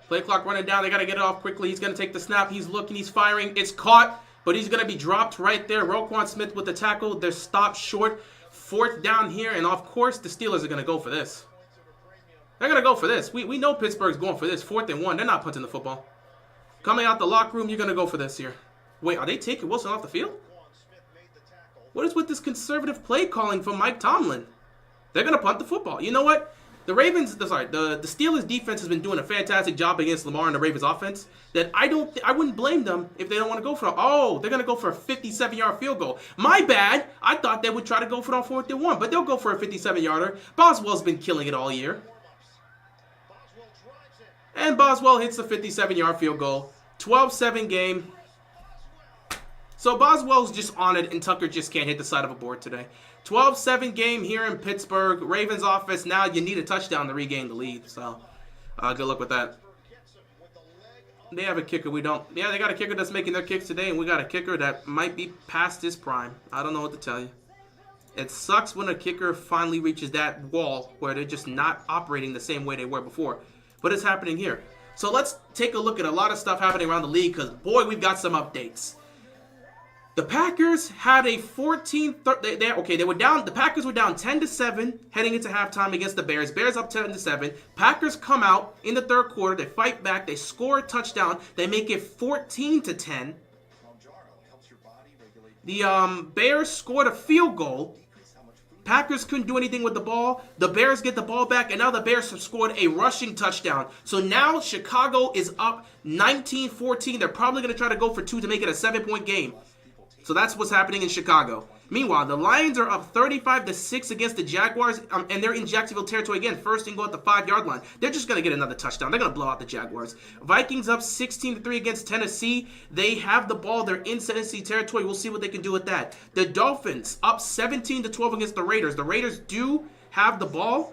Play clock running down. They got to get it off quickly. He's going to take the snap. He's looking. He's firing. It's caught, but he's going to be dropped right there. Roquan Smith with the tackle. They're stopped short. 4th down here, and of course the Steelers are going to go for this. They're going to go for this. We know Pittsburgh's going for this. 4th and 1. They're not punting the football. Coming out the locker room, you're going to go for this here. Wait, are they taking Wilson off the field? What is with this conservative play calling from Mike Tomlin? They're going to punt the football. You know what? The Steelers defense has been doing a fantastic job against Lamar and the Ravens offense. That I wouldn't blame them if they don't want to go for it. Oh, they're going to go for a 57-yard field goal. My bad. I thought they would try to go for it on 4th and 1, but they'll go for a 57-yarder. Boswell's been killing it all year. And Boswell hits the 57-yard field goal. 12-7 game. So Boswell's just on it, and Tucker just can't hit the side of a board today. 12-7 game here in Pittsburgh. Ravens offense, now you need a touchdown to regain the lead. So good luck with that. They have a kicker. We don't. Yeah, they got a kicker that's making their kicks today, and we got a kicker that might be past his prime. I don't know what to tell you. It sucks when a kicker finally reaches that wall where they're just not operating the same way they were before. But it's happening here. So let's take a look at a lot of stuff happening around the league because, boy, we've got some updates. The Packers had a 14-13. They were down. The Packers were down 10-7 heading into halftime against the Bears. Bears up 10-7. Packers come out in the third quarter. They fight back. They score a touchdown. They make it 14-10. The Bears scored a field goal. Packers couldn't do anything with the ball. The Bears get the ball back, and now the Bears have scored a rushing touchdown. So now Chicago is up 19-14. They're probably going to try to go for 2 to make it a 7-point game. So that's what's happening in Chicago. Meanwhile, the Lions are up 35-6 against the Jaguars, and they're in Jacksonville territory again. First and goal at the 5-yard line. They're just going to get another touchdown. They're going to blow out the Jaguars. Vikings up 16-3 against Tennessee. They have the ball. They're in Tennessee territory. We'll see what they can do with that. The Dolphins up 17-12 against the Raiders. The Raiders do have the ball.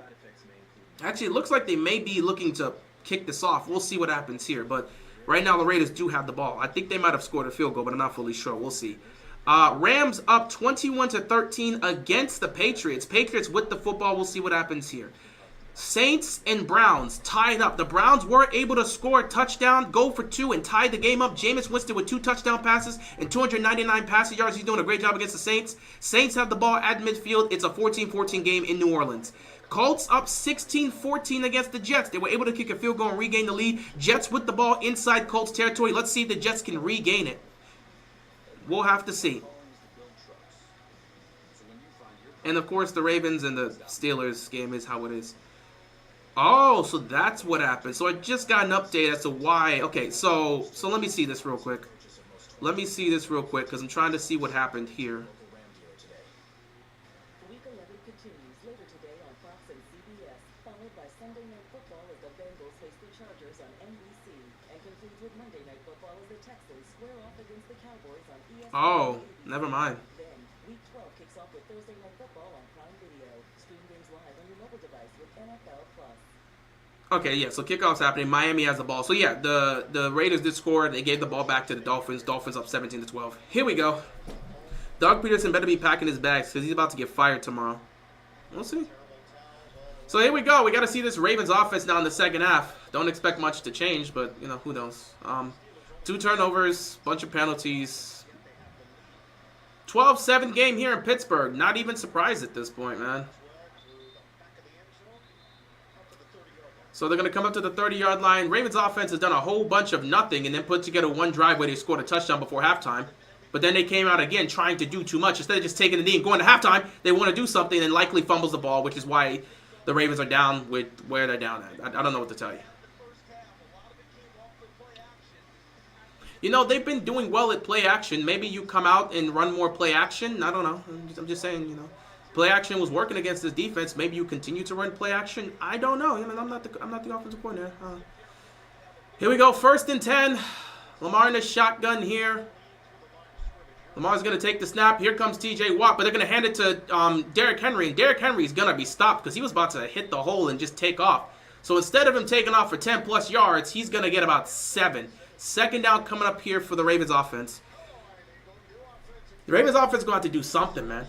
Actually, it looks like they may be looking to kick this off. We'll see what happens here. But right now, the Raiders do have the ball. I think they might have scored a field goal, but I'm not fully sure. We'll see. Rams up 21-13 against the Patriots. Patriots with the football. We'll see what happens here. Saints and Browns tied up. The Browns were able to score a touchdown, go for 2, and tie the game up. Jameis Winston with 2 touchdown passes and 299 passing yards. He's doing a great job against the Saints. Saints have the ball at midfield. It's a 14-14 game in New Orleans. Colts up 16-14 against the Jets. They were able to kick a field goal and regain the lead. Jets with the ball inside Colts territory. Let's see if the Jets can regain it. We'll have to see. And, of course, the Ravens and the Steelers game is how it is. Oh, so that's what happened. So I just got an update as to why. Okay, so let me see this real quick. Let me see this real quick because I'm trying to see what happened here. Week 11 continues later today on Fox and CBS, followed by Sunday Night Football as the Bengals face the Chargers on NBC, and concludes with Monday Night Football as the Texans square off against the Cowboys on ESPN. Oh, never mind. Then, Week 12 kicks off with Thursday Night Football on Prime Video. Stream games live on your mobile device with NFL Plus. Okay, yeah, so kickoff's happening. Miami has the ball. So, yeah, the Raiders did score. They gave the ball back to the Dolphins. Dolphins up 17-12. Here we go. Doug Peterson better be packing his bags because he's about to get fired tomorrow. We'll see. So, here we go. We got to see this Ravens offense now in the second half. Don't expect much to change, but, you know, who knows. 2 turnovers, bunch of penalties. 12-7 game here in Pittsburgh. Not even surprised at this point, man. So they're going to come up to the 30-yard line. Ravens offense has done a whole bunch of nothing and then put together one drive where they scored a touchdown before halftime. But then they came out again trying to do too much. Instead of just taking the knee and going to halftime, they want to do something and likely fumbles the ball, which is why the Ravens are down with where they're down at. I don't know what to tell you. You know, they've been doing well at play action. Maybe you come out and run more play action. I don't know. I'm just saying, you know. Play action was working against this defense. Maybe you continue to run play action. I don't know. I mean, I'm not the offensive coordinator. Here we go. 1st and 10. Lamar in the shotgun here. Lamar's going to take the snap. Here comes T.J. Watt, but they're going to hand it to Derrick Henry. And Derrick Henry's going to be stopped because he was about to hit the hole and just take off. So instead of him taking off for 10-plus yards, he's going to get about 7. 2nd down coming up here for the Ravens offense. The Ravens offense is going to have to do something, man.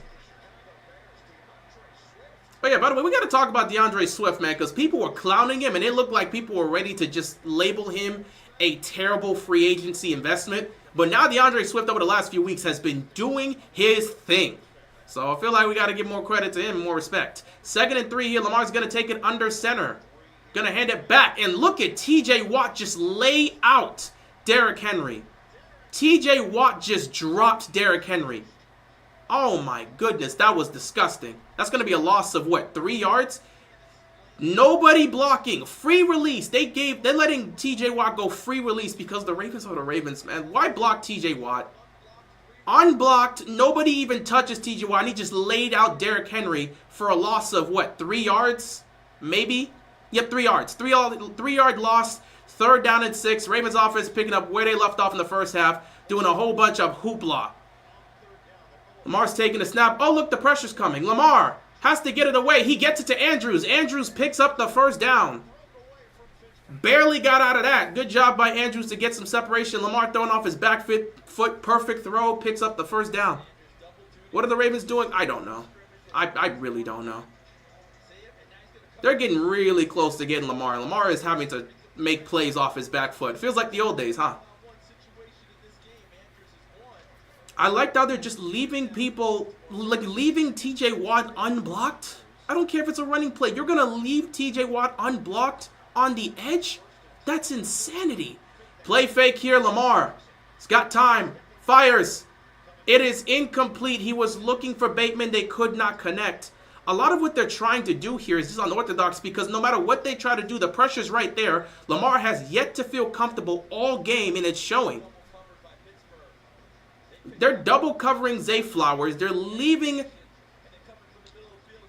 But yeah, by the way, we got to talk about DeAndre Swift, man, because people were clowning him, and it looked like people were ready to just label him a terrible free agency investment. But now DeAndre Swift over the last few weeks has been doing his thing. So I feel like we got to give more credit to him, more respect. 2nd and 3 here. Lamar's going to take it under center. Going to hand it back. And look at T.J. Watt just lay out Derrick Henry. T.J. Watt just dropped Derrick Henry. Oh my goodness, that was disgusting. That's going to be a loss of what, 3 yards? Nobody blocking. Free release. They're letting T.J. Watt go free release because the Ravens are the Ravens, man. Why block T.J. Watt? Unblocked. Nobody even touches T.J. Watt. And he just laid out Derrick Henry for a loss of what, 3 yards? Maybe? Yep, 3 yards. 3-yard loss. 3rd down and 6. Ravens offense picking up where they left off in the first half, doing a whole bunch of hoopla. Lamar's taking a snap. Oh, look, the pressure's coming. Lamar has to get it away. He gets it to Andrews. Andrews picks up the 1st down. Barely got out of that. Good job by Andrews to get some separation. Lamar throwing off his back foot. Perfect throw. Picks up the 1st down. What are the Ravens doing? I don't know. I really don't know. They're getting really close to getting Lamar. Lamar is having to make plays off his back foot. Feels like the old days, huh? I liked how they're just leaving people, like leaving TJ Watt unblocked. I don't care if it's a running play. You're going to leave TJ Watt unblocked on the edge? That's insanity. Play fake here, Lamar. He's got time. Fires. It is incomplete. He was looking for Bateman. They could not connect. A lot of what they're trying to do here is just unorthodox because no matter what they try to do, the pressure's right there. Lamar has yet to feel comfortable all game, and it's showing. They're double covering Zay Flowers. They're leaving...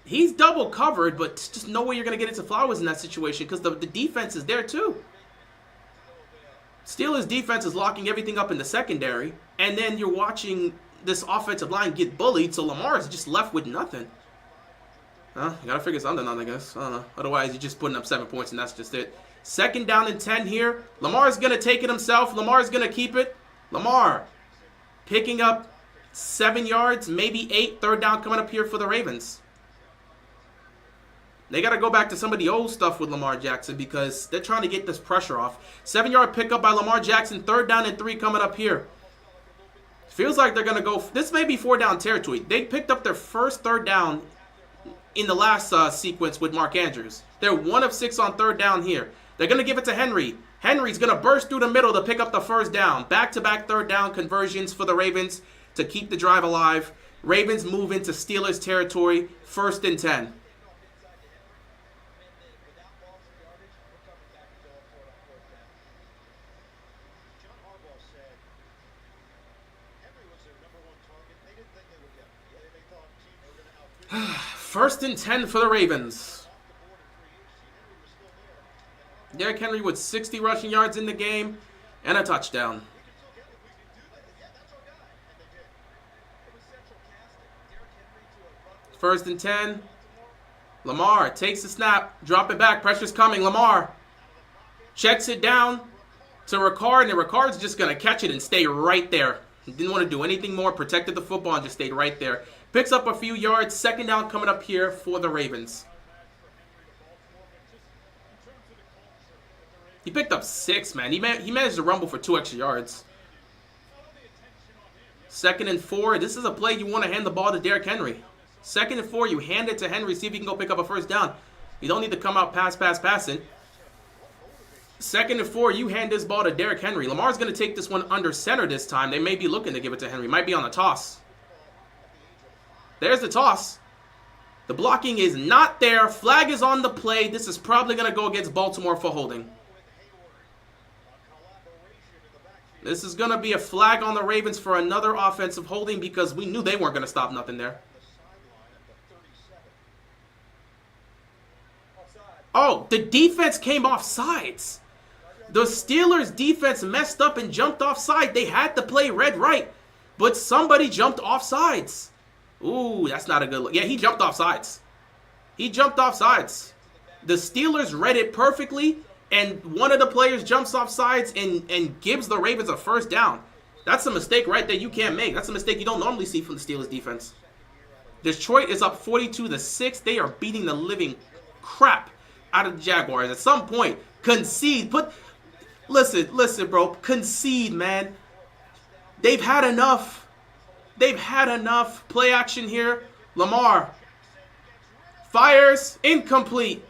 He's double covered, but just no way you're going to get into Flowers in that situation because the defense is there too. Steelers' defense is locking everything up in the secondary, and then you're watching this offensive line get bullied, so Lamar is just left with nothing. You got to figure something out, I guess. I don't know. Otherwise, you're just putting up 7 points, and that's just it. 2nd down and 10 here. Lamar's going to take it himself. Lamar's going to keep it. Lamar picking up 7 yards, maybe 8. 3rd down coming up here for the Ravens. They got to go back to some of the old stuff with Lamar Jackson because they're trying to get this pressure off. 7-yard pickup by Lamar Jackson. 3rd down and 3 coming up here. Feels like they're going to go. This may be 4-down territory. They picked up their first 3rd down in the last sequence with Mark Andrews. They're 1 of 6 on 3rd down here. They're going to give it to Henry. Henry's going to burst through the middle to pick up the 1st down. Back-to-back 3rd down conversions for the Ravens to keep the drive alive. Ravens move into Steelers territory. 1st and 10. First and 10 for the Ravens. Derrick Henry with 60 rushing yards in the game and a touchdown. First and 10. Lamar takes the snap, drop it back, pressure's coming. Lamar checks it down to Ricard, and Ricard's just going to catch it and stay right there. He didn't want to do anything more, protected the football and just stayed right there. Picks up a few yards. 2nd down coming up here for the Ravens. He picked up 6, man. He managed to rumble for 2 extra yards. 2nd and 4. This is a play you want to hand the ball to Derrick Henry. 2nd and 4. You hand it to Henry. See if he can go pick up a 1st down. You don't need to come out passing. 2nd and 4. You hand this ball to Derrick Henry. Lamar's going to take this one under center this time. They may be looking to give it to Henry. Might be on the toss. There's the toss. The blocking is not there. Flag is on the play. This is probably going to go against Baltimore for holding. This is going to be a flag on the Ravens for another offensive holding because we knew they weren't going to stop nothing there. Oh, the defense came off sides. The Steelers defense messed up and jumped offside. They had to play red right, but somebody jumped off sides. Ooh, that's not a good look. Yeah, he jumped off sides. He jumped off sides. The Steelers read it perfectly, and one of the players jumps off sides and gives the Ravens a 1st down. That's a mistake right there you can't make. That's a mistake you don't normally see from the Steelers defense. Detroit is up 42-6. They are beating the living crap out of the Jaguars. At some point, concede. Listen, bro. Concede, man. They've had enough. They've had enough. Play action here. Lamar fires. Incomplete.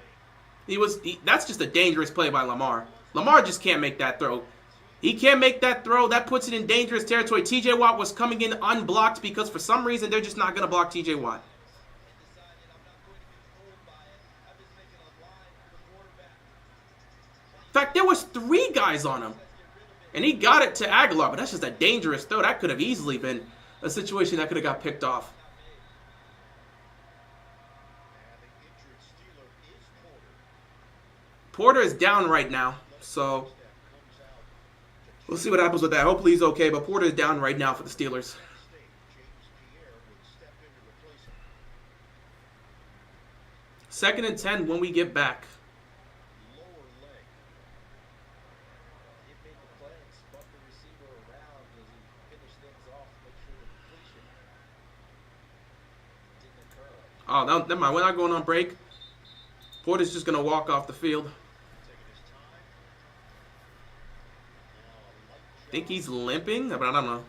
That's just a dangerous play by Lamar. Lamar just can't make that throw. He can't make that throw. That puts it in dangerous territory. TJ Watt was coming in unblocked because for some reason they're just not going to block TJ Watt. In fact, there was 3 guys on him. And he got it to Aguilar, but that's just a dangerous throw. That could have easily been a situation that could have got picked off. Porter is down right now, so We'll see what happens with that. Hopefully he's okay, but Porter's down right now for the Steelers. Second and 10 when we get back. Lower leg. He made the play and spun the receiver around as he finished things off to make sure the completion didn't occur. Oh, no, never mind. We're not going on break. Porter's just going to walk off the field. Taking his time. Think he's limping, but I don't know.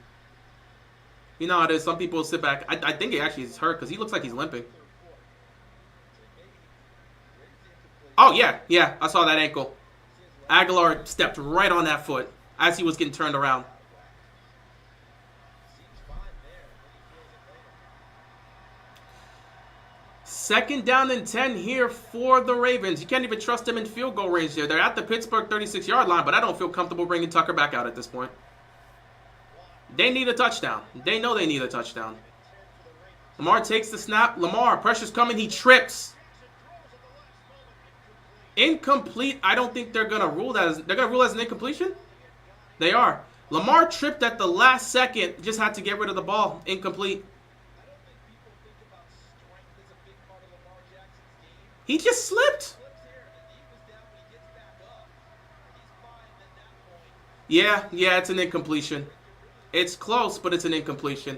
You know how it is. Some people sit back. I think he actually is hurt because he looks like he's limping. Oh, yeah. I saw that ankle. Aguilar stepped right on that foot as he was getting turned around. Second down and 10 here for the Ravens. You can't even trust them in field goal range here. They're at the Pittsburgh 36-yard line, but I don't feel comfortable bringing Tucker back out at this point. They need a touchdown. They know they need a touchdown. Lamar takes the snap. Lamar, pressure's coming. He trips. Incomplete. I don't think they're going to rule that as, they're going to rule as an incompletion? They are. Lamar tripped at the last second. Just had to get rid of the ball. Incomplete. He just slipped. Yeah, it's an incompletion. It's close, but it's an incompletion.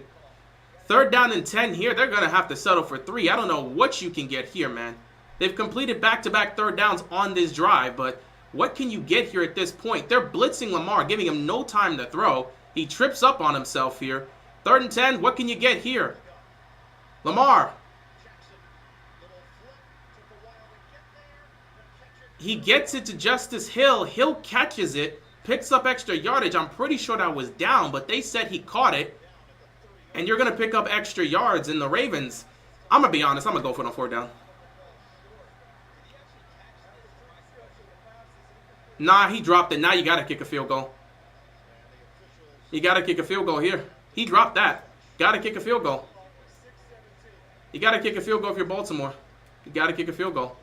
Third down and 10 here. They're going to have to settle for 3. I don't know what you can get here, man. They've completed back-to-back third downs on this drive, but what can you get here at this point? They're blitzing Lamar, giving him no time to throw. He trips up on himself here. Third and 10, what can you get here? Lamar. He gets it to Justice Hill. Hill catches it, picks up extra yardage. I'm pretty sure that was down, but they said he caught it. And you're going to pick up extra yards in the Ravens. I'm going to be honest. I'm going to go for the 4th down. Nah, he dropped it. Now you got to kick a field goal. You got to kick a field goal here. He dropped that. Got to kick a field goal. You got to kick a field goal if you're Baltimore. You got to kick a field goal.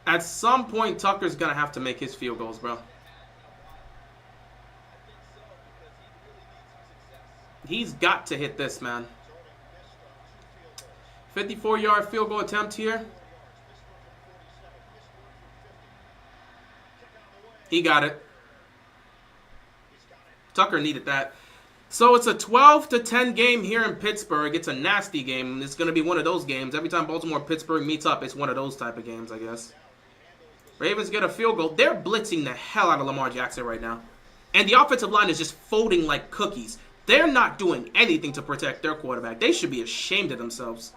At some point, Tucker's going to have to make his field goals, bro. He's got to hit this, man. 54-yard field goal attempt here. He got it. Tucker needed that. So it's a 12-10 game here in Pittsburgh. It's a nasty game. It's going to be one of those games. Every time Baltimore and Pittsburgh meets up, it's one of those type of games, I guess. Ravens get a field goal. They're blitzing the hell out of Lamar Jackson right now. And the offensive line is just folding like cookies. They're not doing anything to protect their quarterback. They should be ashamed of themselves.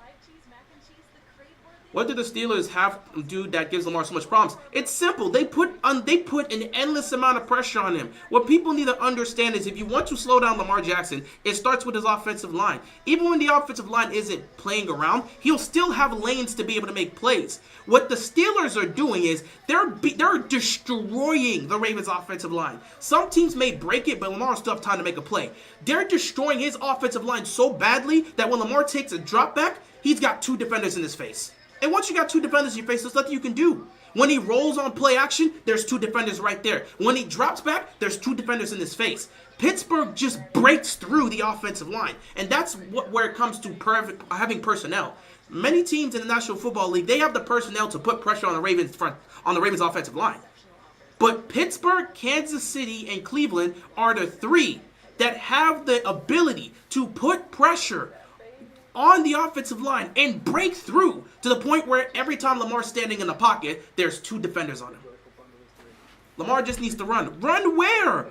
What do the Steelers have to do that gives Lamar so much problems? It's simple. They put an endless amount of pressure on him. What people need to understand is if you want to slow down Lamar Jackson, it starts with his offensive line. Even when the offensive line isn't playing around, he'll still have lanes to be able to make plays. What the Steelers are doing is they're destroying the Ravens' offensive line. Some teams may break it, but Lamar still have time to make a play. They're destroying his offensive line so badly that when Lamar takes a drop back, he's got 2 defenders in his face. And once you got 2 defenders in your face, there's nothing you can do. When he rolls on play action, there's 2 defenders right there. When he drops back, there's 2 defenders in his face. Pittsburgh just breaks through the offensive line. And that's where it comes to having personnel. Many teams in the National Football League, they have the personnel to put pressure on the Ravens offensive line. But Pittsburgh, Kansas City, and Cleveland are the 3 that have the ability to put pressure on the offensive line and break through to the point where every time Lamar's standing in the pocket, there's 2 defenders on him. Lamar just needs to run. Run where?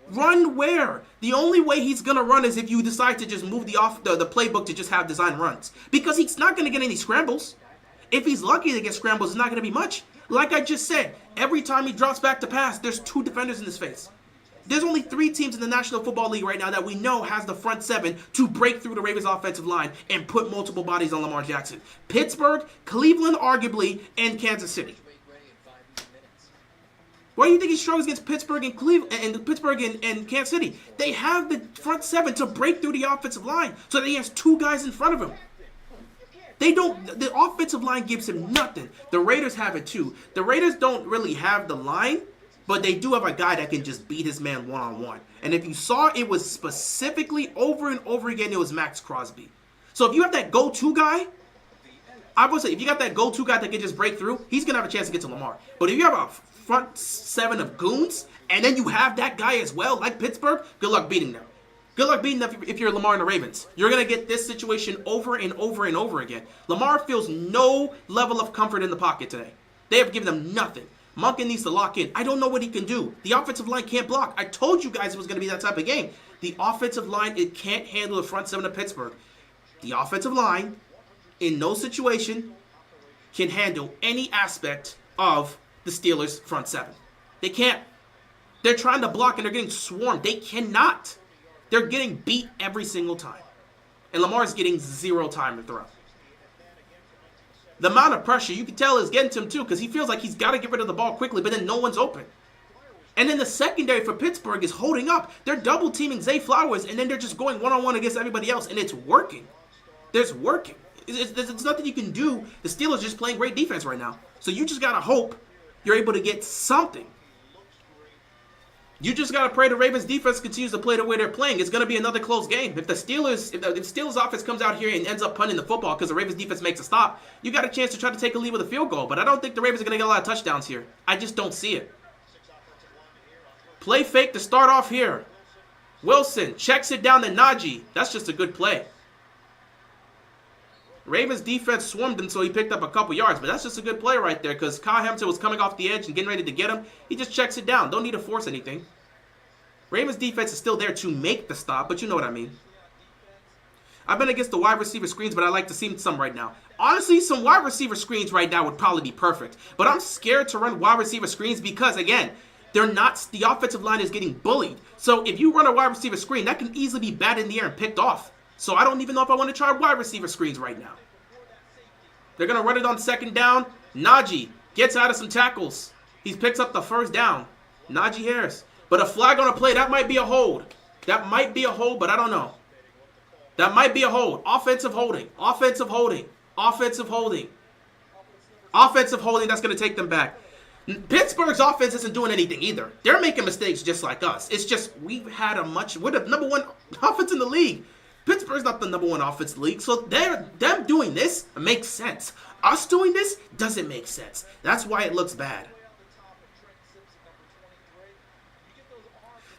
Run where? The only way he's going to run is if you decide to just move the playbook to just have design runs. Because he's not going to get any scrambles. If he's lucky to get scrambles, it's not going to be much. Like I just said, every time he drops back to pass, there's 2 defenders in his face. There's only 3 teams in the National Football League right now that we know has the front 7 to break through the Ravens offensive line and put multiple bodies on Lamar Jackson. Pittsburgh, Cleveland arguably, and Kansas City. Why do you think he struggles against Pittsburgh and Cleveland and Pittsburgh and Kansas City? They have the front 7 to break through the offensive line so that he has 2 guys in front of him. You can't They don't. The offensive line gives him nothing. The Raiders have it too. The Raiders don't really have the line, but they do have a guy that can just beat his man one-on-one. And if you saw, it was specifically over and over again, it was Max Crosby. So if you have that go-to guy, I would say if you got that go-to guy that can just break through, he's going to have a chance to get to Lamar. But if you have a front seven of goons, and then you have that guy as well, like Pittsburgh, good luck beating them. Good luck beating them if you're Lamar and the Ravens. You're going to get this situation over and over and over again. Lamar feels no level of comfort in the pocket today. They have given him nothing. Monken needs to lock in. I don't know what he can do. The offensive line can't block. I told you guys it was going to be that type of game. The offensive line, it can't handle the front seven of Pittsburgh. The offensive line, in no situation, can handle any aspect of the Steelers' front seven. They can't. They're trying to block and they're getting swarmed. They cannot. They're getting beat every single time. And Lamar's getting 0 time to throw. The amount of pressure, you can tell, is getting to him too, because he feels like he's got to get rid of the ball quickly, but then no one's open. And then the secondary for Pittsburgh is holding up. They're double teaming Zay Flowers, and then they're just going one-on-one against everybody else, and it's working. There's working. There's nothing you can do. The Steelers are just playing great defense right now. So you just got to hope you're able to get something. You just got to pray the Ravens defense continues to play the way they're playing. It's going to be another close game. If the Steelers offense comes out here and ends up punting the football because the Ravens defense makes a stop, you got a chance to try to take a lead with a field goal. But I don't think the Ravens are going to get a lot of touchdowns here. I just don't see it. Play fake to start off here. Wilson checks it down to Najee. That's just a good play. Ravens defense swarmed him, so he picked up a couple yards. But that's just a good play right there because Kyle Hamilton was coming off the edge and getting ready to get him. He just checks it down. Don't need to force anything. Ravens defense is still there to make the stop, but you know what I mean. I've been against the wide receiver screens, but I like to see some right now. Honestly, some wide receiver screens right now would probably be perfect. But I'm scared to run wide receiver screens because, again, the offensive line is getting bullied. So if you run a wide receiver screen, that can easily be batted in the air and picked off. So I don't even know if I want to try wide receiver screens right now. They're going to run it on second down. Najee gets out of some tackles. He picks up the first down. Najee Harris. But a flag on a play, that might be a hold. That might be a hold, but I don't know. That might be a hold. Offensive holding. Offensive holding. Offensive holding. Offensive holding, that's going to take them back. Pittsburgh's offense isn't doing anything either. They're making mistakes just like us. It's just we're the number one offense in the league. Pittsburgh's not the number one offense in the league, so them doing this makes sense. Us doing this doesn't make sense. That's why it looks bad.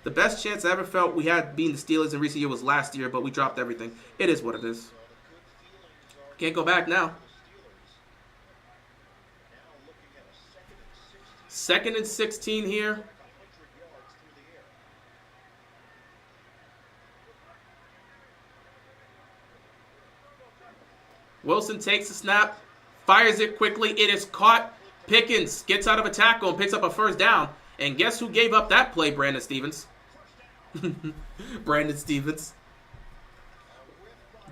The best chance I ever felt we had beating the Steelers in recent years was last year, but we dropped everything. It is what it is. Can't go back now. 2nd and 16 here. Wilson takes the snap, fires it quickly. It is caught. Pickens gets out of a tackle and picks up a first down. And guess who gave up that play? Brandon Stevens. Brandon Stevens.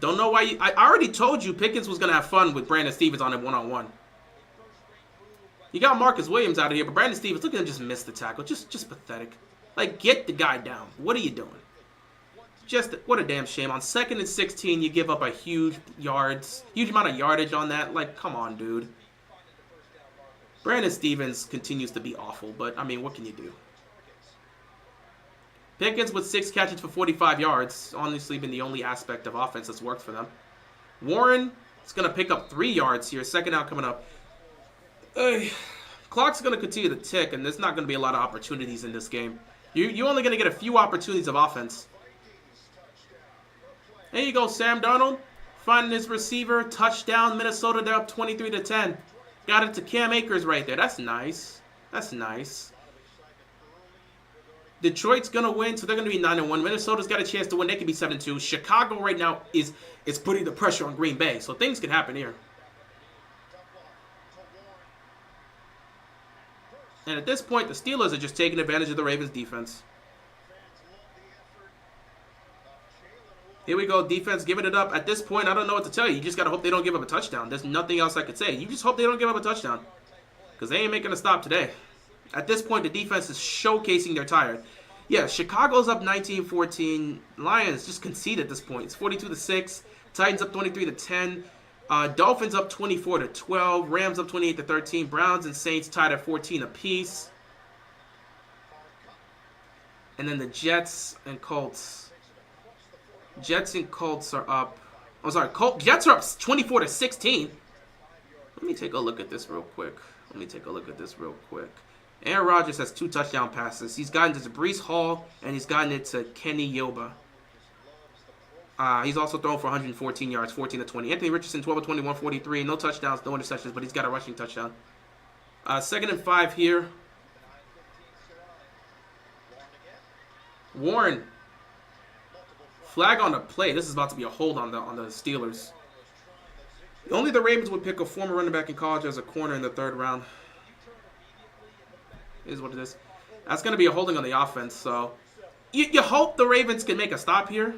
Don't know why I already told you Pickens was going to have fun with Brandon Stevens on him one-on-one. You got Marcus Williams out of here, but Brandon Stevens, look at him just miss the tackle. Just pathetic. Like, get the guy down. What are you doing? What a damn shame. On 2nd and 16, you give up a huge amount of yardage on that. Like, come on, dude. Brandon Stevens continues to be awful, but, I mean, what can you do? Pickens with 6 catches for 45 yards. Honestly, been the only aspect of offense that's worked for them. Warren is going to pick up 3 yards here. Second out coming up. Clock's going to continue to tick, and there's not going to be a lot of opportunities in this game. You're only going to get a few opportunities of offense. There you go, Sam Darnold. Finding his receiver. Touchdown, Minnesota. They're up 23-10. Got it to Cam Akers right there. That's nice. That's nice. Detroit's going to win, so they're going to be 9-1. Minnesota's got a chance to win. They could be 7-2. Chicago right now is putting the pressure on Green Bay, so things can happen here. And at this point, the Steelers are just taking advantage of the Ravens' defense. Here we go, defense giving it up. At this point, I don't know what to tell you. You just got to hope they don't give up a touchdown. There's nothing else I could say. You just hope they don't give up a touchdown. Because they ain't making a stop today. At this point, the defense is showcasing they're tired. Yeah, Chicago's up 19-14. Lions just concede at this point. It's 42-6. Titans up 23-10. Dolphins up 24-12. Rams up 28-13. Browns and Saints tied at 14 apiece. And then the Jets and Colts. Jets and Colts are up. I'm sorry, Jets are up 24-16. Let me take a look at this real quick. Aaron Rodgers has 2 touchdown passes. He's gotten it to Breece Hall, and he's gotten it to Kenny Yoba. He's also thrown for 114 yards, 14-20. Anthony Richardson, 12-20, 143. No touchdowns, no interceptions, but he's got a rushing touchdown. 2nd and 5 here. Warren. Flag on the play. This is about to be a hold on the Steelers. Only the Ravens would pick a former running back in college as a corner in the 3rd round. Is what it is. That's going to be a holding on the offense. So you hope the Ravens can make a stop here.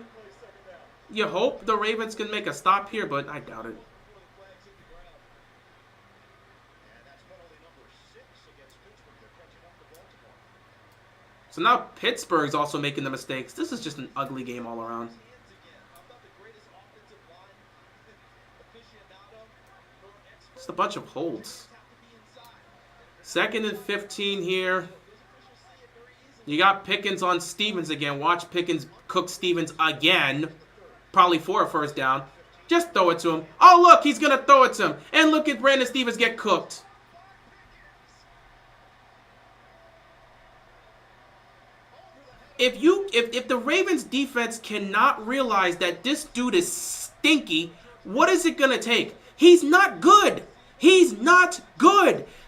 But I doubt it. So now Pittsburgh's also making the mistakes. This is just an ugly game all around. Just a bunch of holds. 2nd and 15 here. You got Pickens on Stevens again. Watch Pickens cook Stevens again. Probably for a 1st down. Just throw it to him. Oh, look, he's going to throw it to him. And look at Brandon Stevens get cooked. If the Ravens defense cannot realize that this dude is stinky, what is it going to take? He's not good.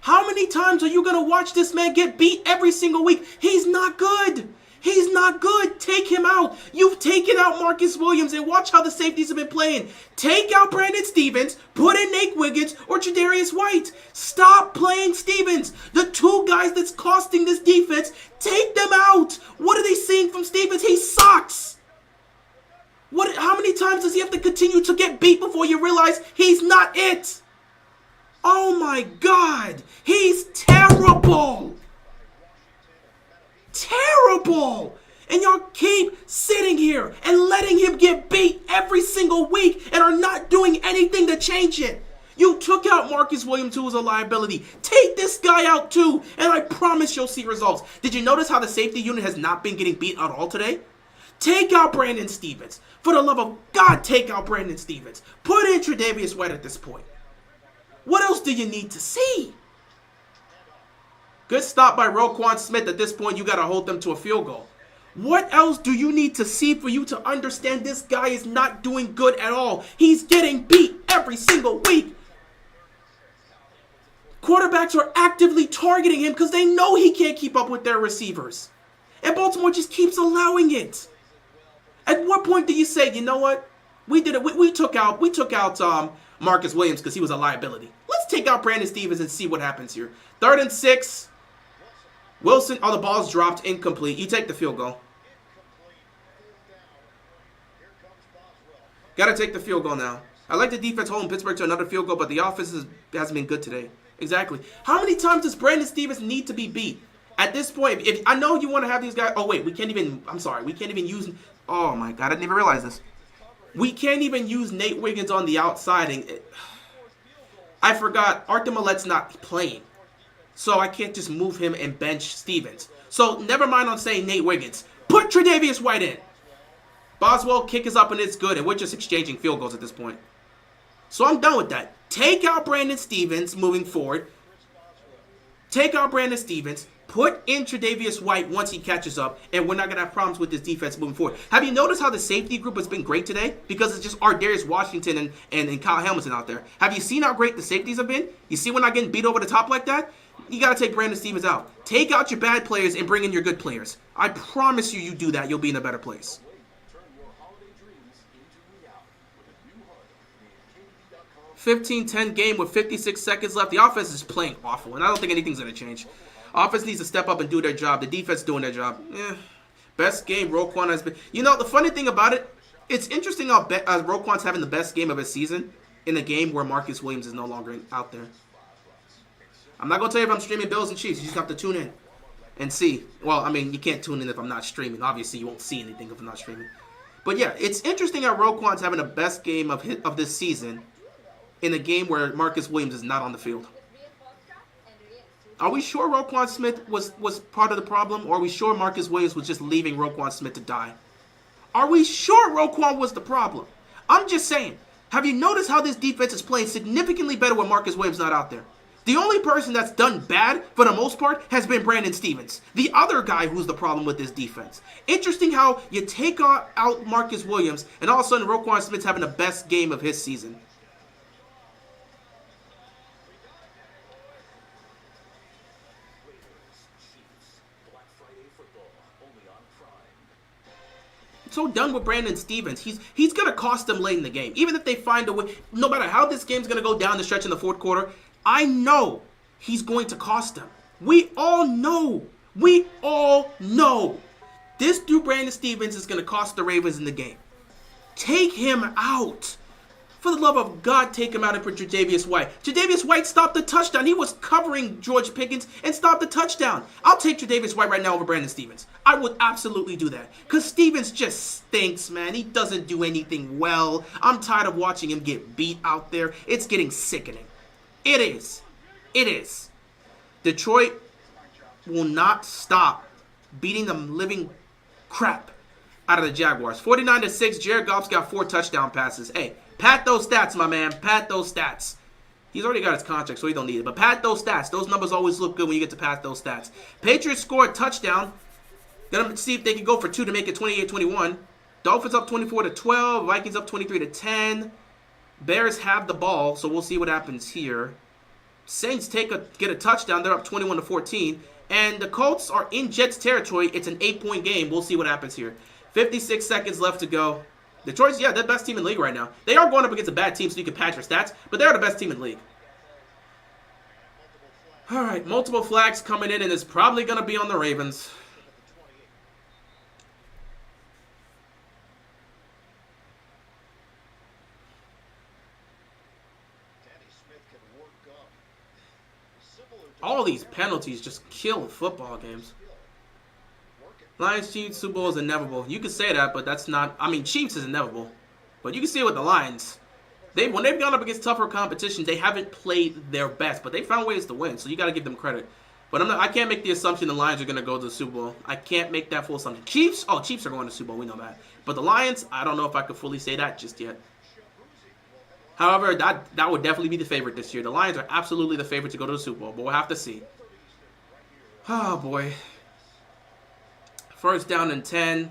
How many times are you going to watch this man get beat every single week? He's not good. Take him out. You've taken out Marcus Williams, and watch how the safeties have been playing. Take out Brandon Stevens, put in Nate Wiggins or Tre'Davious White. Stop playing Stevens. The 2 guys that's costing this defense, take them out. What are they seeing from Stevens? He sucks. How many times does he have to continue to get beat before you realize he's not it? Oh my God. He's terrible. And y'all keep sitting here and letting him get beat every single week and are not doing anything to change it. You took out Marcus Williams, who was a liability. Take this guy out too, and I promise you'll see results. Did you notice how the safety unit has not been getting beat at all today? Take out Brandon Stevens. For the love of God, take out Brandon Stevens. Put in Tre'Davious White at this point. What else do you need to see? Good stop by Roquan Smith. At this point, you got to hold them to a field goal. What else do you need to see for you to understand this guy is not doing good at all? He's getting beat every single week. Quarterbacks are actively targeting him because they know he can't keep up with their receivers. And Baltimore just keeps allowing it. At what point do you say, you know what? We did it. We took out Marcus Williams because he was a liability. Let's take out Brandon Stevens and see what happens here. 3rd and 6. Wilson, the ball's dropped, incomplete. You take the field goal. Got to take the field goal now. I like the defense holding Pittsburgh to another field goal, but the offense hasn't been good today. Exactly. How many times does Brandon Stevens need to be beat? At this point, if I know you want to have these guys. Oh, wait, we can't even use. Oh, my God, I didn't even realize this. We can't even use Nate Wiggins on the outside. I forgot, Arthur Millet's not playing. So I can't just move him and bench Stevens. So never mind on saying Nate Wiggins. Put Tre'Davious White in. Boswell kick is up and it's good. And we're just exchanging field goals at this point. So I'm done with that. Take out Brandon Stevens moving forward. Take out Brandon Stevens. Put in Tre'Davious White once he catches up. And we're not going to have problems with this defense moving forward. Have you noticed how the safety group has been great today? Because it's just Ardarius Washington and Kyle Hamilton out there. Have you seen how great the safeties have been? You see we're not getting beat over the top like that? You got to take Brandon Stevens out. Take out your bad players and bring in your good players. I promise you do that, you'll be in a better place. 15-10 game with 56 seconds left. The offense is playing awful, and I don't think anything's going to change. Offense needs to step up and do their job. The defense doing their job. Best game Roquan has been. You know, the funny thing about it, it's interesting how Roquan's having the best game of his season in a game where Marcus Williams is no longer out there. I'm not going to tell you if I'm streaming Bills and Chiefs. You just have to tune in and see. Well, I mean, you can't tune in if I'm not streaming. Obviously, you won't see anything if I'm not streaming. But yeah, it's interesting how Roquan's having the best game of this season in a game where Marcus Williams is not on the field? Are we sure Roquan Smith was part of the problem, or are we sure Marcus Williams was just leaving Roquan Smith to die? Are we sure Roquan was the problem? I'm just saying. Have you noticed how this defense is playing significantly better with Marcus Williams not out there? The only person that's done bad, for the most part, has been Brandon Stevens, the other guy who's the problem with this defense. Interesting how you take out Marcus Williams, and all of a sudden Roquan Smith's having the best game of his season. So done with Brandon Stevens. He's going to cost them late in the game. Even if they find a way, no matter how this game's going to go down the stretch in the fourth quarter, I know he's going to cost them. We all know. We all know. This dude, Brandon Stevens, is going to cost the Ravens in the game. Take him out. For the love of God, take him out and put Tre'Davious White. Tre'Davious White stopped the touchdown. He was covering George Pickens and stopped the touchdown. I'll take Tre'Davious White right now over Brandon Stevens. I would absolutely do that. Because Stevens just stinks, man. He doesn't do anything well. I'm tired of watching him get beat out there. It's getting sickening. It is. It is. Detroit will not beating the living crap out of the Jaguars. 49-6, Jared Goff's got 4 touchdown passes. Hey, pat those stats, my man. Pat those stats. He's already got his contract, so he don't need it. But pat those stats. Those numbers always look good when you get to pat those stats. Patriots score a touchdown. Gonna see if they can go for 2 to make it 28-21. Dolphins up 24-12. Vikings up 23-10. Bears have the ball, so we'll see what happens here. Saints get a touchdown. They're up 21-14. And the Colts are in Jets territory. It's an 8-point game. We'll see what happens here. 56 seconds left to go. Detroit's, yeah, they're the best team in the league right now. They are going up against a bad team, so you can patch your stats, but they're the best team in the league. All right, multiple flags coming in, and it's probably going to be on the Ravens. All these penalties just kill football games. Lions, Chiefs, Super Bowl is inevitable. You can say that, but that's not... I mean, Chiefs is inevitable. But you can see it with the Lions. When they've gone up against tougher competition, they haven't played their best, but they found ways to win, so you got to give them credit. But I can't make the assumption the Lions are going to go to the Super Bowl. I can't make that full assumption. Chiefs? Oh, Chiefs are going to the Super Bowl. We know that. But the Lions, I don't know if I could fully say that just yet. However, that would definitely be the favorite this year. The Lions are absolutely the favorite to go to the Super Bowl, but we'll have to see. Oh, boy. First down and 10.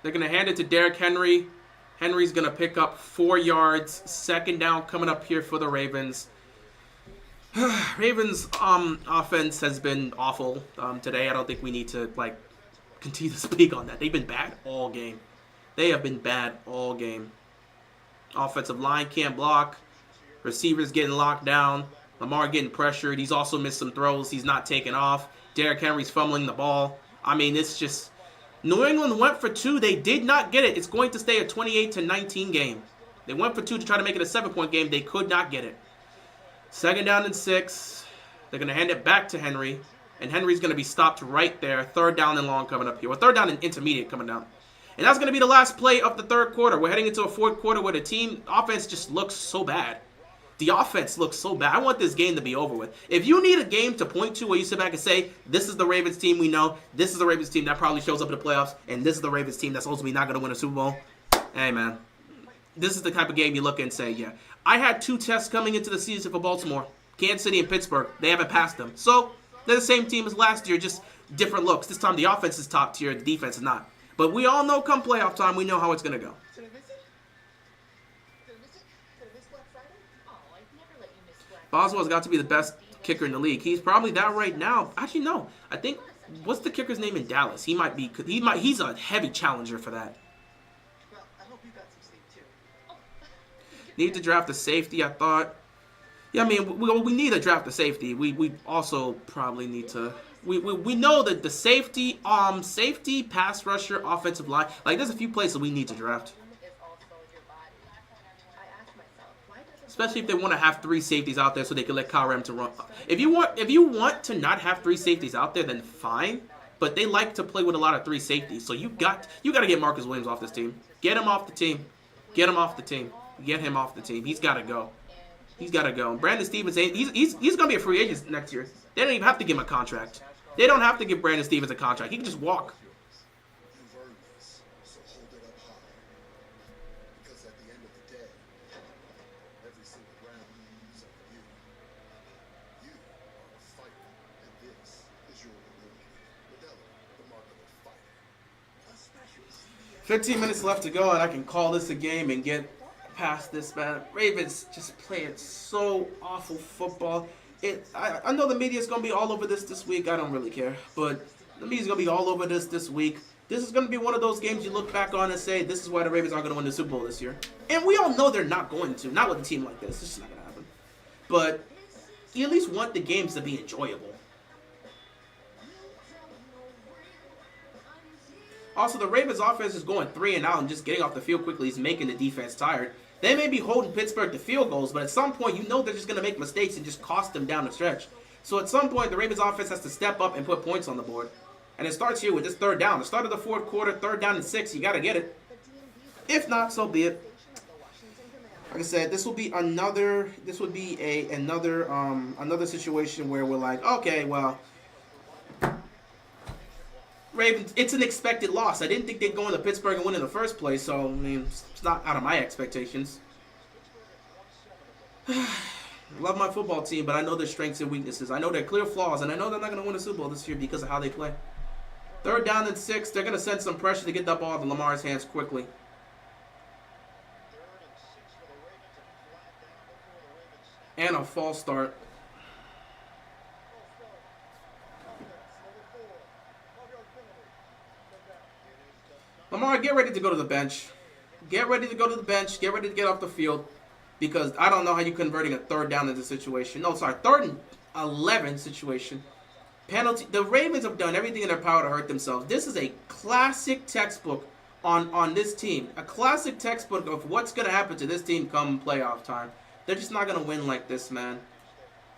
They're going to hand it to Derrick Henry. Henry's going to pick up 4 yards. Second down coming up here for the Ravens. Ravens offense has been awful today. I don't think we need to continue to speak on that. They've been bad all game. They have been bad all game. Offensive line can't block. Receivers getting locked down. Lamar getting pressured. He's also missed some throws. He's not taking off. Derrick Henry's fumbling the ball. I mean, it's just... New England went for 2. They did not get it. It's going to stay a 28-19 game. They went for 2 to try to make it a 7-point game. They could not get it. Second down and 6. They're going to hand it back to Henry. And Henry's going to be stopped right there. Third down and long coming up here. Well, third down and intermediate coming down. And that's going to be the last play of the third quarter. We're heading into a fourth quarter where the team offense just looks so bad. The offense looks so bad. I want this game to be over with. If you need a game to point to where you sit back and say, this is the Ravens team we know, this is the Ravens team that probably shows up in the playoffs, and this is the Ravens team that's ultimately not going to win a Super Bowl, hey, man. This is the type of game you look and say, yeah. I had 2 tests coming into the season for Baltimore, Kansas City and Pittsburgh. They haven't passed them. So, they're the same team as last year, just different looks. This time the offense is top tier, the defense is not. But we all know come playoff time, we know how it's going to go. Boswell's got to be the best kicker in the league. He's probably that right now. Actually, no. I think, what's the kicker's name in Dallas? He's a heavy challenger for that. Well, I hope you got some sleep too. Need to draft a safety, I thought. Yeah, I mean, we need to draft a safety. We also probably need to... We know that the safety, pass rusher, offensive line, there's a few places we need to draft. Especially if they want to have 3 safeties out there so they can let Kyle Ram to run. If you want to not have 3 safeties out there, then fine. but they like to play with a lot of 3 safeties. So you got to get Marcus Williams off this team. Get him off the team. Get him off the team. Get him off the team. He's got to go. He's got to go. Brandon Stevens, he's going to be a free agent next year. They don't even have to give him a contract. They don't have to give Brandon Stevens a contract. He can just walk. You've earned this, so hold it up high. Because at the end of the day, every single round is up to you. You are a fighter, and this is your reward. Modelo, the mark of a fighter. A special CBS 15 minutes left to go, and I can call this a game and get past this, man. Ravens just playing so awful football. I know the media's going to be all over this week. I don't really care. But the media's going to be all over this week. This is going to be one of those games you look back on and say, this is why the Ravens aren't going to win the Super Bowl this year. And we all know they're not going to. Not with a team like this. It's just not going to happen. But you at least want the games to be enjoyable. Also, the Ravens offense is going 3 and out and just getting off the field quickly is making the defense tired. They may be holding Pittsburgh to field goals, but at some point, you know they're just going to make mistakes and just cost them down the stretch. So at some point, the Ravens offense has to step up and put points on the board. And it starts here with this 3rd down. The start of the 4th quarter, 3rd down and 6. You got to get it. If not, so be it. Like I said, this will be another situation where we're like, okay, well, Ravens, it's an expected loss. I didn't think they'd go into Pittsburgh and win in the first place, so, I mean, it's not out of my expectations. Love my football team, but I know their strengths and weaknesses. I know their clear flaws, and I know they're not going to win a Super Bowl this year because of how they play. 3rd down and 6. They're going to send some pressure to get that ball out of Lamar's hands quickly. And a false start. Lamar, get ready to go to the bench. Get ready to go to the bench. Get ready to get off the field. Because I don't know how you're converting a 3rd down into situation. No, sorry, 3rd and 11 situation. Penalty. The Ravens have done everything in their power to hurt themselves. This is a classic textbook on this team. A classic textbook of what's going to happen to this team come playoff time. They're just not going to win like this, man.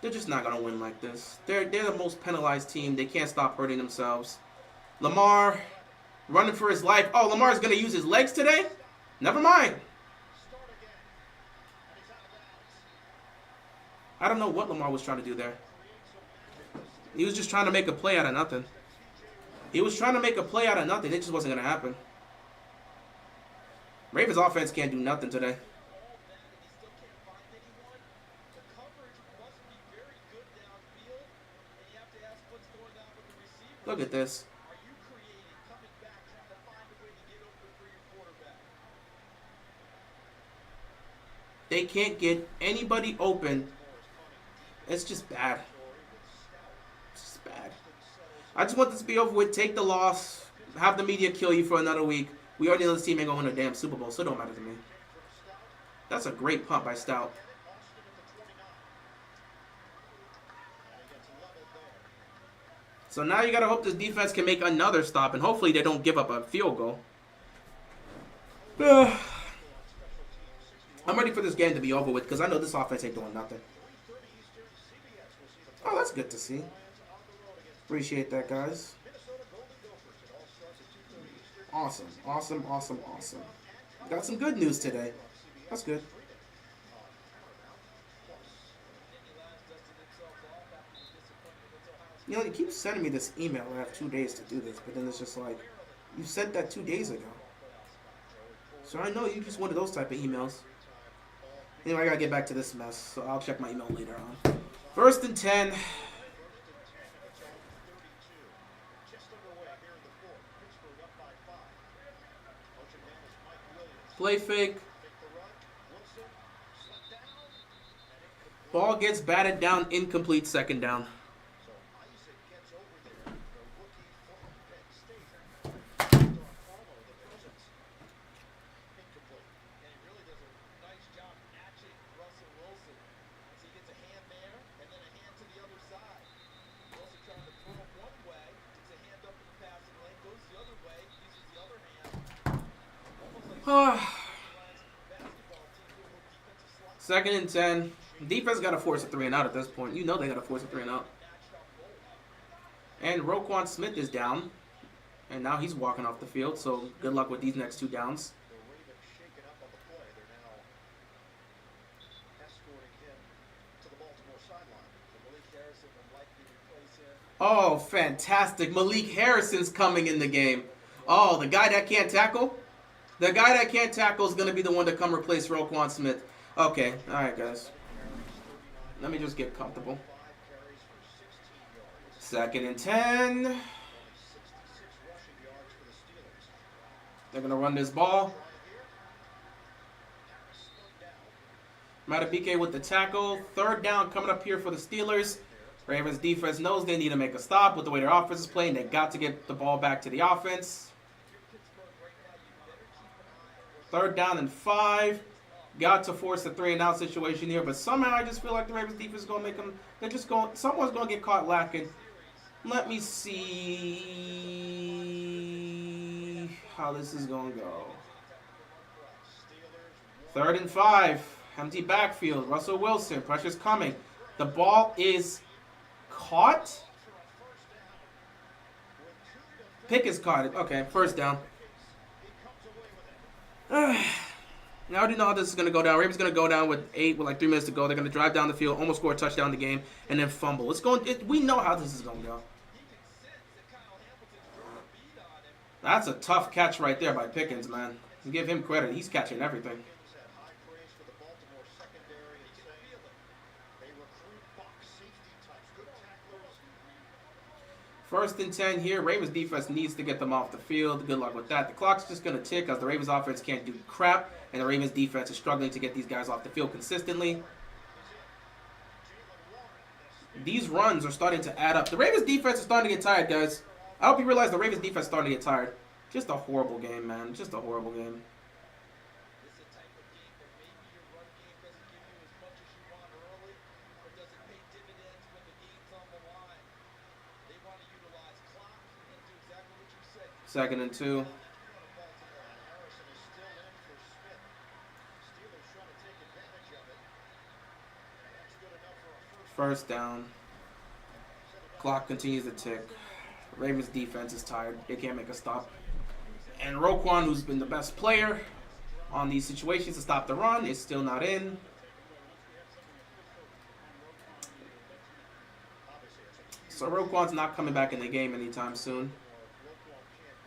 They're just not going to win like this. They're the most penalized team. They can't stop hurting themselves. Lamar running for his life. Oh, Lamar's going to use his legs today? Never mind. I don't know what Lamar was trying to do there. He was just trying to make a play out of nothing. He was trying to make a play out of nothing. It just wasn't going to happen. Ravens offense can't do nothing today. Look at this. They can't get anybody open. It's just bad. It's just bad. I just want this to be over with. Take the loss. Have the media kill you for another week. We already know this team ain't going to win a damn Super Bowl, so it don't matter to me. That's a great punt by Stout. So now you got to hope this defense can make another stop, and hopefully they don't give up a field goal. I'm ready for this game to be over with because I know this offense ain't doing nothing. Oh, that's good to see. Appreciate that, guys. Awesome, awesome, awesome, awesome. Got some good news today. That's good. You know, you keep sending me this email. I have 2 days to do this, but then it's just like, you sent that 2 days ago. So I know you just wanted those type of emails. Anyway, I gotta get back to this mess, so I'll check my email later on. 1st and 10. Play fake. Ball gets batted down, incomplete, 2nd down. Second and 10. Defense got to force a 3 and out at this point. You know they got to force a 3 and out. And Roquan Smith is down. And now he's walking off the field, so good luck with these next 2 downs. The Ravens shaken up on the play. They're now escorting him to the Baltimore sideline. Malik Harrison will likely replace him. Oh, fantastic. Malik Harrison's coming in the game. Oh, the guy that can't tackle? The guy that can't tackle is going to be the one to come replace Roquan Smith. Okay, all right, guys. Let me just get comfortable. 2nd and 10. They're going to run this ball. Matabike with the tackle. 3rd down coming up here for the Steelers. Ravens defense knows they need to make a stop with the way their offense is playing. They got to get the ball back to the offense. 3rd down and 5. Got to force a 3-and-out situation here, but somehow I just feel like the Ravens defense is going to make them. They're just going. Someone's going to get caught lacking. Let me see how this is going to go. 3rd and 5. Empty backfield. Russell Wilson. Pressure's coming. The ball is caught. Pick is caught. Okay, 1st down. Now I already know how this is going to go down. Ravens going to go down with 3 minutes to go. They're going to drive down the field, almost score a touchdown in the game, and then fumble. We know how this is going to go. That's a tough catch right there by Pickens, man. Give him credit. He's catching everything. 1st and 10 here. Ravens defense needs to get them off the field. Good luck with that. The clock's just going to tick as the Ravens offense can't do crap, and the Ravens defense is struggling to get these guys off the field consistently. These runs are starting to add up. The Ravens defense is starting to get tired, guys. I hope you realize the Ravens defense is starting to get tired. Just a horrible game, man. Just a horrible game. This is a type of game where maybe your run game doesn't give you as much as you want early, but does it pay dividends when the game's on the line? They want to utilize clock and do exactly what you said. 2nd and 2. Harrison is still in for Smith. Steelers trying to take advantage of it. That's good enough for a 1st down. Clock continues to tick. Ravens defense is tired. They can't make a stop. And Roquan, who's been the best player on these situations to stop the run, is still not in. So Roquan's not coming back in the game anytime soon.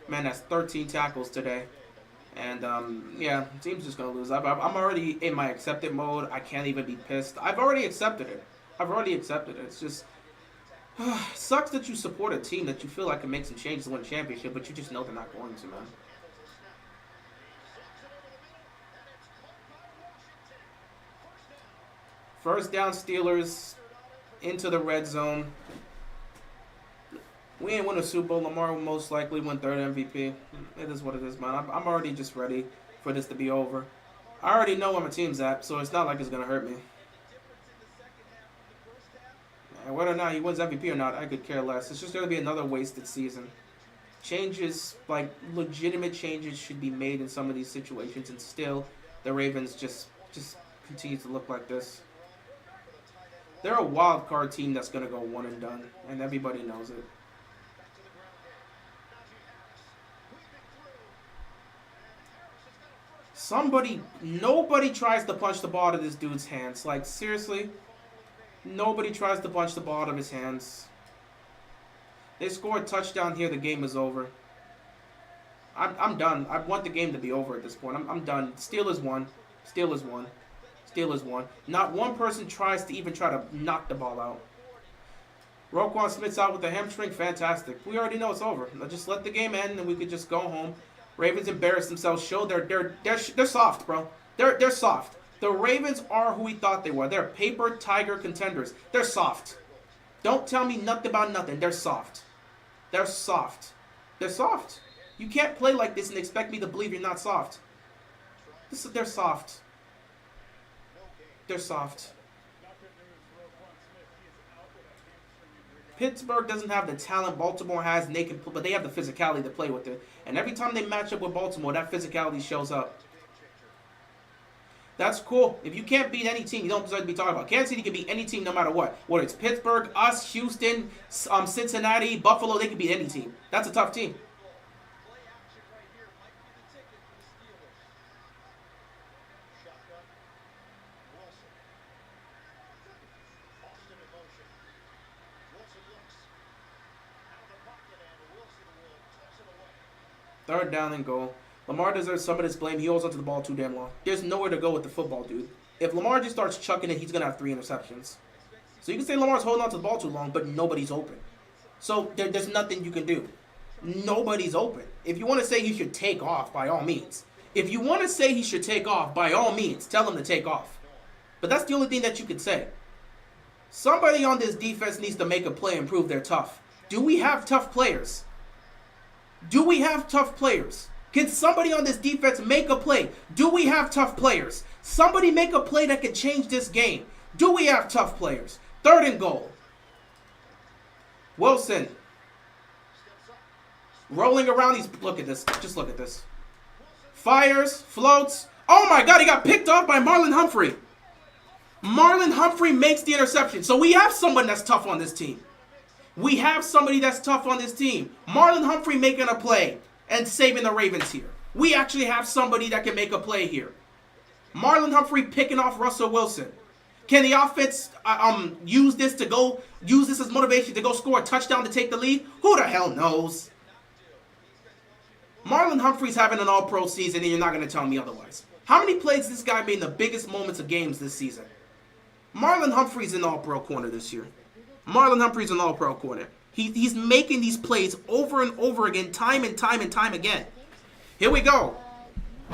Man, that's 13 tackles today. And, yeah, the team's just going to lose. I'm already in my accepted mode. I can't even be pissed. I've already accepted it. It's just... sucks that you support a team that you feel like can make some changes to win a championship, but you just know they're not going to, man. First down, Steelers into the red zone. We ain't win a Super Bowl. Lamar will most likely win 3rd MVP. It is what it is, man. I'm already just ready for this to be over. I already know where my team's at, so it's not like it's going to hurt me. And whether or not he wins MVP or not, I could care less. It's just going to be another wasted season. Changes, like legitimate changes, should be made in some of these situations, and still, the Ravens just continue to look like this. They're a wild card team that's going to go one and done, and everybody knows it. Nobody tries to punch the ball out of this dude's hands. Like, seriously? Nobody tries to punch the ball out of his hands. They score a touchdown here, the game is over. I'm done. I want the game to be over at this point. I'm done. Steelers won. Not one person tries to even try to knock the ball out. Roquan Smith's out with the hamstring. Fantastic. We already know it's over. Just let the game end and we could just go home. Ravens embarrassed themselves. Show they're soft, bro. They're soft. The Ravens are who we thought they were. They're paper tiger contenders. They're soft. Don't tell me nothing about nothing. They're soft. They're soft. You can't play like this and expect me to believe you're not soft. They're soft. Pittsburgh doesn't have the talent Baltimore has, and but they have the physicality to play with it. And every time they match up with Baltimore, that physicality shows up. That's cool. If you can't beat any team, you don't deserve to be talking about. Kansas City can beat any team no matter what. Whether it's Pittsburgh, us, Houston, Cincinnati, Buffalo, they can beat any team. That's a tough team. Play action right here might be the ticket for the Steelers. Shotgun. Wilson. Austin in motion. Wilson looks. Out of the pocket, and Wilson will toss it away. 3rd down and goal. Lamar deserves some of this blame. He holds onto the ball too damn long. There's nowhere to go with the football, dude. If Lamar just starts chucking it, he's going to have 3 interceptions. So you can say Lamar's holding onto the ball too long, but nobody's open. So there's nothing you can do. Nobody's open. If you want to say he should take off, by all means. If you want to say he should take off, by all means, tell him to take off. But that's the only thing that you can say. Somebody on this defense needs to make a play and prove they're tough. Do we have tough players? Do we have tough players? Can somebody on this defense make a play? Do we have tough players? Somebody make a play that can change this game. Do we have tough players? 3rd and goal. Wilson. Rolling around. Look at this. Just look at this. Fires. Floats. Oh my God, he got picked off by Marlon Humphrey. Marlon Humphrey makes the interception. So we have someone that's tough on this team. We have somebody that's tough on this team. Marlon Humphrey making a play and saving the Ravens here. We actually have somebody that can make a play here. Marlon Humphrey picking off Russell Wilson. Can the offense use this as motivation to go score a touchdown to take the lead? Who the hell knows? Marlon Humphrey's having an all-pro season, and you're not going to tell me otherwise. How many plays this guy made in the biggest moments of games this season? Marlon Humphrey's in all-pro corner this year. Marlon Humphrey's in all-pro corner. He's making these plays over and over again, time and time and time again. Here we go.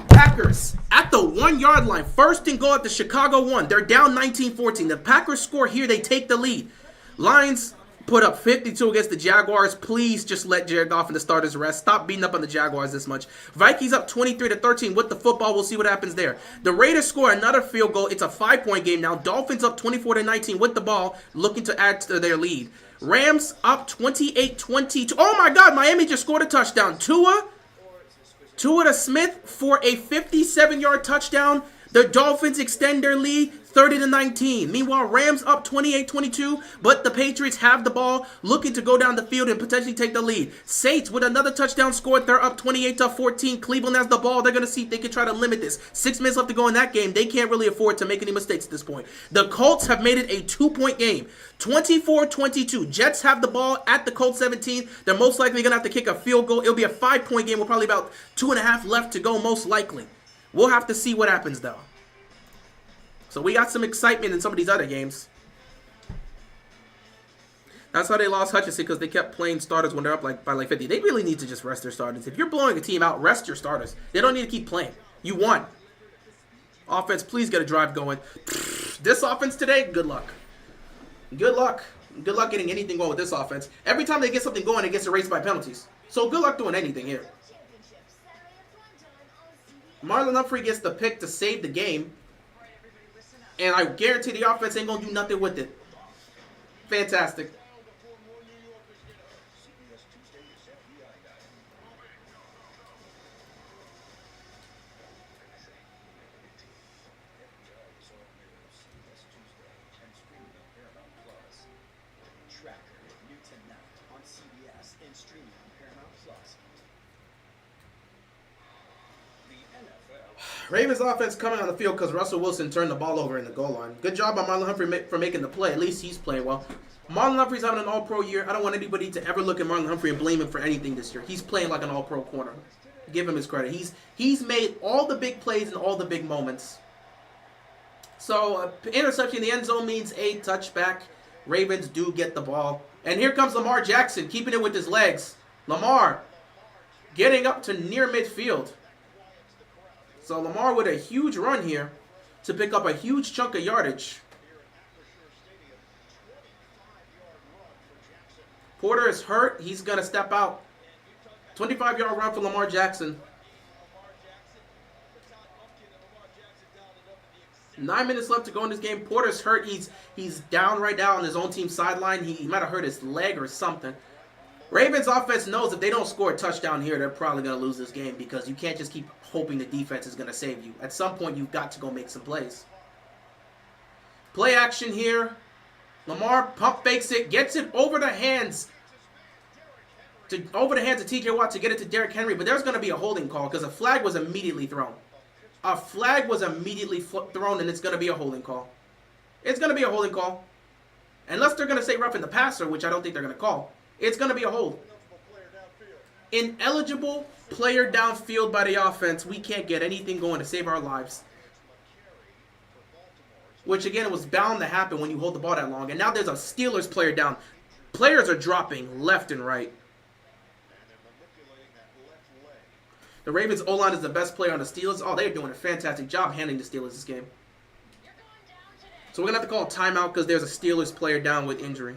Packers at the 1-yard line. 1st and goal at the Chicago 1. They're down 19-14. The Packers score here. They take the lead. Lions put up 52 against the Jaguars. Please just let Jared Goff and the starters rest. Stop beating up on the Jaguars this much. Vikings up 23-13 with the football. We'll see what happens there. The Raiders score another field goal. It's a 5-point game now. Dolphins up 24-19 with the ball, looking to add to their lead. Rams up 28-22. Oh my God, Miami just scored a touchdown. Tua to Smith for a 57-yard touchdown. The Dolphins extend their lead 30-19. Meanwhile, Rams up 28-22, but the Patriots have the ball, looking to go down the field and potentially take the lead. Saints with another touchdown scored. They're up 28-14. Cleveland has the ball. They're going to see if they can try to limit this. 6 minutes left to go in that game. They can't really afford to make any mistakes at this point. The Colts have made it a 2-point game. 24-22. Jets have the ball at the Colts 17. They're most likely going to have to kick a field goal. It'll be a 5-point game with probably about 2.5 left to go, most likely. We'll have to see what happens, though. So we got some excitement in some of these other games. That's how they lost Hutchinson, because they kept playing starters when they're up by 50. They really need to just rest their starters. If you're blowing a team out, rest your starters. They don't need to keep playing. You won. Offense, please get a drive going. This offense today, good luck. Good luck. Good luck getting anything going with this offense. Every time they get something going, it gets erased by penalties. So good luck doing anything here. Marlon Humphrey gets the pick to save the game. And I guarantee the offense ain't going to do nothing with it. Fantastic. New tonight on CBS and streaming on Paramount Plus. Ravens offense coming on the field because Russell Wilson turned the ball over in the goal line. Good job by Marlon Humphrey for making the play. At least he's playing well. Marlon Humphrey's having an all-pro year. I don't want anybody to ever look at Marlon Humphrey and blame him for anything this year. He's playing like an all-pro corner. Give him his credit. He's made all the big plays and all the big moments. So, interception in the end zone means a touchback. Ravens do get the ball. And here comes Lamar Jackson, keeping it with his legs. Lamar getting up to near midfield. So Lamar with a huge run here to pick up a huge chunk of yardage. Porter is hurt. He's going to step out. 25-yard run for Lamar Jackson. 9 minutes left to go in this game. Porter's hurt. He's down right now on his own team sideline. He might have hurt his leg or something. Ravens offense knows if they don't score a touchdown here, they're probably going to lose this game because you can't just keep hoping the defense is going to save you. At some point, you've got to go make some plays. Play action here. Lamar pump fakes it, gets it over the hands of T.J. Watt to get it to Derrick Henry, but there's going to be a holding call because a flag was immediately thrown. A flag was immediately thrown, and it's going to be a holding call. It's going to be a holding call. Unless they're going to say roughing the passer, which I don't think they're going to call. It's going to be a hold. Ineligible player downfield by the offense. We can't get anything going to save our lives. Which, again, was bound to happen when you hold the ball that long. And now there's a Steelers player down. Players are dropping left and right. The Ravens O-line is the best player on the Steelers. Oh, they're doing a fantastic job handling the Steelers this game. So we're going to have to call a timeout because there's a Steelers player down with injury.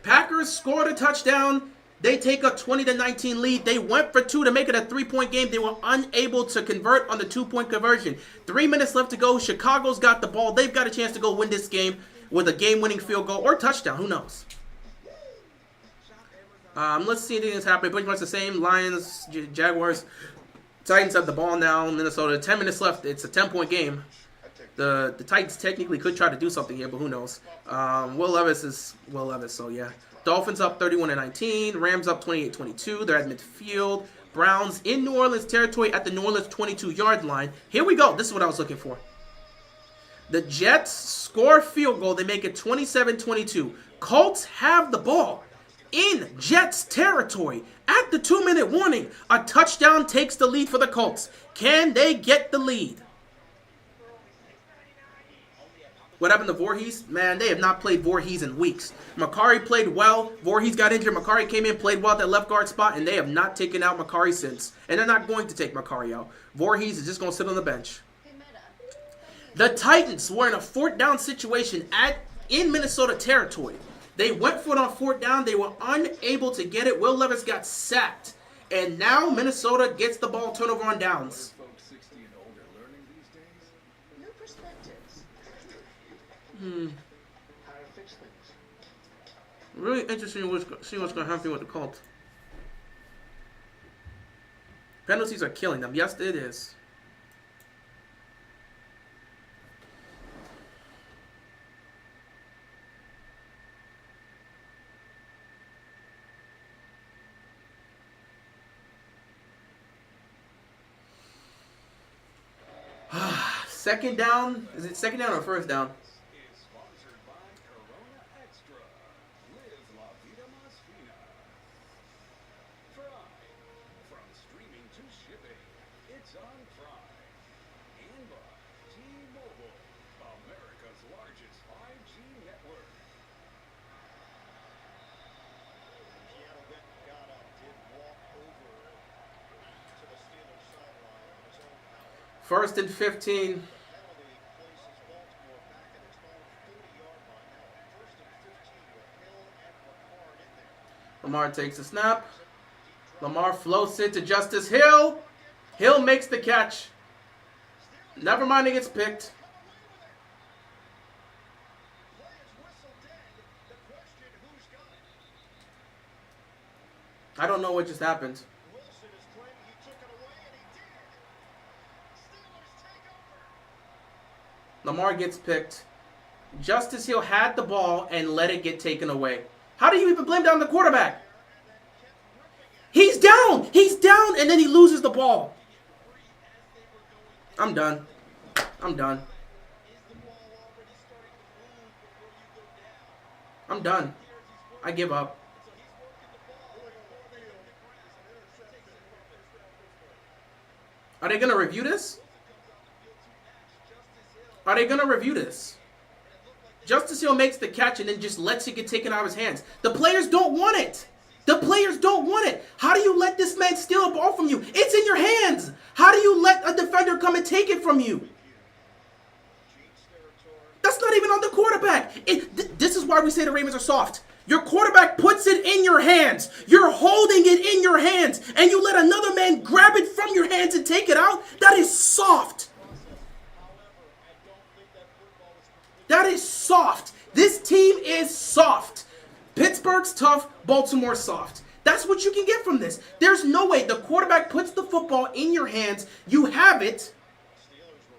Packers scored a touchdown. They take a 20-19 lead. They went for 2 to make it a 3-point game. They were unable to convert on the 2-point conversion. 3 minutes left to go. Chicago's got the ball. They've got a chance to go win this game with a game-winning field goal or touchdown. Who knows? Let's see anything that's happening. Pretty much the same. Lions, Jaguars, Titans have the ball now. Minnesota, 10 minutes left. It's a 10-point game. The Titans technically could try to do something here, but who knows? Will Levis is Will Levis, so yeah. Dolphins up 31-19. Rams up 28-22. They're at midfield. Browns in New Orleans territory at the New Orleans 22-yard line. Here we go. This is what I was looking for. The Jets score a field goal. They make it 27-22. Colts have the ball in Jets territory at the 2-minute warning. A touchdown takes the lead for the Colts. Can they get the lead? What happened to Voorhees? Man, they have not played Voorhees in weeks. Makari played well. Voorhees got injured. Makari came in, played well at that left guard spot, and they have not taken out Makari since. And they're not going to take Makari out. Voorhees is just going to sit on the bench. The Titans were in a 4th down situation in Minnesota territory. They went for it on 4th down. They were unable to get it. Will Levis got sacked. And now Minnesota gets the ball, turnover on downs. New perspectives. How to fix things. Really interesting to see what's going to happen with the Colts. Penalties are killing them. Yes, it is. Second down. Is it second down or first down? Is sponsored by Corona Extra. Live La Vida Más Fina. Fry. From streaming to shipping, it's on Fry. And by T-Mobile, America's largest 5G network. Keanu Benton got up, did walk over to the Steelers sideline on his own power. First and 15. Lamar takes a snap. Lamar floats it to Justice Hill. Hill makes the catch. Never mind, it gets picked. I don't know what just happened. Lamar gets picked. Justice Hill had the ball and let it get taken away. How do you even blame down the quarterback? He's down! He's down, and then he loses the ball. I'm done. I'm done. I'm done. I give up. Are they going to review this? Are they going to review this? Justice Hill makes the catch and then just lets it get taken out of his hands. The players don't want it. The players don't want it. How do you let this man steal a ball from you? It's in your hands. How do you let a defender come and take it from you? That's not even on the quarterback. This is why we say the Ravens are soft. Your quarterback puts it in your hands. You're holding it in your hands. And you let another man grab it from your hands and take it out? That is soft. That is soft. This team is soft. Pittsburgh's tough, Baltimore's soft. That's what you can get from this. There's no way. The quarterback puts the football in your hands, you have it,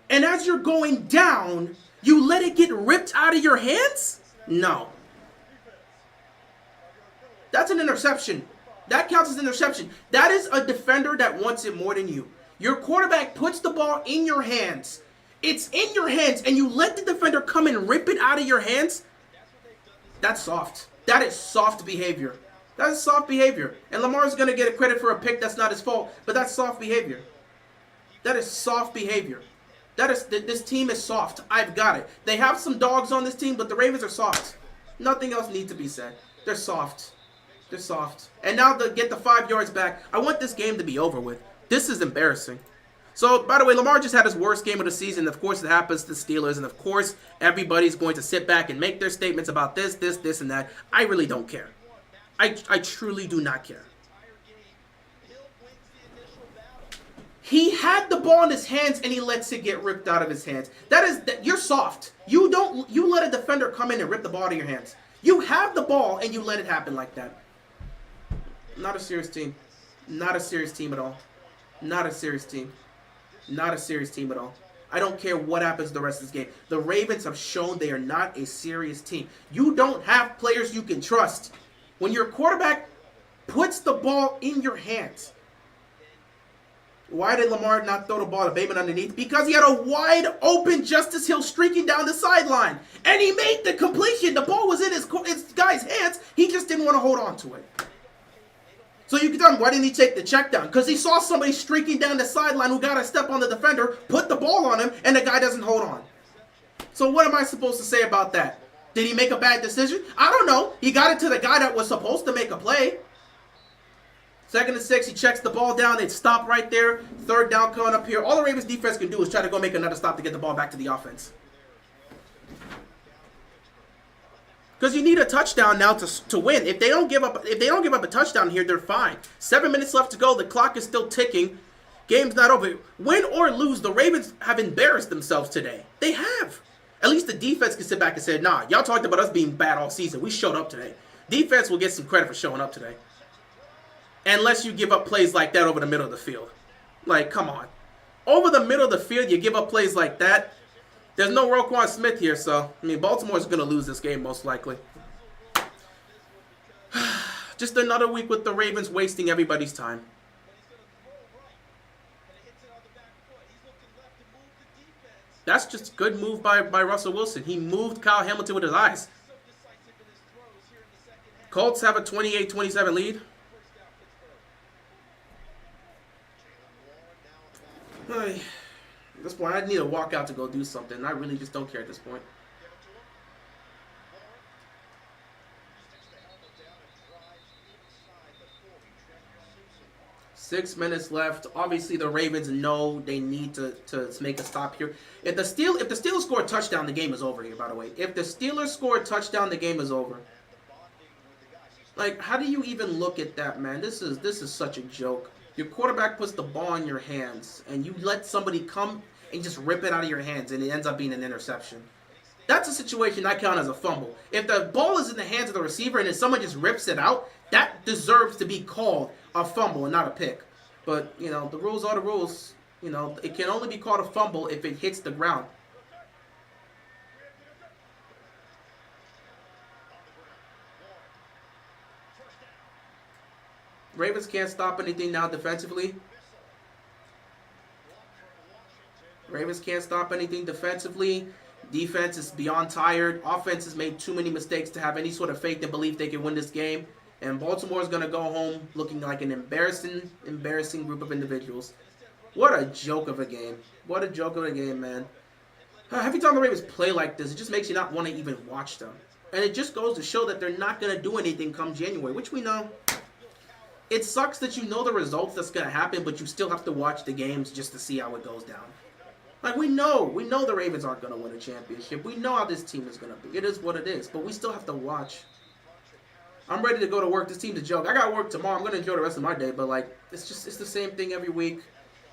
and as you're going down, you let it get ripped out of your hands? No. That's an interception. That counts as an interception. That is a defender that wants it more than you. Your quarterback puts the ball in your hands. It's in your hands, and you let the defender come and rip it out of your hands? That's soft. That is soft behavior. That is soft behavior. And Lamar's going to get a credit for a pick that's not his fault, but that's soft behavior. That is soft behavior. This team is soft. I've got it. They have some dogs on this team, but the Ravens are soft. Nothing else needs to be said. They're soft. They're soft. And now to get the 5 yards back, I want this game to be over with. This is embarrassing. So, by the way, Lamar just had his worst game of the season. Of course, it happens to the Steelers. And, of course, everybody's going to sit back and make their statements about this, and that. I really don't care. I truly do not care. He had the ball in his hands, and he lets it get ripped out of his hands. You're soft. You let a defender come in and rip the ball out of your hands. You have the ball, and you let it happen like that. Not a serious team. Not a serious team at all. Not a serious team. Not a serious team at all. I don't care what happens the rest of this game. The Ravens have shown they are not a serious team. You don't have players you can trust. When your quarterback puts the ball in your hands. Why did Lamar not throw the ball to Bateman underneath? Because he had a wide open Justice Hill streaking down the sideline. And he made the completion. The ball was in his guy's hands. He just didn't want to hold on to it. So you can tell him, why didn't he take the check down? Because he saw somebody streaking down the sideline who got a step on the defender, put the ball on him, and the guy doesn't hold on. So what am I supposed to say about that? Did he make a bad decision? I don't know. He got it to the guy that was supposed to make a play. 2nd and 6, he checks the ball down. They stop right there. 3rd down coming up here. All the Ravens defense can do is try to go make another stop to get the ball back to the offense. Because you need a touchdown now to win. If they don't give up a touchdown here, they're fine. 7 minutes left to go. The clock is still ticking. Game's not over. Win or lose, the Ravens have embarrassed themselves today. They have. At least the defense can sit back and say, nah, y'all talked about us being bad all season. We showed up today. Defense will get some credit for showing up today. Unless you give up plays like that over the middle of the field. Like, come on. Over the middle of the field, you give up plays like that. There's no Roquan Smith here, so, I mean, Baltimore's going to lose this game most likely. Just another week with the Ravens wasting everybody's time. That's just a good move by Russell Wilson. He moved Kyle Hamilton with his eyes. Colts have a 28-27 lead. At this point, I need to walk out to go do something. I really just don't care at this point. Six minutes left. Obviously, the Ravens know they need to make a stop here. If the Steelers score a touchdown, the game is over here, by the way. If the Steelers score a touchdown, the game is over. Like, how do you even look at that, man? This is such a joke. Your quarterback puts the ball in your hands, and you let somebody come and just rip it out of your hands, and it ends up being an interception. That's a situation I count as a fumble. If the ball is in the hands of the receiver and then someone just rips it out, that deserves to be called a fumble and not a pick. But, you know, the rules are the rules. You know, it can only be called a fumble if it hits the ground. Ravens can't stop anything now defensively. Ravens can't stop anything defensively. Defense is beyond tired. Offense has made too many mistakes to have any sort of faith and belief they can win this game. And Baltimore is going to go home looking like an embarrassing group of individuals. What a joke of a game. What a joke of a game, man. Every time the Ravens play like this, it just makes you not want to even watch them. And it just goes to show that they're not going to do anything come January, which we know. It sucks that you know the results that's going to happen, but you still have to watch the games just to see how it goes down. Like, we know the Ravens aren't going to win a championship. We know how this team is going to be. It is what it is, but we still have to watch. I'm ready to go to work. This team's a joke. I got work tomorrow. I'm going to enjoy the rest of my day, but, like, it's the same thing every week.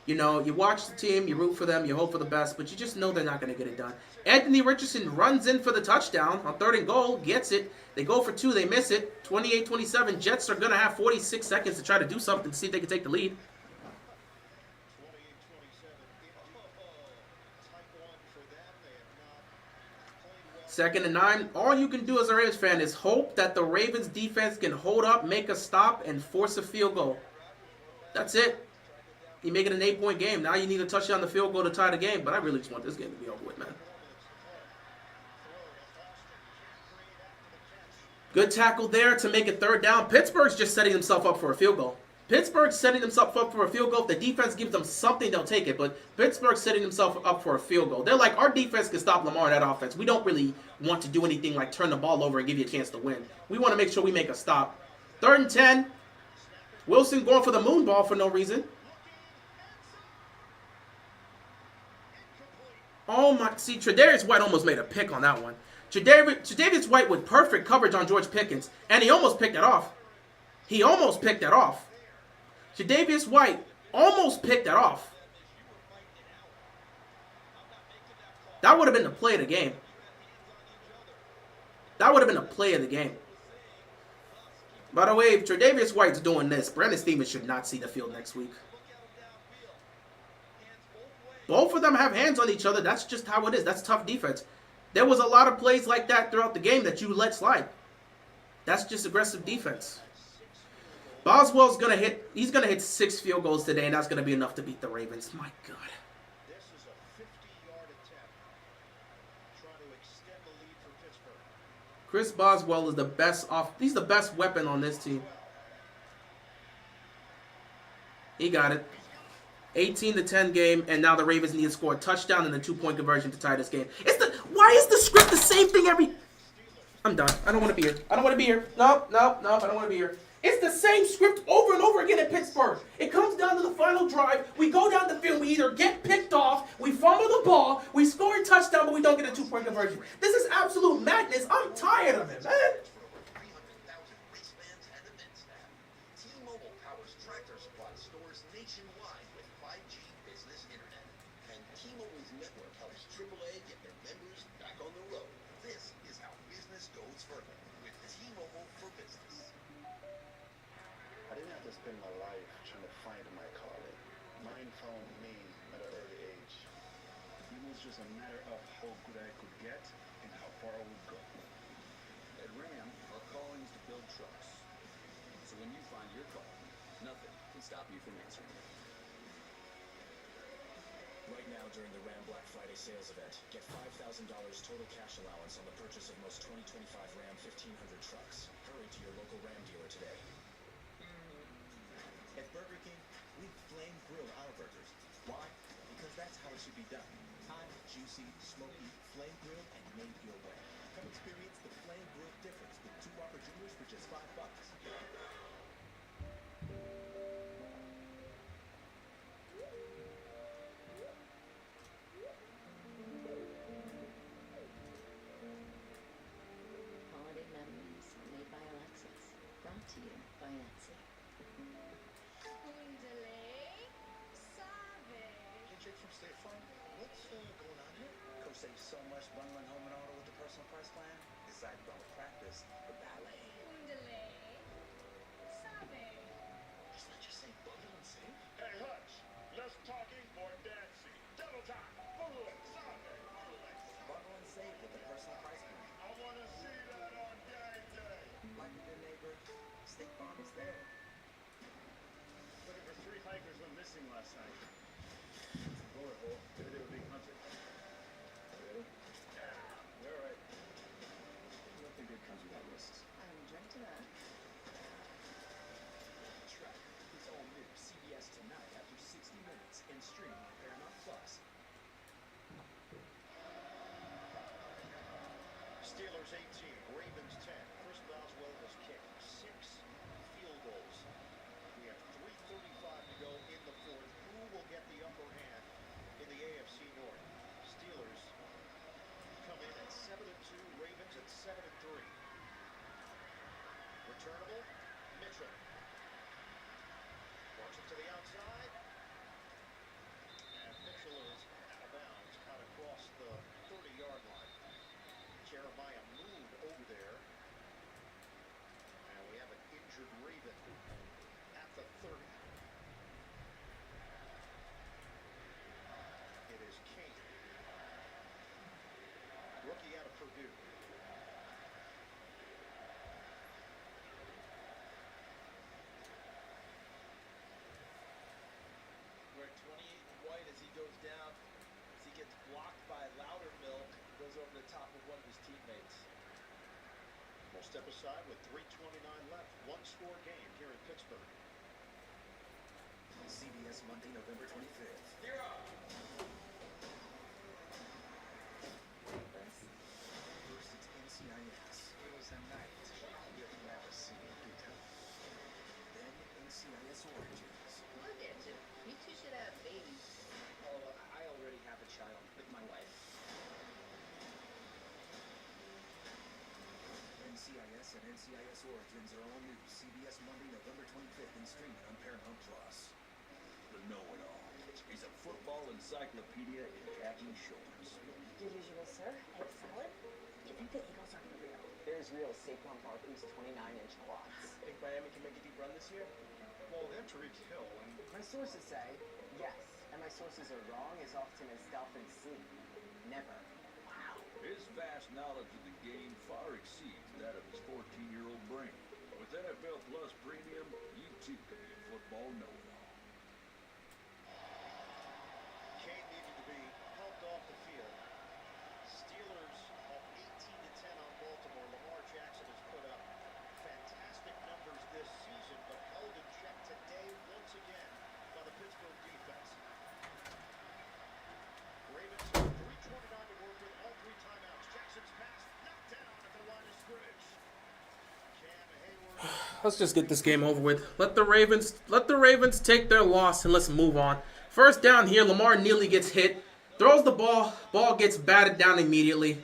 You know, you watch the team, you root for them, you hope for the best, but you just know they're not going to get it done. Anthony Richardson runs in for the touchdown on 3rd and goal, gets it. They go for 2, they miss it. 28-27. Jets are going to have 46 seconds to try to do something to see if they can take the lead. 2nd and 9. All you can do as a Ravens fan is hope that the Ravens defense can hold up, make a stop, and force a field goal. That's it. You make it an 8-point game. Now you need a touchdown, the field goal to tie the game. But I really just want this game to be over with, man. Good tackle there to make it 3rd down. Pittsburgh's just setting himself up for a field goal. Pittsburgh's setting himself up for a field goal. If the defense gives them something, they'll take it. But Pittsburgh's setting himself up for a field goal. They're like, our defense can stop Lamar in that offense. We don't really want to do anything like turn the ball over and give you a chance to win. We want to make sure we make a stop. 3rd and 10. Wilson going for the moon ball for no reason. Oh my, see, Tre'Davious White almost made a pick on that one. Tre'Davious White with perfect coverage on George Pickens, and he almost picked that off. He almost picked that off. Tre'Davious White almost picked that off. That would have been the play of the game. That would have been the play of the game. By the way, if Tre'Davious White's doing this, Brandon Stevens should not see the field next week. Both of them have hands on each other. That's just how it is. That's tough defense. There was a lot of plays like that throughout the game that you let slide. That's just aggressive defense. Boswell's going to hit, he's going to hit 6 field goals today, and that's going to be enough to beat the Ravens. My God. This is a 50-yard attempt. Trying to extend the lead for Pittsburgh. Chris Boswell is the best he's the best weapon on this team. He got it. 18-10 game, and now the Ravens need to score a touchdown and a 2-point conversion to tie this game. Why is the script the same thing every... I'm done. I don't want to be here. I don't want to be here. No, I don't want to be here. It's the same script over and over again in Pittsburgh. It comes down to the final drive. We go down the field. We either get picked off, we fumble the ball, we score a touchdown, but we don't get a 2-point conversion. This is absolute madness. I'm tired of it, man. T-Mobile powers Tractor Supply stores nationwide with 5G business internet. And T-Mobile's network helps AAA get their members back on the road. This is how business goes further with T-Mobile for Business. I didn't have to spend my life trying to find my calling. Mine found me at an early age. It was just a matter of how good I could get and how far I would go. At Ram, our calling is to build trucks. So when you find your calling, nothing can stop you from answering it. Right now during the Ram Black Friday sales event, get $5,000 total cash allowance on the purchase of most 2025 Ram 1500 trucks. Hurry to your local Ram dealer today. At Burger King, we flame grill our burgers. Why? Because that's how it should be done. Hot, juicy, smoky, flame grilled, and made your way. Come experience the flame grilled difference with 2 Whopper Juniors for just $5. Holiday memories made by Alexis. Brought to you by Etsy. Jake from State Farm, what's going on here? Coach saved so much bundling home and auto with the personal price plan. Decided on practice for ballet. Is that just say bundle and save? Hey, Hutch, less talking, more dancing. Double time. Bundle it, Sunday. Bundle and save with the personal price plan. I want to see that on game day. Like a good neighbor, State Farm is there. Looking for 3 hikers went missing last night. Bullet hole. Maybe they were being hunted. Really? Yeah, you're right. Nothing good comes without risks. I will drink to that. Track is all new CBS tonight after 60 minutes and stream on Paramount Plus. Steelers 18, Ravens 10. Chris Boswell has kicked 6 field goals. We have 3:35 to go in the 4th. Who will get the upper hand in the AFC North? Steelers come in at 7-2, Ravens at 7-3. Returnable, Mitchell. Walks it to the outside. Jeremiah Moon over there. And we have an injured Raven at the 30. It is Kane, rookie out of Purdue. Wearing 28 in white as he goes down, as he gets blocked by Loudermilk, goes over the top of one of his teammates. We'll step aside with 3:29 left. One-score game here in Pittsburgh. CBS Monday, November 25th. You're up. First, it's NCIS. It was a night you've never seen before. Then NCIS Origins. Look at you. You two should have babies. Oh, I already have a child with my wife. NCIS and NCIS Origins are all new. CBS Monday, November 25th and streaming on Paramount Plus. The know-it-all. He's a football encyclopedia in khaki shorts. Your usual, sir. Egg salad. You think the Eagles are for real? There's real Saquon Barkley's 29-inch quads. Think Miami can make a deep run this year? Well, they're Tariq Hill, and my sources say yes. And my sources are wrong as often as dolphins sleep. Never. Wow. His vast knowledge of the game far exceeds that of his 14-year-old brain. With NFL Plus Premium, you too can be a football know-it-all. Kane needed to be helped off the field. Steelers up 18-10 on Baltimore. Lamar Jackson has put up fantastic numbers this season, but held in check today once again by the Pittsburgh defense. Ravens 3:29 to work with, all three timeouts. Jackson's pass knocked down at the line of scrimmage. Cam Hayward. Let's just get this game over with. Let the Ravens take their loss and let's move on. First down here, Lamar nearly gets hit. Throws the ball. Ball gets batted down immediately.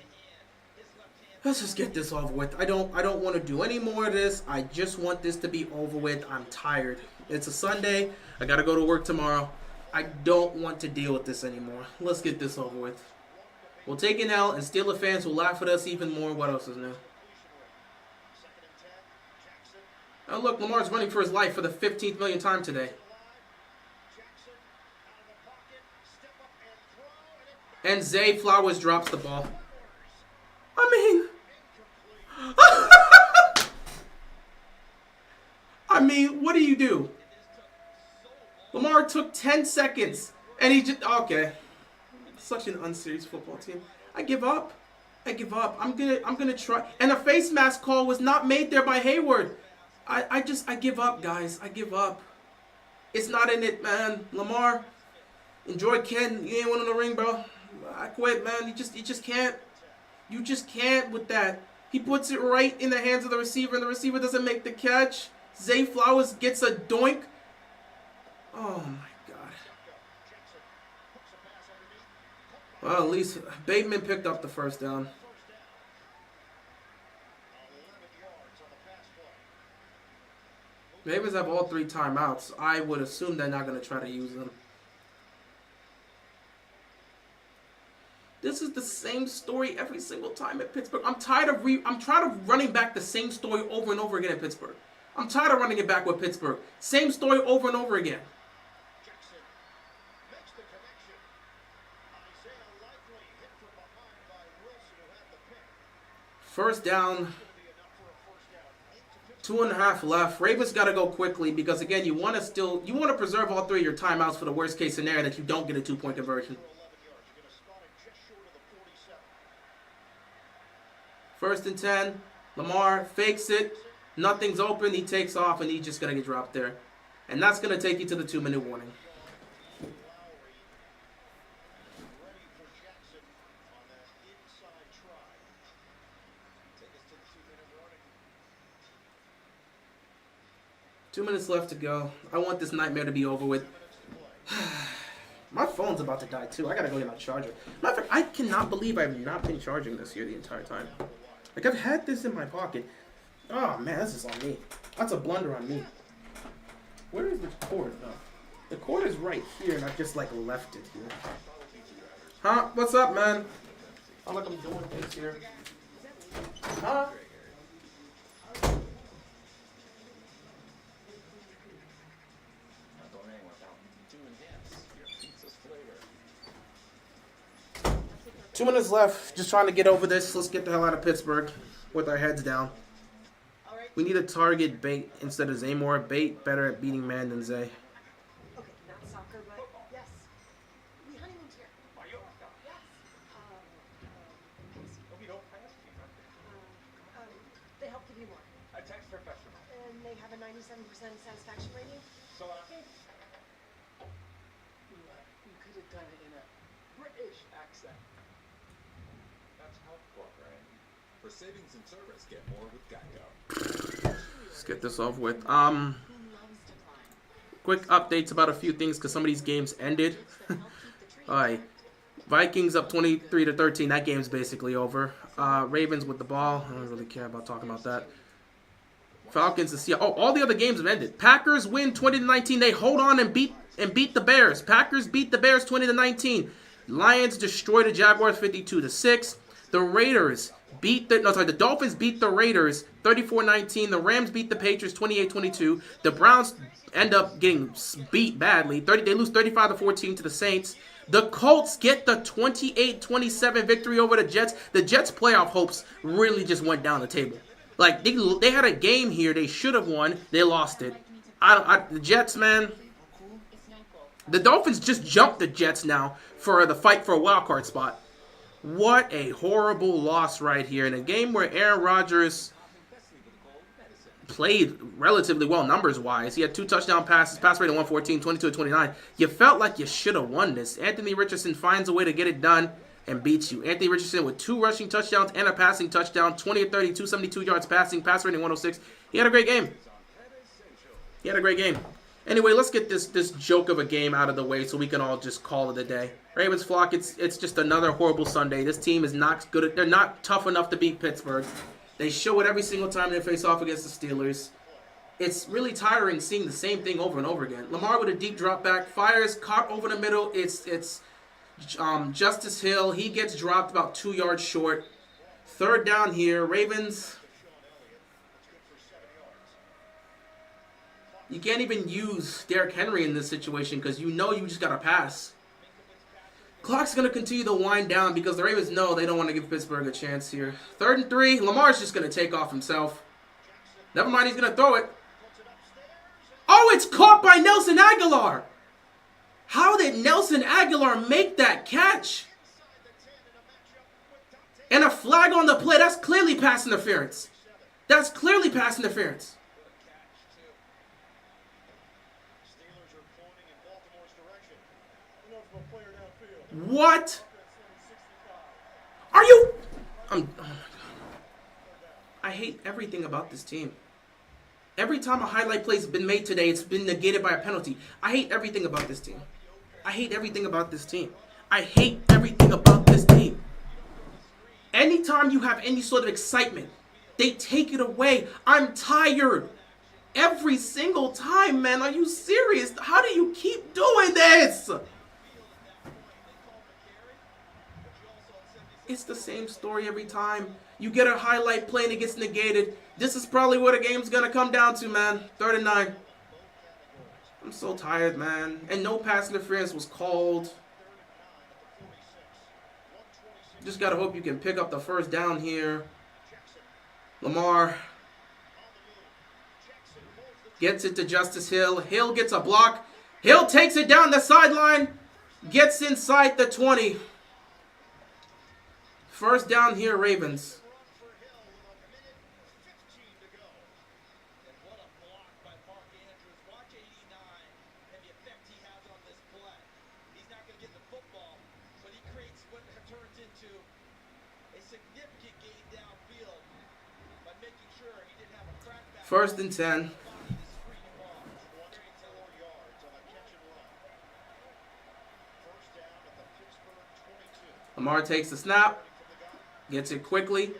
Let's just get this over with. I don't want to do any more of this. I just want this to be over with. I'm tired. It's a Sunday. I got to go to work tomorrow. I don't want to deal with this anymore. Let's get this over with. We'll take an L and Steeler fans will laugh at us even more. What else is new? Oh, look, Lamar's running for his life for the 15th millionth time today. And Zay Flowers drops the ball. I mean, what do you do? Lamar took 10 seconds, and he just, okay. Such an unserious football team. I give up. I'm gonna try. And a face mask call was not made there by Hayward. I give up, guys. I give up. It's not in it, man. Lamar, enjoy Ken. You ain't winning the ring, bro. I quit, man. You just can't. You just can't with that. He puts it right in the hands of the receiver, and the receiver doesn't make the catch. Zay Flowers gets a doink. Oh, my God. Well, at least Bateman picked up the first down. Ravens have all three timeouts. I would assume they're not going to try to use them. This is the same story every single time at Pittsburgh. I'm tired of running back the same story over and over again at Pittsburgh. I'm tired of running it back with Pittsburgh. Same story over and over again. Jackson makes the connection. Isaiah Likely hit from behind by Wilson, who had the pick. First down. 2.5 left. Ravens got to go quickly because, again, you want to preserve all three of your timeouts for the worst case scenario that you don't get a 2-point conversion. First and 10. Lamar fakes it. Nothing's open. He takes off, and he's just going to get dropped there. And that's going to take you to the 2-minute warning. Two minutes left to go. I want this nightmare to be over with. My phone's about to die, too. I got to go get my charger. Matter of fact, I cannot believe I have not been charging this here the entire time. Like, I've had this in my pocket. Oh, man, this is on me. That's a blunder on me. Where is the cord, though? The cord is right here, and I've just, like, left it here. Huh? What's up, man? I'm like I'm doing things here. Huh? Don't hang without to enhance your pizza's flavor. 2 minutes left. Just trying to get over this. Let's get the hell out of Pittsburgh with our heads down. We need to target Bait instead of Zaymore. Bait better at beating man than Zay. Okay, not soccer, but yes. We honeymooned here. Mallorca. Yes. We don't pass you. They help give you more. A tax professional. And they have a 97% satisfaction rating. So You could have done it in a British accent. that's helpful, right? For savings and service, get more with Geico. Let's get this off with. Quick updates about a few things because some of these games ended. Alright. Vikings up 23-13. That game's basically over. Ravens with the ball. I don't really care about talking about that. Falcons to see. Oh, all the other games have ended. Packers win 20-19. They hold on and beat the Bears. Packers beat the Bears 20-19. Lions destroy the Jaguars 52-6. The Raiders the Dolphins beat the Raiders 34-19. The Rams beat the Patriots 28-22. The Browns end up getting beat badly. They lose 35-14 to the Saints. The Colts get the 28-27 victory over the Jets. The Jets' playoff hopes really just went down the table. Like, they had a game here they should have won. They lost it. The Jets, man. The Dolphins just jumped the Jets now for the fight for a wild card spot. What a horrible loss right here in a game where Aaron Rodgers played relatively well numbers-wise. He had 2 touchdown passes, pass rate of 114, 22-29. You felt like you should have won this. Anthony Richardson finds a way to get it done and beats you. Anthony Richardson with 2 rushing touchdowns and a passing touchdown, 20 of 30, 272 yards passing, pass rating 106. He had a great game. Anyway, let's get this joke of a game out of the way so we can all just call it a day. Ravens flock, it's just another horrible Sunday. This team is not good. They're not tough enough to beat Pittsburgh. They show it every single time they face off against the Steelers. It's really tiring seeing the same thing over and over again. Lamar with a deep drop back, fires, caught over the middle. It's Justice Hill. He gets dropped about 2 yards short. 3rd down here. Ravens. You can't even use Derrick Henry in this situation because you know you just got to pass. Clock's going to continue to wind down because the Ravens know they don't want to give Pittsburgh a chance here. 3rd and 3. Lamar's just going to take off himself. Never mind, he's going to throw it. Oh, it's caught by Nelson Aguilar. How did Nelson Aguilar make that catch? And a flag on the play. That's clearly pass interference. What? Are you? Oh my God. I hate everything about this team. Every time a highlight play's been made today, it's been negated by a penalty. I hate everything about this team. Anytime you have any sort of excitement, they take it away. I'm tired. Every single time, man. Are you serious? How do you keep doing this? It's the same story every time. You get a highlight play and it gets negated. This is probably what a game's going to come down to, man. 3rd and 9. I'm so tired, man. And no pass interference was called. Just got to hope you can pick up the 1st down here. Lamar gets it to Justice Hill. Hill gets a block. Hill takes it down the sideline. Gets inside the 20. 1st down here, Ravens. First and 10. Lamar takes the snap, gets it quickly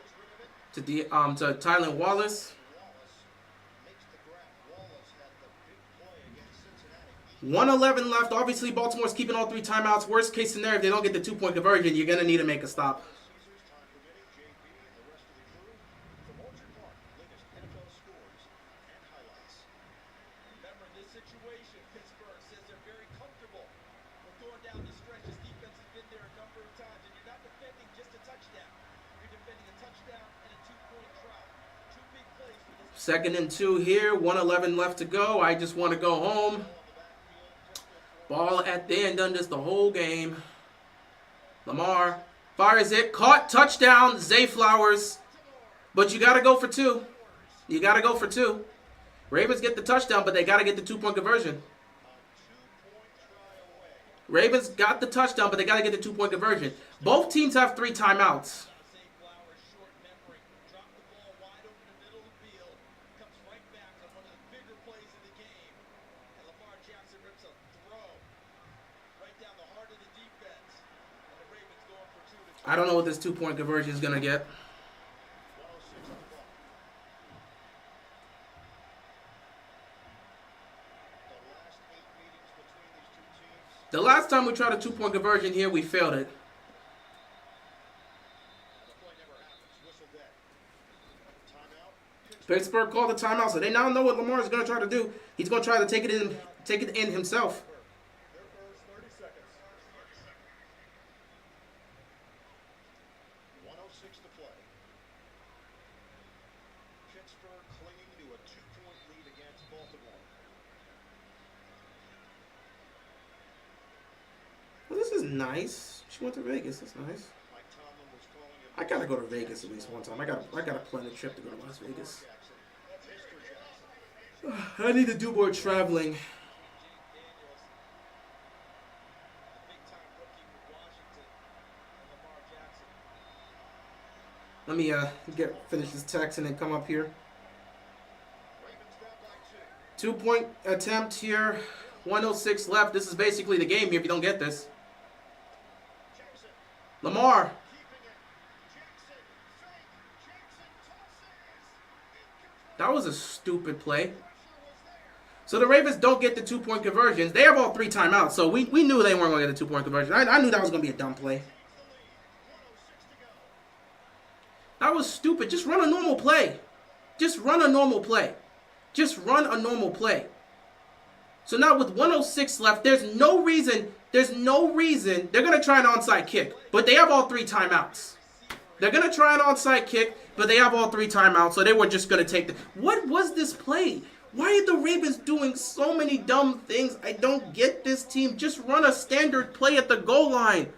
to Tylan Wallace. 1:11 left. Obviously, Baltimore's keeping all 3 timeouts. Worst case scenario, if they don't get the 2-point conversion, you're going to need to make a stop. 2nd and 2 here. 1:11 left to go. I just want to go home. Ball at the end, done this the whole game. Lamar fires it. Caught. Touchdown. Zay Flowers. But you got to go for 2. You got to go for 2. Ravens get the touchdown, but they got to get the 2-point conversion. Ravens got the touchdown, but they got to get the 2-point conversion. Both teams have 3 timeouts. I don't know what this 2-point conversion is going to get. The last time we tried a 2-point conversion here, we failed it. Pittsburgh called the timeout, so they now know what Lamar is going to try to do. He's going to try to take it in himself. This is nice. She went to Vegas. That's nice. I gotta go to Vegas at least one time. I gotta plan a trip to go to Las Vegas. I need to do more traveling. Let me finish this text and then come up here. 2-point attempt here. 1:06 left. This is basically the game here if you don't get this. Lamar. That was a stupid play. So the Ravens don't get the 2-point conversions. They have all 3 timeouts, so we knew they weren't going to get the 2-point conversion. I knew that was going to be a dumb play. That was stupid. Just run a normal play. Just run a normal play. Just run a normal play. So now with 1:06 left, there's no reason they're going to try an onside kick, but they have all 3 timeouts. They're going to try an onside kick, but they have all 3 timeouts, so they were just going to take the... What was this play? Why are the Ravens doing so many dumb things? I don't get this team. Just run a standard play at the goal line.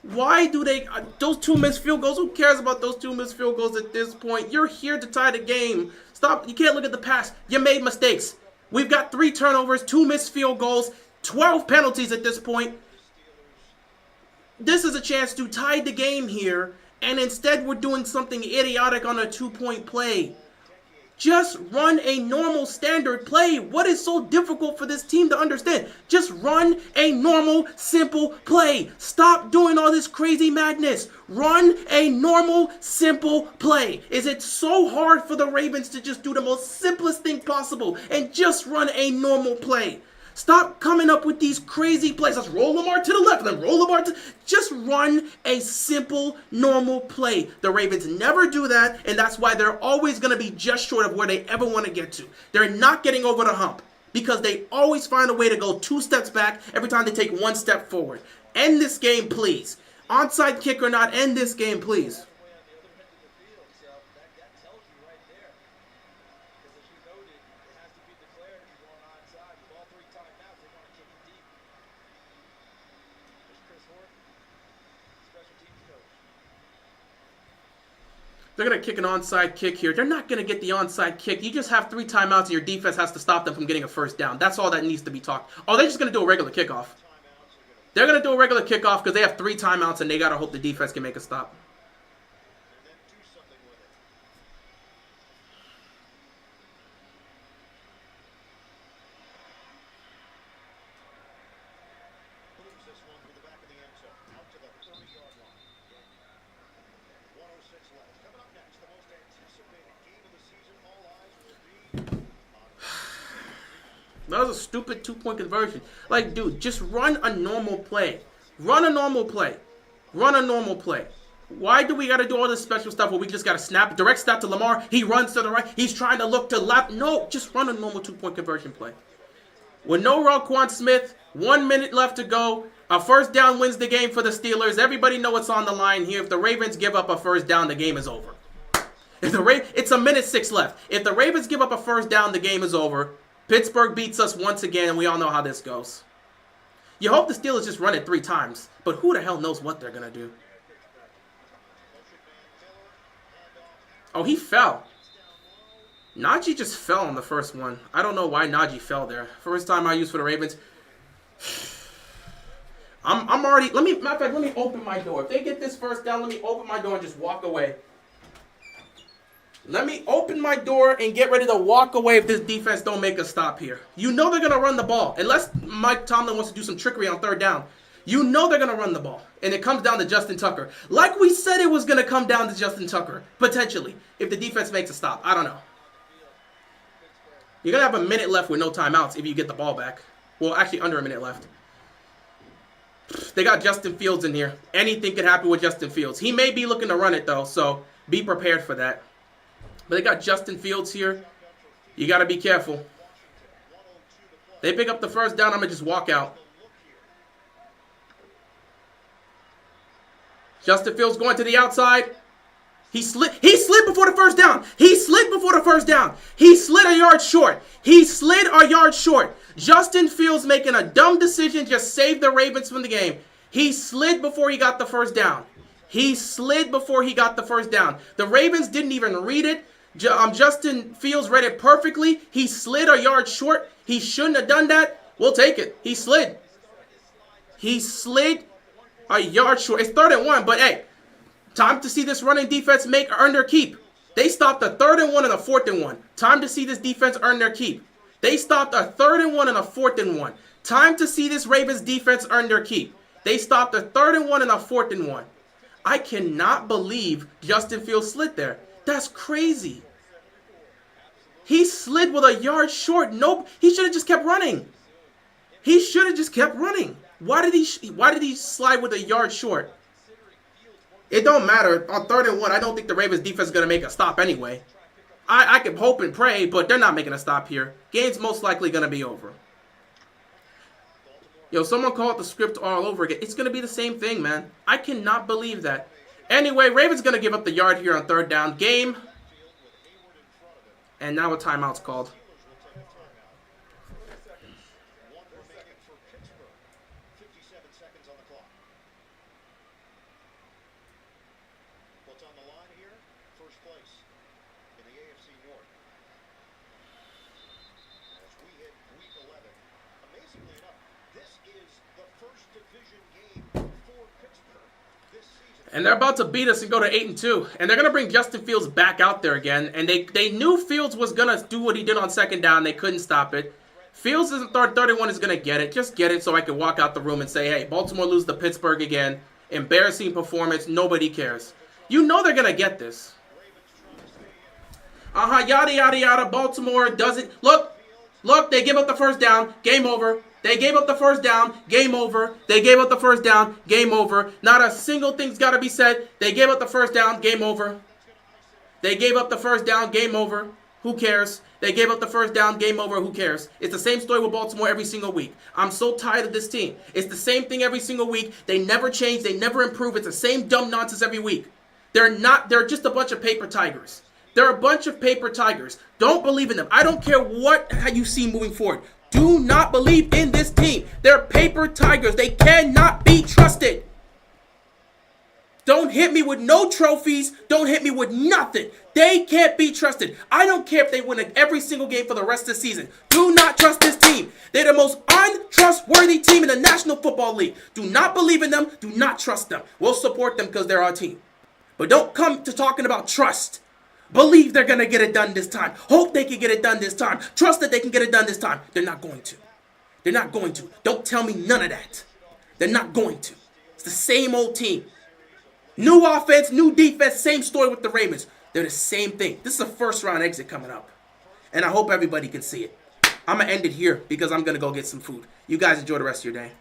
Why do they... those 2 missed field goals, who cares about those 2 missed field goals at this point? You're here to tie the game. Stop. You can't look at the past. You made mistakes. We've got 3 turnovers, 2 missed field goals, 12 penalties at this point. This is a chance to tie the game here, and instead we're doing something idiotic on a 2-point play. Just run a normal standard play. What is so difficult for this team to understand? Just run a normal, simple play. Stop doing all this crazy madness. Run a normal, simple play. Is it so hard for the Ravens to just do the most simplest thing possible and just run a normal play? Stop coming up with these crazy plays. Let's roll Lamar to the left, then roll Lamar to... Just run a simple, normal play. The Ravens never do that, and that's why they're always going to be just short of where they ever want to get to. They're not getting over the hump because they always find a way to go 2 steps back every time they take 1 step forward. End this game, please. Onside kick or not, end this game, please. They're going to kick an onside kick here. They're not going to get the onside kick. You just have 3 timeouts and your defense has to stop them from getting a first down. That's all that needs to be talked. Oh, they're just going to do a regular kickoff. They're going to do a regular kickoff because they have 3 timeouts and they got to hope the defense can make a stop. That was a stupid 2-point conversion. Like, dude, just run a normal play. Run a normal play. Run a normal play. Why do we got to do all this special stuff where we just got to snap, direct snap to Lamar, he runs to the right, he's trying to look to left. No, just run a normal 2-point conversion play. With no Roquan Smith, 1 minute left to go. A first down wins the game for the Steelers. Everybody know what's on the line here. If the Ravens give up a first down, the game is over. It's a minute 6 left. If the Ravens give up a first down, the game is over. Pittsburgh beats us once again, and we all know how this goes. You hope the Steelers just run it 3 times, but who the hell knows what they're going to do? Oh, he fell. Najee just fell on the first one. I don't know why Najee fell there. First time I used for the Ravens. I'm already... matter of fact, let me open my door. If they get this first down, let me open my door and just walk away. Let me open my door and get ready to walk away if this defense don't make a stop here. You know they're going to run the ball. Unless Mike Tomlin wants to do some trickery on third down. You know they're going to run the ball. And it comes down to Justin Tucker. Like we said it was going to come down to Justin Tucker. Potentially. If the defense makes a stop. I don't know. You're going to have a minute left with no timeouts if you get the ball back. Well, actually under a minute left. They got Justin Fields in here. Anything could happen with Justin Fields. He may be looking to run it, though, so be prepared for that. But they got Justin Fields here. You got to be careful. They pick up the first down, I'm going to just walk out. Justin Fields going to the outside. He slid before the first down. He slid before the first down. He slid a yard short. He slid a yard short. Justin Fields making a dumb decision, just saved the Ravens from the game. He slid before he got the first down. He slid before he got the first down. The Ravens didn't even read it. Justin Fields read it perfectly. He slid a yard short. He shouldn't have done that. We'll take it. He slid. He slid a yard short. It's 3rd and 1, but hey, time to see this running defense earn their keep. They stopped a 3rd and 1 and a 4th and 1. Time to see this defense earn their keep. They stopped a 3rd and 1 and a 4th and 1. Time to see this Ravens defense earn their keep. They stopped a 3rd and 1 and a 4th and 1. I cannot believe Justin Fields slid there. That's crazy. He slid with a yard short. Nope. He should have just kept running. He should have just kept running. Why did he slide with a yard short? It don't matter. On 3rd and 1, I don't think the Ravens defense is going to make a stop anyway. I can hope and pray, but they're not making a stop here. Game's most likely going to be over. Yo, someone call it the script all over again. It's going to be the same thing, man. I cannot believe that. Anyway, Ravens going to give up the yard here on 3rd down. Game. And now a timeout's called. What's on the line here? First place in the AFC North. As we hit week 11, amazingly enough, this is the first division game for Pittsburgh this season. And they're about to beat us and go to 8-2. And they're going to bring Justin Fields back out there again. And they knew Fields was going to do what he did on 2nd down. They couldn't stop it. Fields isn't 31 is going to get it. Just get it so I can walk out the room and say, hey, Baltimore lose to Pittsburgh again. Embarrassing performance. Nobody cares. You know they're going to get this. Yada, yada, yada. Baltimore doesn't. Look, they give up the first down. Game over. They gave up the first down. Game over. They gave up the first down. Game over. Not a single thing's got to be said. They gave up the first down. Game over. They gave up the first down. Game over. Who cares? They gave up the first down. Game over. Who cares? It's the same story with Baltimore every single week. I'm so tired of this team. It's the same thing every single week. They never change. They never improve. It's the same dumb nonsense every week. They're just a bunch of paper tigers. They're a bunch of paper tigers. Don't believe in them. I don't care how you see moving forward. Do not believe in this team. They're paper tigers. They cannot be trusted. Don't hit me with no trophies. Don't hit me with nothing. They can't be trusted. I don't care if they win every single game for the rest of the season. Do not trust this team. They're the most untrustworthy team in the National Football League. Do not believe in them. Do not trust them. We'll support them because they're our team. But don't come to talking about trust. Believe they're going to get it done this time. Hope they can get it done this time. Trust that they can get it done this time. They're not going to. They're not going to. Don't tell me none of that. They're not going to. It's the same old team. New offense, new defense, same story with the Ravens. They're the same thing. This is a first-round exit coming up. And I hope everybody can see it. I'm going to end it here because I'm going to go get some food. You guys enjoy the rest of your day.